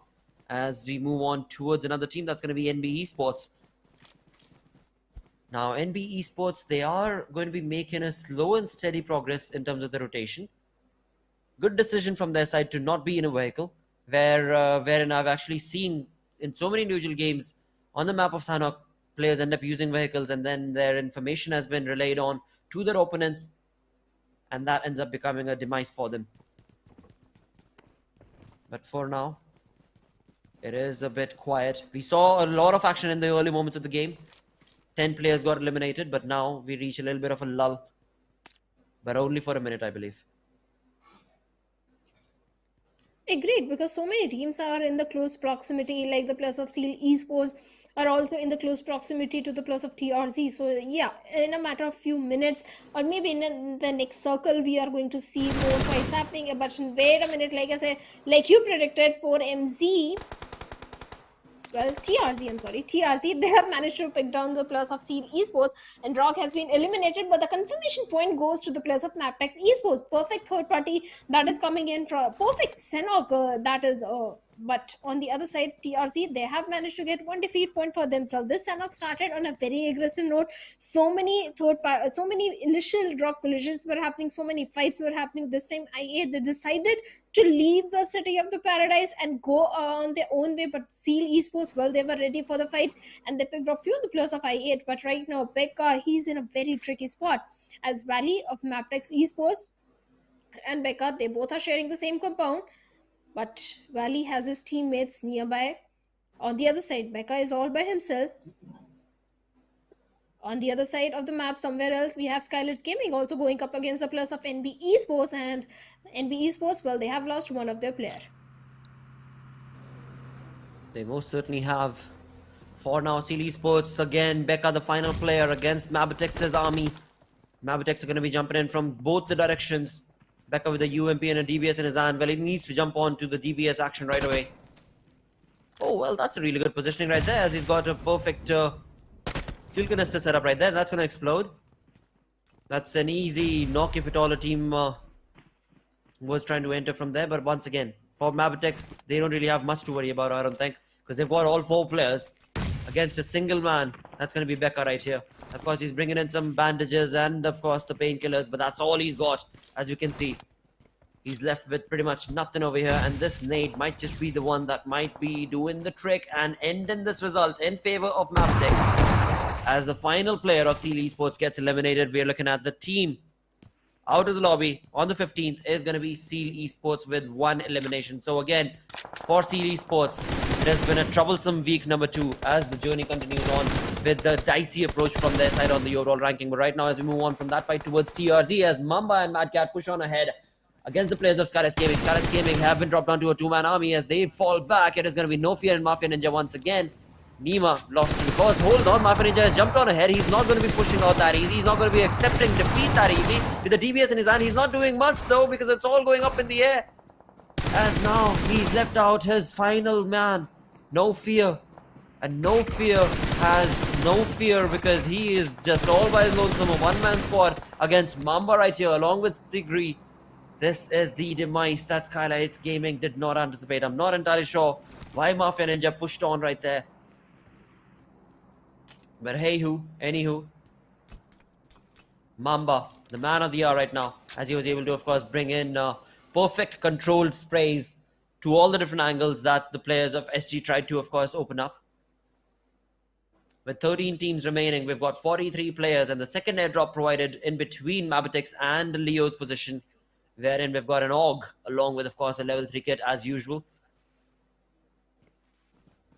as we move on towards another team. That's going to be NB Esports. Now, NB Esports, they are going to be making a slow and steady progress in terms of the rotation. Good decision from their side to not be in a vehicle, wherein I've actually seen in so many individual games on the map of Sanhok, players end up using vehicles and then their information has been relayed on to their opponents, and that ends up becoming a demise for them. But for now, it is a bit quiet. We saw a lot of action in the early moments of the game. 10 players got eliminated, but now we reach a little bit of a lull, but only for a minute, I believe. Agreed, because so many teams are in the close proximity, like the plus of Seal Esports are also in the close proximity to the plus of TRZ. So yeah, in a matter of few minutes, or maybe in the next circle, we are going to see more fights happening. But wait a minute, like I said, like you predicted for MZ, well, TRZ, they have managed to pick down the plus of Seal Esports, and Rock has been eliminated, but the confirmation point goes to the plus of Maptex Esports. Perfect third party that is coming in from perfect Sanhok, that is but on the other side, TRZ, they have managed to get 1 defeat point for themselves. This Sanhok started on a very aggressive note. So many initial drop collisions were happening, so many fights were happening. This time they decided to leave the city of the Paradise and go on their own way. But Seal Esports, well, they were ready for the fight and they picked off few of the players of I8. But right now, Becca, he's in a very tricky spot, as Valley of Maptex Esports and Becca, they both are sharing the same compound, but Valley has his teammates nearby. On the other side, Becca is all by himself. On the other side of the map, somewhere else, we have SKYLIGHTZ Gaming also going up against the plus of NB Esports, and NB Esports, well, they have lost one of their players. They most certainly have. For now, Seal Esports again, Becca the final player against Mabitex's army. Mabitex are going to be jumping in from both the directions. Becca with a UMP and a DBS in his hand. Well, he needs to jump on to the DBS action right away. Oh, well, that's a really good positioning right there, as he's got a perfect Fuel canister set up right there. That's going to explode. That's an easy knock if at all a team was trying to enter from there. But once again, for Mabitex, they don't really have much to worry about, I don't think, because they've got all 4 players against a single man. That's going to be Becca right here. Of course, he's bringing in some bandages and, of course, the painkillers, but that's all he's got, as you can see. He's left with pretty much nothing over here, and this nade might just be the one that might be doing the trick and ending this result in favor of Mabitex. As the final player of Seal Esports gets eliminated, we're looking at the team out of the lobby on the 15th is going to be Seal Esports with 1 elimination. So again, for Seal Esports, it has been a troublesome week number 2 as the journey continues on with the dicey approach from their side on the overall ranking. But right now, as we move on from that fight towards TRZ, as Mamba and Mad Cat push on ahead against the players of SKYLIGHTZ Gaming. SKYLIGHTZ Gaming have been dropped down to a 2-man army as they fall back. It is going to be no fear in Mafia Ninja once again. Nima lost the cause. Hold on, Mafia Ninja has jumped on ahead. He's not going to be pushing out that easy. He's not going to be accepting defeat that easy. With the DBS in his hand, he's not doing much though because it's all going up in the air. As now he's left out his final man. No fear. And no fear has no fear because he is just all by his lonesome. A 1-man squad against Mamba right here along with Stigri. This is the demise that SKYLIGHTZ Gaming did not anticipate. I'm not entirely sure why Mafia Ninja pushed on right there. But hey-hoo, anywho, Mamba, the man of the hour right now, as he was able to, of course, bring in perfect controlled sprays to all the different angles that the players of SG tried to, of course, open up. With 13 teams remaining, we've got 43 players, and the second airdrop provided in between Mabitex and Leo's position, wherein we've got an AUG, along with, of course, a level 3 kit as usual.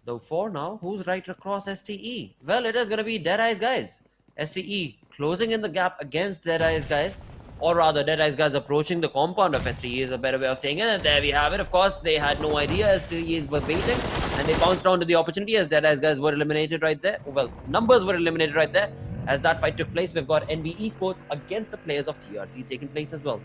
Though for now, who's right across STE? Well, it is going to be DEADEYES guys. STE closing in the gap against DEADEYES guys. Or rather, DEADEYES guys approaching the compound of STE is a better way of saying it. And there we have it. Of course, they had no idea STEs were baiting. And they bounced down to the opportunity as DEADEYES guys were eliminated right there. Well, numbers were eliminated right there. As that fight took place, we've got NB Esports against the players of TRC taking place as well.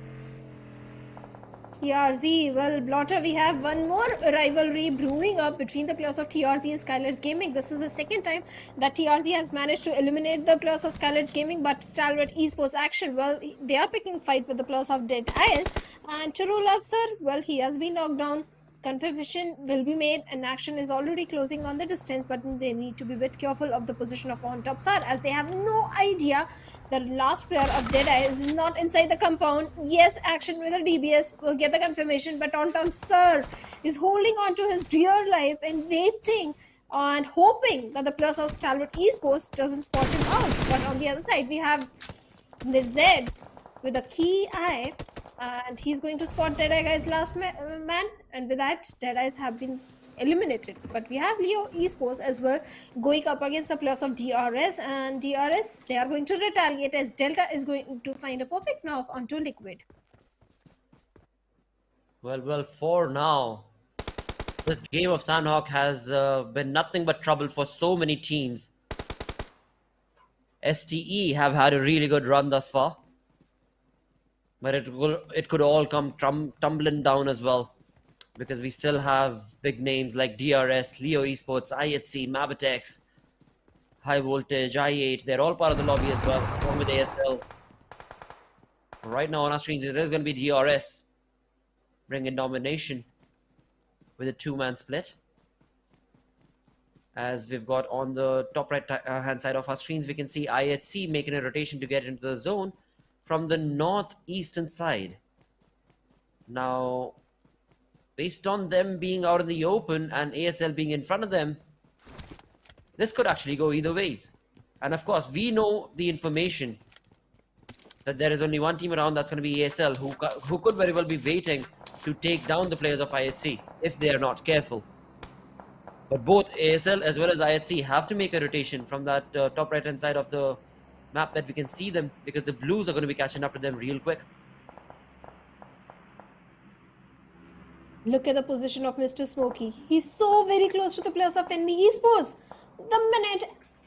TRZ, well, Blotter, we have one more rivalry brewing up between the players of TRZ and SKYLIGHTZ Gaming. This is the second time that TRZ has managed to eliminate the players of SKYLIGHTZ Gaming, but Stalwart Esports action, well, they are picking fight with the players of DEADEYES. And Churulov, sir, well, he has been knocked down. Confirmation will be made and action is already closing on the distance, but they need to be a bit careful of the position of on top sir as they have no idea the last player of DEADEYES is not inside the compound. Yes, action with a DBS will get the confirmation, but on top sir is holding on to his dear life and waiting and hoping that the players of Stalwart Esports doesn't spot him out. But on the other side we have the Z with a key eye, and he's going to spot DEADEYES guy's last man, and with that DEADEYES have been eliminated. But we have Leo Esports as well going up against the players of DRS, and DRS, they are going to retaliate as Delta is going to find a perfect knock onto Liquid. Well, for now, this game of Sanhok has been nothing but trouble for so many teams. STE have had a really good run thus far, but it could all come tumbling down as well, because we still have big names like DRS, Leo Esports, IHC, Mabitex, High Voltage, I8. They're all part of the lobby as well, along with ASL. Right now on our screens, there's going to be DRS bringing domination with a 2-man split. As we've got on the top right hand side of our screens, we can see IHC making a rotation to get into the zone from the northeastern side. Now, based on them being out in the open and ASL being in front of them, this could actually go either ways. And of course, we know the information that there is only one team around, that's going to be ASL, who could very well be waiting to take down the players of IHC if they are not careful. But both ASL as well as IHC have to make a rotation from that top right hand side of the map that we can see them, because the blues are going to be catching up to them real quick. Look at the position of Mr. Smokey. He's so very close to the players of NB Esports. The minute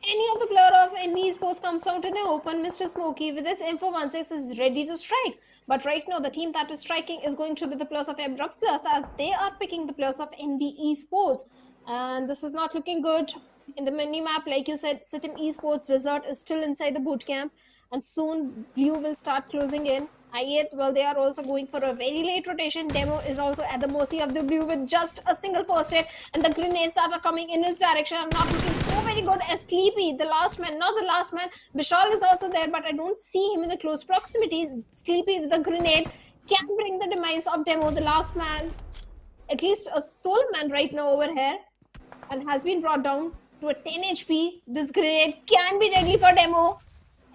any of the player of NB Esports comes out in the open, Mr. Smokey with his M416 is ready to strike. But right now, the team that is striking is going to be the players of Abrupt Slayers, as they are picking the players of NB Esports. And this is not looking good. in the mini map, like you said, Sitim Esports Desert is still inside the boot camp, and soon Blue will start closing in. I8, well, they are also going for a very late rotation. Demo is also at the mercy of the Blue with just a single first hit, and the grenades that are coming in his direction are not looking so very good as Sleepy, the last man, not the last man. Bishal is also there, but I don't see him in the close proximity. Sleepy with the grenade can bring the demise of Demo, the last man, at least a solo man right now over here, and has been brought down to a 10 HP. This grenade can be deadly for Demo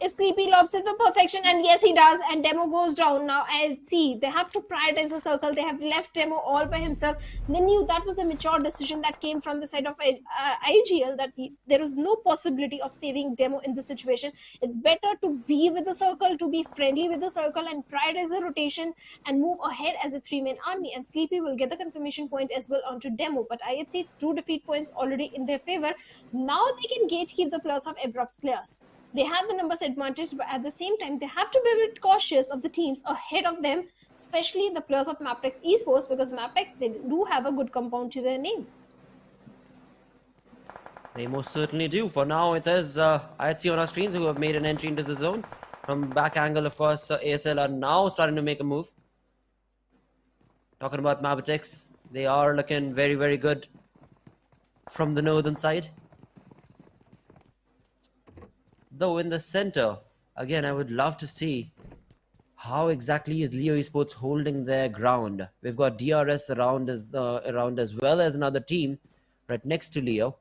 if Sleepy lobs it to perfection, and yes, he does, and Demo goes down. Now I see they have to prioritize the circle. They have left Demo all by himself. They knew that was a mature decision that came from the side of IGL, that there is no possibility of saving Demo in this situation. It's better to be with the circle, to be friendly with the circle, and prioritize the rotation and move ahead as a three-man army, and Sleepy will get the confirmation point as well onto Demo. But I see 2 defeat points already in their favor. Now they can gatekeep the plus of Abrupt Slayers. They have the numbers advantage, but at the same time, they have to be a bit cautious of the teams ahead of them, especially the players of Mapex Esports, because Mapex, they do have a good compound to their name. They most certainly do. For now, it is IHC on our screens who have made an entry into the zone. From back angle, of course, ASL are now starting to make a move. Talking about Mapex, they are looking very, very good from the northern side. Though in the center, again, I would love to see how exactly is Leo Esports holding their ground. We've got DRS around as well as another team right next to Leo.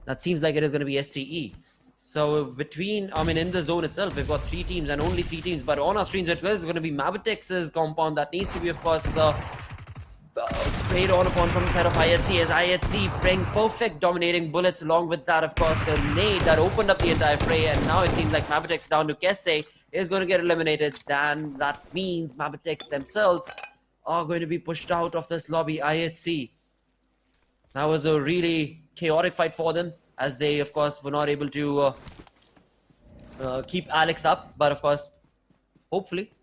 That seems like it is going to be STE. So between, in the zone itself, we've got 3 teams and only 3 teams. But on our screens as well, it's going to be Mavitex's compound that needs to be, of course, sprayed on upon from the side of IHC, as IHC bring perfect dominating bullets, along with that, of course, a nade that opened up the entire fray. And now it seems like Mavitex down to Kesse is going to get eliminated. Then that means Mavitex themselves are going to be pushed out of this lobby. IHC, that was a really chaotic fight for them, as they, of course, were not able to keep Alex up. But, of course, hopefully,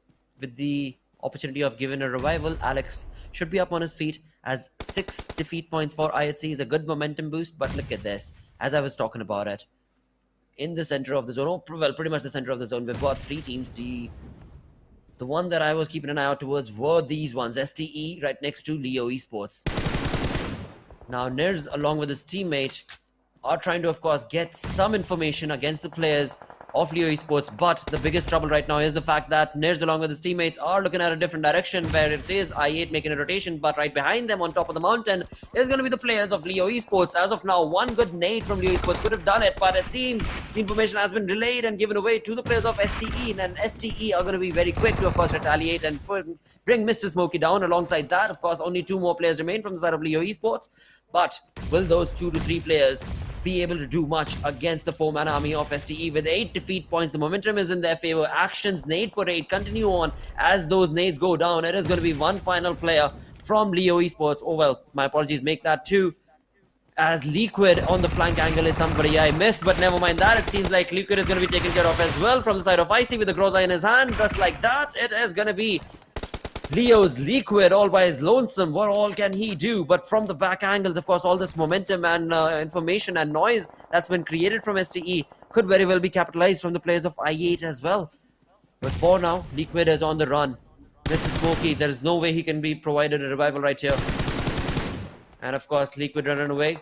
with the opportunity of giving a revival, Alex should be up on his feet, as 6 defeat points for IHC is a good momentum boost. But look at this, as I was talking about it, in the center of the zone, well, pretty much the center of the zone, we've got 3 teams. The one that I was keeping an eye out towards were these ones, STE right next to Leo Esports. Now Nirs, along with his teammate, are trying to, of course, get some information against the players of Leo Esports, but the biggest trouble right now is the fact that Nirs, along with his teammates, are looking at a different direction, where it is I8 making a rotation, but right behind them on top of the mountain is going to be the players of Leo Esports. As of now, one good nade from Leo Esports could have done it, but it seems the information has been relayed and given away to the players of STE, and STE are going to be very quick to, of course, retaliate and bring Mr. Smokey down. Alongside that, of course, only 2 more players remain from the side of Leo Esports, but will those 2 to 3 players be able to do much against the 4-man army of STE? With 8 defeat points, the momentum is in their favor. Actions, nade parade, continue on as those nades go down. It is going to be one final player from Leo Esports. Oh well, my apologies, make that 2, as Liquid on the flank angle is somebody I missed, but never mind that. It seems like Liquid is going to be taken care of as well from the side of Icy with the Groza in his hand. Just like that, it is going to be Leo's Liquid all by his lonesome. What all can he do? But from the back angles, of course, all this momentum and information and noise that's been created from STE could very well be capitalized from the players of I8 as well. But for now, Liquid is on the run. Mr. Smokey, there is no way he can be provided a revival right here. And of course, Liquid running away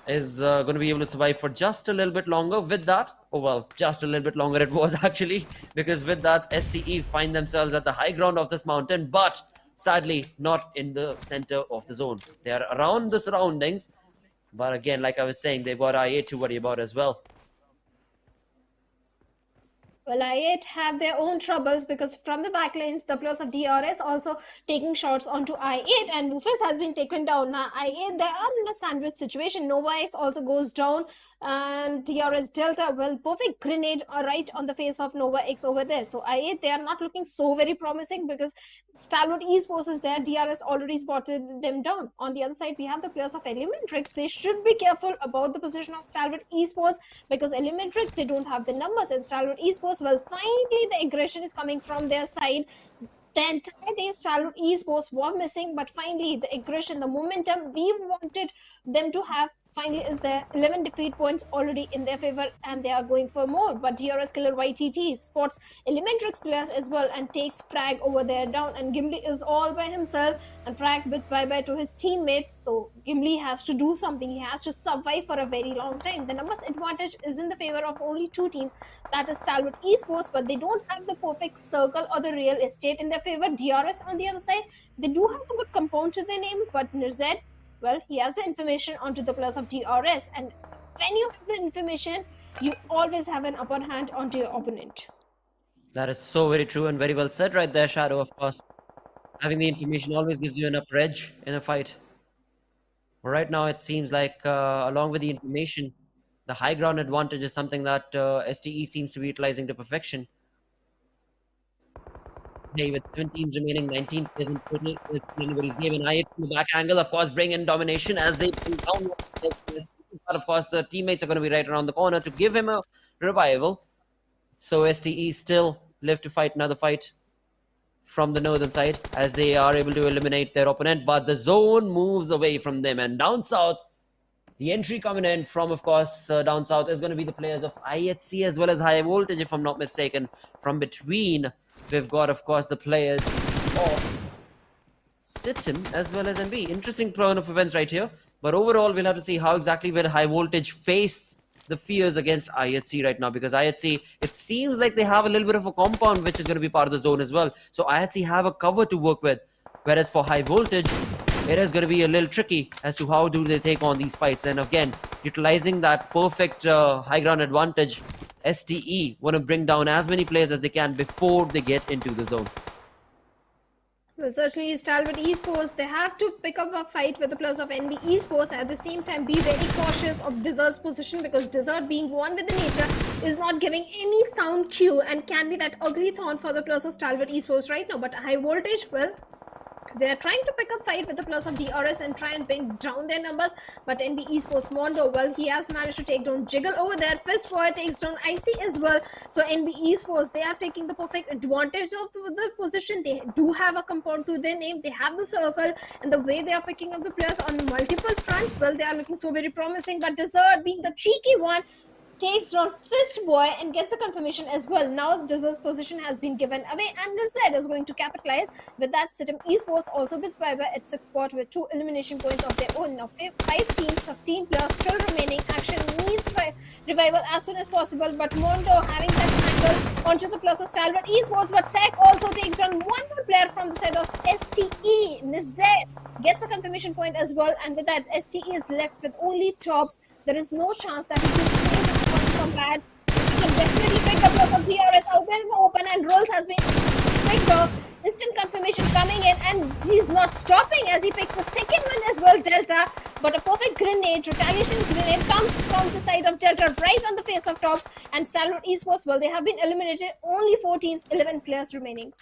is going to be able to survive for just a little bit longer. With that, oh well, just a little bit longer it was actually, because with that, STE find themselves at the high ground of this mountain, but sadly not in the center of the zone. They are around the surroundings, but again, like I was saying, they've got I8 to worry about as well. Well, I8 have their own troubles, because from the backlines, the players of DRS also taking shots onto I8, and Woofers has been taken down. Now, I8, they are in a sandwich situation. Nova X also goes down, and DRS Delta, well, perfect grenade right on the face of Nova X over there. So, I8, they are not looking so very promising, because Stalwart Esports is there. DRS already spotted them down. On the other side, we have the players of Elementrix. They should be careful about the position of Stalwart Esports, because Elementrix, they don't have the numbers, and Stalwart Esports, well, finally the aggression is coming from their side. The entire day Stalwart Esports were missing, but finally the aggression, the momentum we wanted them to have finally is there. 11 defeat points already in their favor, and they are going for more. But DRS killer YTT spots Elementrix players as well and takes Frag over there down, and Gimli is all by himself, and Frag bids bye-bye to his teammates. So Gimli has to do something. He has to survive for a very long time. The numbers advantage is in the favor of only two teams, that is Stalwart Esports, but they don't have the perfect circle or the real estate in their favor. DRS on the other side, they do have a good compound to their name, but Nirzed, well, he has the information onto the plus of DRS, and when you have the information, you always have an upper hand onto your opponent. That is so very true and very well said right there, Shadow, of course. Having the information always gives you an upper edge in a fight. Right now, it seems like along with the information, the high ground advantage is something that STE seems to be utilizing to perfection. Hey, with 7 teams remaining, 19 players in total is anybody's game. And I, from the back angle, of course, bring in domination as they bring down. But of course, the teammates are going to be right around the corner to give him a revival. So STE still live to fight another fight from the northern side as they are able to eliminate their opponent. But the zone moves away from them. And down south, the entry coming in from, of course, down south is going to be the players of IHC as well as High Voltage, if I'm not mistaken. From between, we've got, of course, the players of Sitim as well as NB. Interesting turn of events right here. But overall, we'll have to see how exactly will High Voltage face the fears against IHC right now, because IHC, it seems like they have a little bit of a compound which is going to be part of the zone as well. So IHC have a cover to work with. Whereas for High Voltage, it is going to be a little tricky as to how do they take on these fights. And again, utilizing that perfect high ground advantage, STE want to bring down as many players as they can before they get into the zone. Well, certainly Stalwart Esports, they have to pick up a fight with the plus of NB Esports. At the same time, be very cautious of Desert's position, because Desert, being one with the nature, is not giving any sound cue and can be that ugly thorn for the plus of Stalwart Esports right now. But High Voltage, well, they are trying to pick up fight with the plus of DRS and try and bring down their numbers. But NB Esports Mondo, well, he has managed to take down Jiggle over there. Fistboy takes down IC as well. So NB Esports, they are taking the perfect advantage of the position. They do have a compound to their name. They have the circle, and the way they are picking up the players on multiple fronts, well, they are looking so very promising. But Desert, being the cheeky one, takes down Fistboy and gets the confirmation as well. Now Desert's position has been given away, and Nirzed is going to capitalize. With that, Sitim Esports also bids bye-bye at 6th spot with 2 elimination points of their own. Now 5 teams, 15 players still remaining. Action needs revival as soon as possible, but Mondo having that angle onto the plus of Stalwart Esports, but Sek also takes down one more player from the side of STE. Nirzed gets a confirmation point as well, and with that, STE is left with only tops. There is no chance that he can save this point from bad. He can definitely pick up lots of DRS out there in the open, and Rolls has been picked off. Instant confirmation coming in, and he's not stopping as he picks the second one as well, Delta. But a perfect grenade, retaliation grenade, comes from the side of Delta right on the face of tops. And Stalwart Esports, well, they have been eliminated. Only 4 teams, 11 players remaining.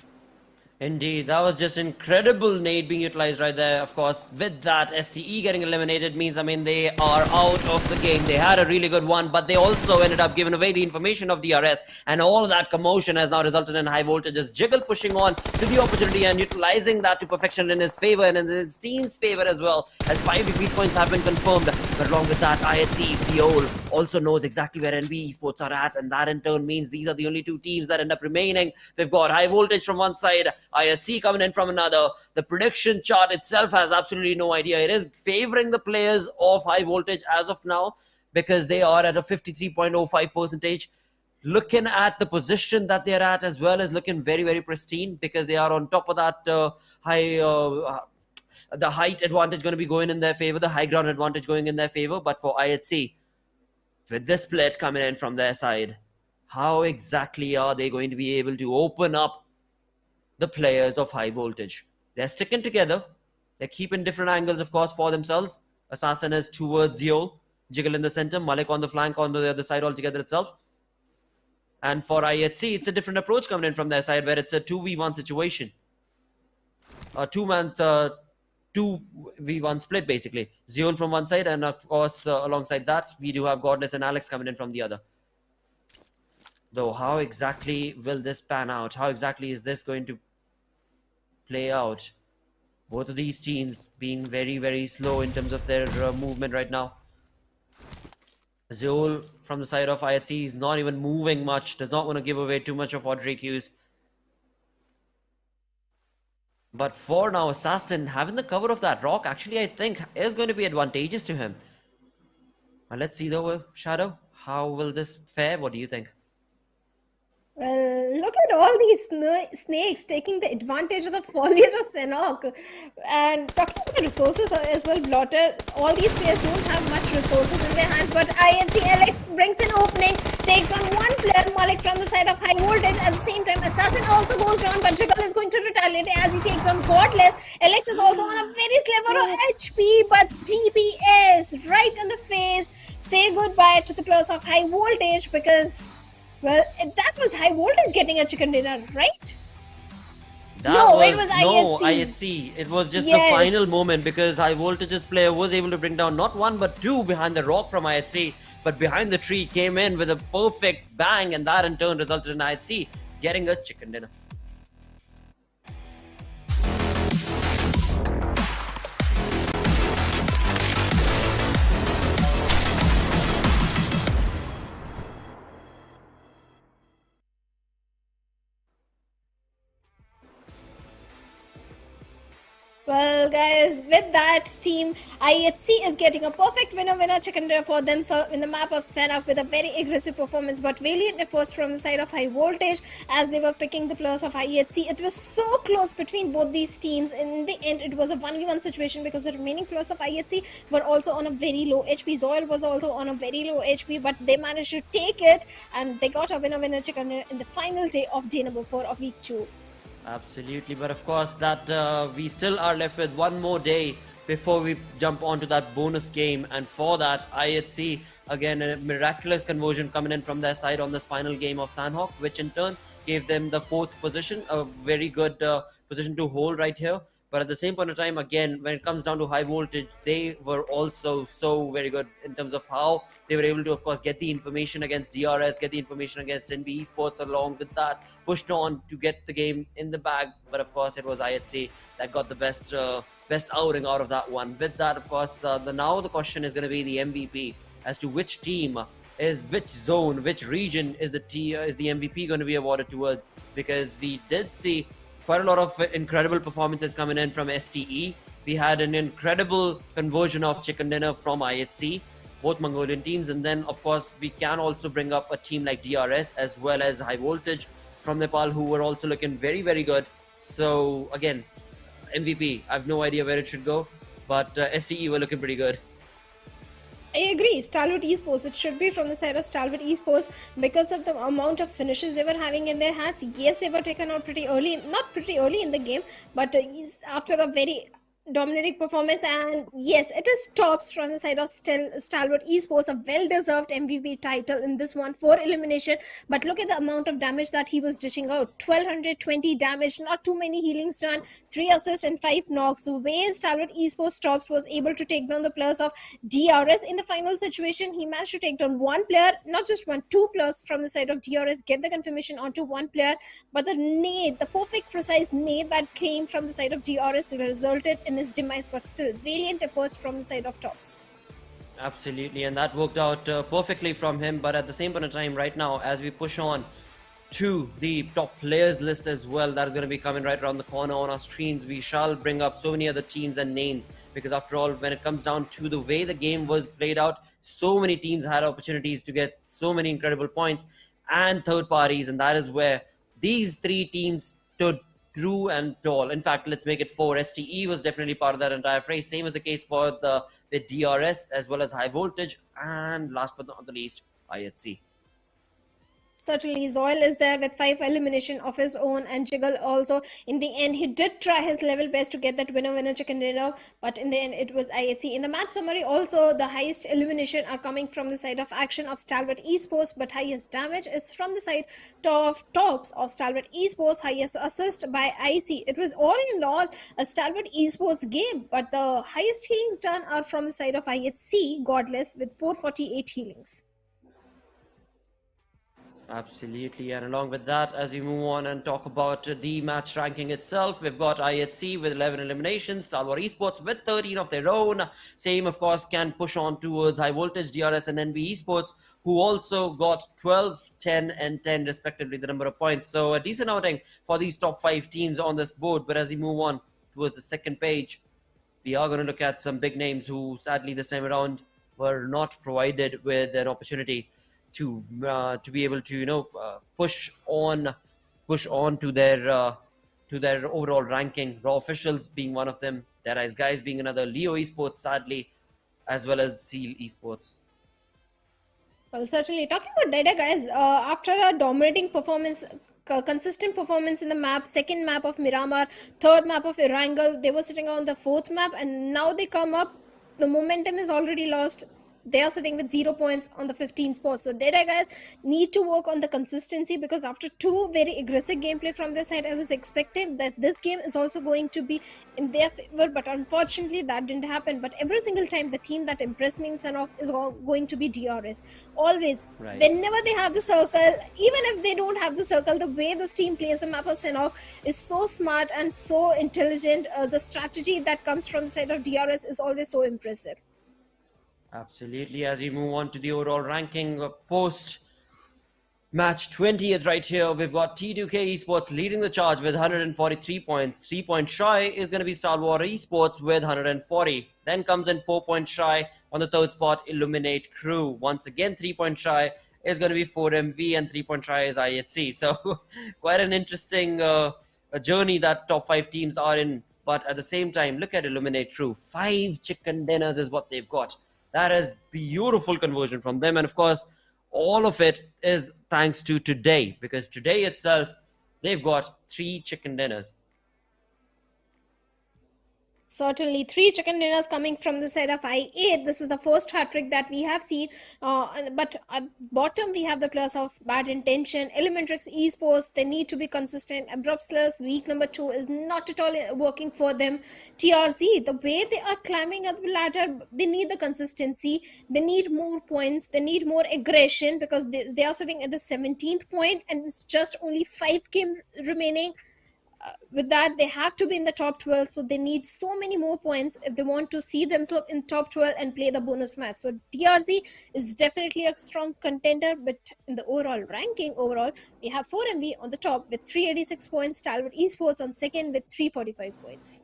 Indeed, that was just incredible nade being utilized right there. Of course, with that, STE getting eliminated means, I mean, they are out of the game. They had a really good one, but they also ended up giving away the information of DRS, and all of that commotion has now resulted in High Voltage's Jiggle pushing on to the opportunity and utilizing that to perfection in his favor and in his team's favor as well, as 5 defeat points have been confirmed. But along with that, IHC Seoul also knows exactly where NB Esports are at, and that in turn means these are the only 2 teams that end up remaining. We've got High Voltage from one side, IHC coming in from another. The prediction chart itself has absolutely no idea. It is favoring the players of High Voltage as of now, because they are at a 53.05%. Looking at the position that they're at as well as looking very, very pristine, because they are on top of that the height advantage going to be going in their favor, the high ground advantage going in their favor. But for IHC, with this split coming in from their side, how exactly are they going to be able to open up the players of High Voltage? They're sticking together. They're keeping different angles, of course, for themselves. Assassin is towards Zeol, Jiggle in the center, Malik on the flank on the other side altogether itself. And for IHC, it's a different approach coming in from their side, where it's a 2v1 situation. A 2v1 split, basically. Zeol from one side, and of course, alongside that, we do have Godless and Alex coming in from the other. Though, how exactly will this pan out? How exactly is this going to play out. Both of these teams being very, very slow in terms of their movement right now. Azul from the side of IHC is not even moving much, does not want to give away too much of Audrey Q's. But for now, Assassin having the cover of that rock actually I think is going to be advantageous to him. Now let's see though, Shadow, how will this fare? What do you think? Well, look at all these snakes taking the advantage of the foliage of Sanhok. And talking about the resources as well, Blotter, all these players don't have much resources in their hands, but INC Alex brings an opening, takes on one player, Malik from the side of high voltage. At the same time, Assassin also goes down, but Jiggle is going to retaliate as he takes on Godless. Alex is also on a very sliver of HP, but DPS right in the face. Say goodbye to the players of high voltage because... well, that was high voltage getting a chicken dinner, right? It was IHC. It was just the final moment because high voltage's player was able to bring down not one but two behind the rock from IHC, but behind the tree came in with a perfect bang, and that in turn resulted in IHC getting a chicken dinner. Well, guys, with that team, IHC is getting a perfect winner chicken dinner for themselves in the map of Sanhok with a very aggressive performance, but valiant efforts from the side of high voltage as they were picking the players of IHC. It was so close between both these teams. In the end, it was a 1v1 situation because the remaining players of IHC were also on a very low HP. Zoil was also on a very low HP, but they managed to take it and they got a winner chicken dinner in the final day of day number 4 of week 2. Absolutely, but of course that we still are left with one more day before we jump onto that bonus game, and for that IHC again a miraculous conversion coming in from their side on this final game of Sanhok, which in turn gave them the 4th position, a very good position to hold right here. But at the same point of time, again, when it comes down to high voltage, they were also so very good in terms of how they were able to, of course, get the information against DRS, get the information against NB Esports along with that, pushed on to get the game in the bag. But of course, it was IHC that got the best outing out of that one. With that, of course, now the question is going to be the MVP as to which team is which zone, which region is the MVP going to be awarded towards, because we did see quite a lot of incredible performances coming in from STE. We had an incredible conversion of chicken dinner from IHC, both Mongolian teams, and then of course we can also bring up a team like DRS as well as high voltage from Nepal, who were also looking very, very good. So again, MVP, I have no idea where it should go, but STE were looking pretty good. I agree. Stalwart Esports, it should be from the side of Stalwart Esports because of the amount of finishes they were having in their hands. Yes, they were taken out pretty early, not pretty early in the game, but after a very dominating performance. And yes, it is tops from the side of Stalwart Esports, a well-deserved MVP title in this one for elimination. But look at the amount of damage that he was dishing out. 1220 damage, not too many healings done, 3 assists and 5 knocks. The way Stalwart Esports tops was able to take down the players of DRS in the final situation, he managed to take down one player, not just one, 2 players from the side of DRS, get the confirmation onto one player. But the nade, the perfect precise nade that came from the side of DRS resulted in his demise, but still valiant efforts from the side of tops. Absolutely, and that worked out perfectly from him. But at the same point of time, right now, as we push on to the top players list as well, that is going to be coming right around the corner on our screens, we shall bring up so many other teams and names, because after all, when it comes down to the way the game was played out, so many teams had opportunities to get so many incredible points and third parties, and that is where these 3 teams stood true and tall. In fact, let's make it 4. STE was definitely part of that entire fray. Same is the case for the DRS as well as high voltage, and last but not the least, IHC. Certainly, Zoil is there with 5 elimination of his own, and Jiggle also. In the end, he did try his level best to get that winner chicken dinner, but in the end, it was IHC. In the match summary, also, the highest elimination are coming from the side of action of Stalwart Esports, but highest damage is from the side of tops of Stalwart Esports, highest assist by IC. It was all in all a Stalwart Esports game, but the highest healings done are from the side of IHC, Godless, with 448 healings. Absolutely, and along with that, as we move on and talk about the match ranking itself, we've got IHC with 11 eliminations, Stalwart Esports with 13 of their own. Same, of course, can push on towards High Voltage, DRS, and NB Esports, who also got 12, 10, and 10 respectively, the number of points. So a decent outing for these top 5 teams on this board. But as we move on towards the second page, we are going to look at some big names who, sadly, this time around were not provided with an opportunity to be able to push on to their overall ranking. Raw Officials being one of them, DEADEYES Guys being another, Leo Esports sadly, as well as Seal Esports. Well, certainly. Talking about DEADEYES, after a dominating performance, consistent performance in the map, second map of Miramar, third map of Erangel, they were sitting on the fourth map, and now they come up. The momentum is already lost. They are sitting with 0 points on the 15th spot. So DEADEYES need to work on the consistency, because after two very aggressive gameplay from their side, I was expecting that this game is also going to be in their favor, but unfortunately that didn't happen. But every single time, the team that impressed me in Sanhok is going to be DRS. Always, Right. whenever they have the circle, even if they don't have the circle, the way this team plays the map of Sanhok is so smart and so intelligent. The strategy that comes from the side of DRS is always so impressive. Absolutely. As we move on to the overall ranking post match 20th right here, we've got T2K Esports leading the charge with 143 points. 3 points shy is going to be Stalwart Esports with 140. Then comes in 4 points shy on the third spot, Illuminate Crew. Once again, 3 points shy is going to be 4MV, and 3 points shy is IHC. So quite an interesting journey that top 5 teams are in. But at the same time, look at Illuminate Crew. 5 chicken dinners is what they've got. That is beautiful conversion from them. And of course, all of it is thanks to today, because today itself, they've got 3 chicken dinners. Certainly, 3 chicken dinners coming from the side of I8. This is the first hat trick that we have seen. But at bottom, we have the players of Bad Intention, Intention X Esports. They need to be consistent. Abrupt Slayers, week number 2, is not at all working for them. TRZ, the way they are climbing up the ladder, they need the consistency. They need more points. They need more aggression, because they are sitting at the 17th point, and it's just only 5 games remaining. With that, they have to be in the top 12, so they need so many more points if they want to see themselves in top 12 and play the bonus match. So DRZ is definitely a strong contender, but in the overall ranking, we have 4MV on the top with 386 points, Stalwart Esports on second with 345 points.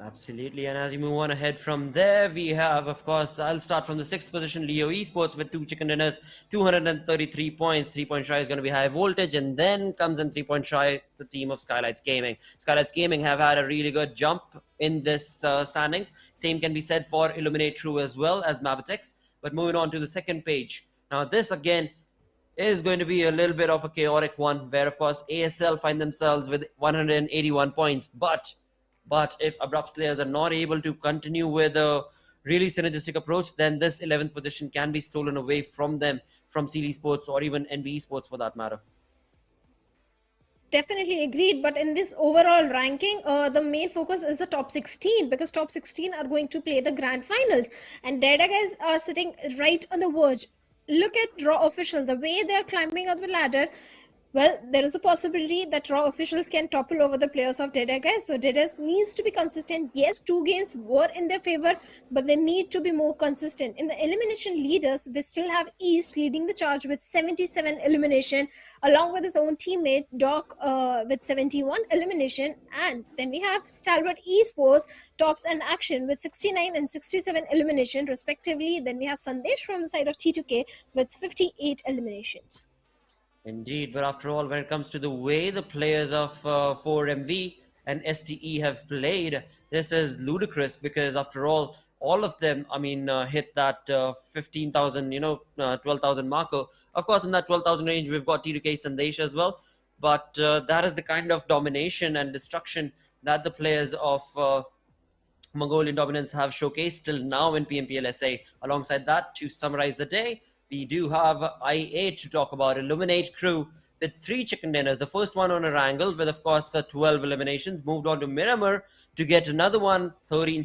Absolutely. And as you move on ahead from there, we have, of course, I'll start from the 6th position, Leo Esports with 2 chicken dinners, 233 points. 3 points shy is going to be High Voltage, and then comes in 3 points shy the team of SKYLIGHTZ Gaming. SKYLIGHTZ Gaming have had a really good jump in this standings. Same can be said for Illuminate True as well as Mabitex. But moving on to the second page. Now this again is going to be a little bit of a chaotic one, where of course ASL find themselves with 181 points. But if Abrupt Slayers are not able to continue with a really synergistic approach, then this 11th position can be stolen away from them, from Seal Esports or even NB Esports for that matter. Definitely agreed, but in this overall ranking, the main focus is the top 16, because top 16 are going to play the grand finals, and DEADEYES are sitting right on the verge. Look at Raw Officials, the way they are climbing up the ladder. Well, there is a possibility that Raw Officials can topple over the players of DEADEYES. So DEADEYES needs to be consistent. Yes, 2 games were in their favor, but they need to be more consistent. In the elimination leaders, we still have East leading the charge with 77 elimination, along with his own teammate Doc with 71 elimination. And then we have Stalwart Esports, tops and action with 69 and 67 elimination respectively. Then we have Sandesh from the side of T2K with 58 eliminations. Indeed, but after all, when it comes to the way the players of 4MV and STE have played, this is ludicrous, because after all of them, hit that 15,000, 12,000 marker. Of course, in that 12,000 range, we've got T2K Sandesh as well. But that is the kind of domination and destruction that the players of Mongolian Dominance have showcased till now in PMPL SA. Alongside that, to summarize the day, we do have I8 to talk about. Illuminate Crew with 3 chicken dinners. The first one on Erangel with, of course, 12 eliminations. Moved on to Miramar to get another one, 13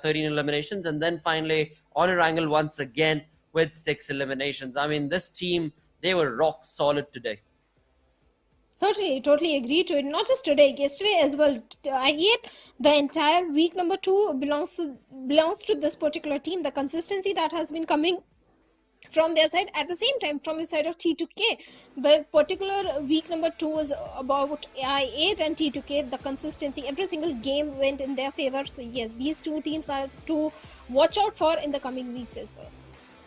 eliminations. And then finally on Erangel once again with 6 eliminations. I mean, this team they were rock solid today. Certainly, totally agree to it. Not just today, yesterday as well. I8, the entire week number 2 belongs to this particular team. The consistency that has been coming from their side, at the same time from the side of T2K, the particular week number 2 was about I8 and T2K. The consistency, every single game went in their favor. So yes, these two teams are to watch out for in the coming weeks as well.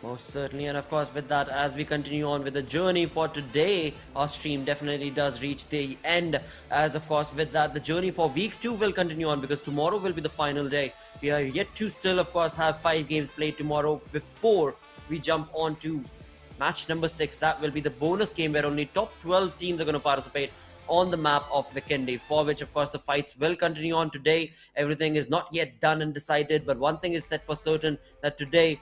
Most certainly, and of course with that, as we continue on with the journey for today, our stream definitely does reach the end. As of course with that, the journey for week 2 will continue on, because tomorrow will be the final day. We are yet to still of course have 5 games played tomorrow before we jump on to match number 6. That will be the bonus game where only top 12 teams are going to participate on the map of Vikendi, for which of course the fights will continue on today. Everything is not yet done and decided, but one thing is set for certain, that today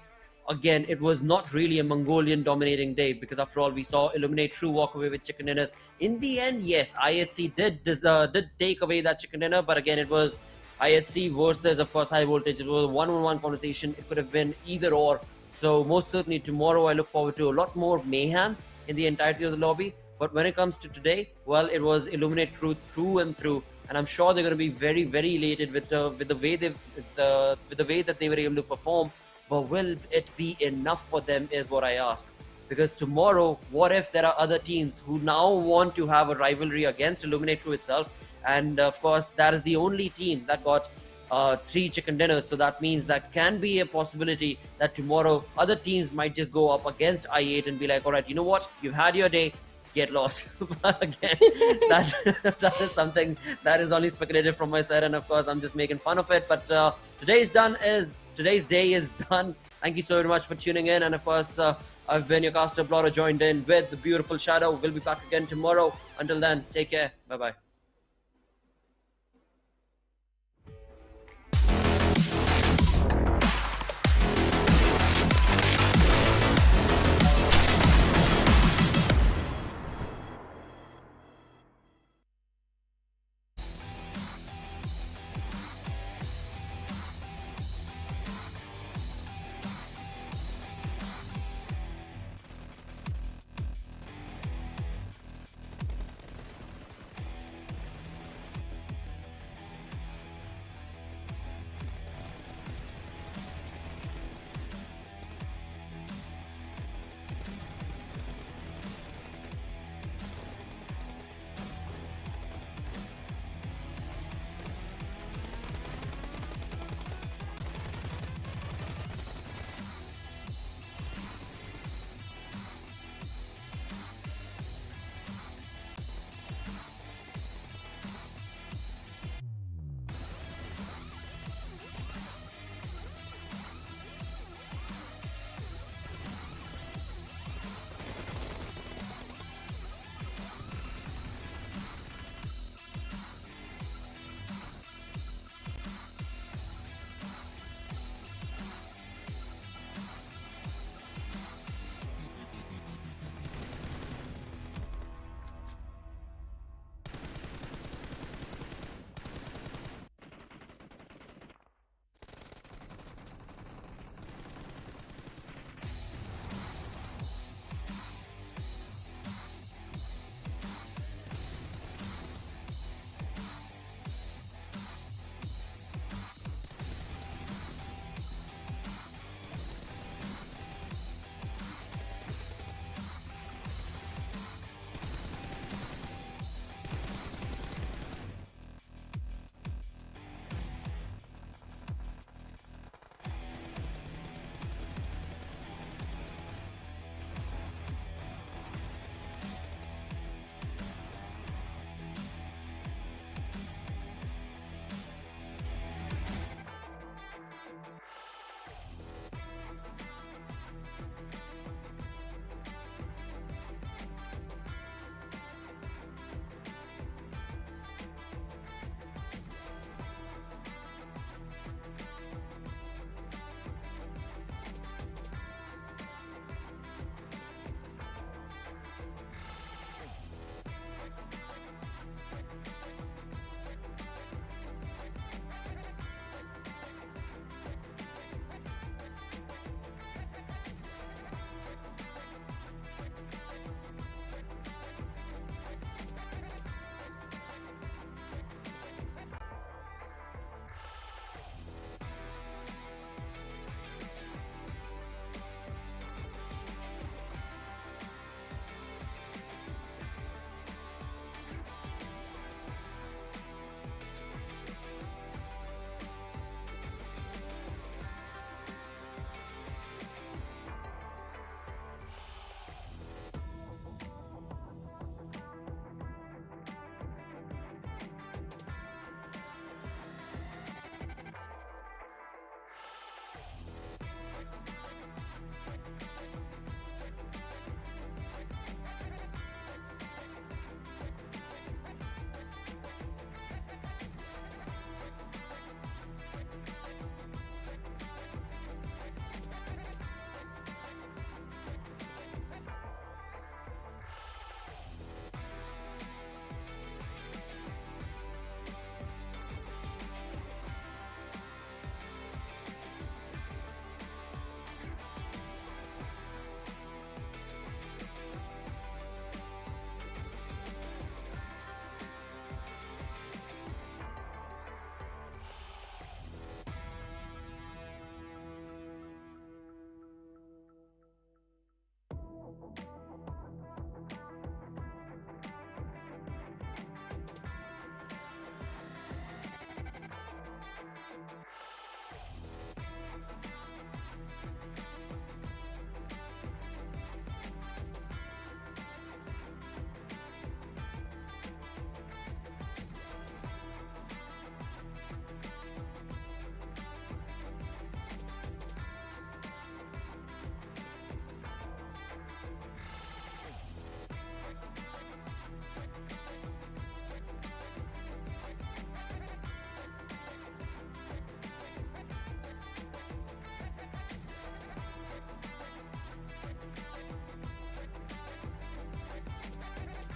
again it was not really a Mongolian dominating day, because after all we saw Illuminate True walk away with chicken dinners. In the end, yes, IHC did take away that chicken dinner, but again it was IHC versus of course High Voltage. It was a one-on-one conversation. It could have been either or. So most certainly tomorrow I look forward to a lot more mayhem in the entirety of the lobby. But when it comes to today, well, it was Illuminate True through and through, and I'm sure they're going to be very, very elated with the way that they were able to perform. But will it be enough for them is what I ask. Because tomorrow, what if there are other teams who now want to have a rivalry against Illuminate True itself? And of course, that is the only team that got 3 chicken dinners. So that means that can be a possibility that tomorrow other teams might just go up against I8 and be like, all right, you know what? You've had your day. Get lost. But again, that is something that is only speculative from my side, and of course I'm just making fun of it. But today's day is done. Thank you so very much for tuning in, and of course I've been your caster Blora, joined in with the beautiful Shadow. We'll be back again tomorrow. Until then, take care. Bye bye.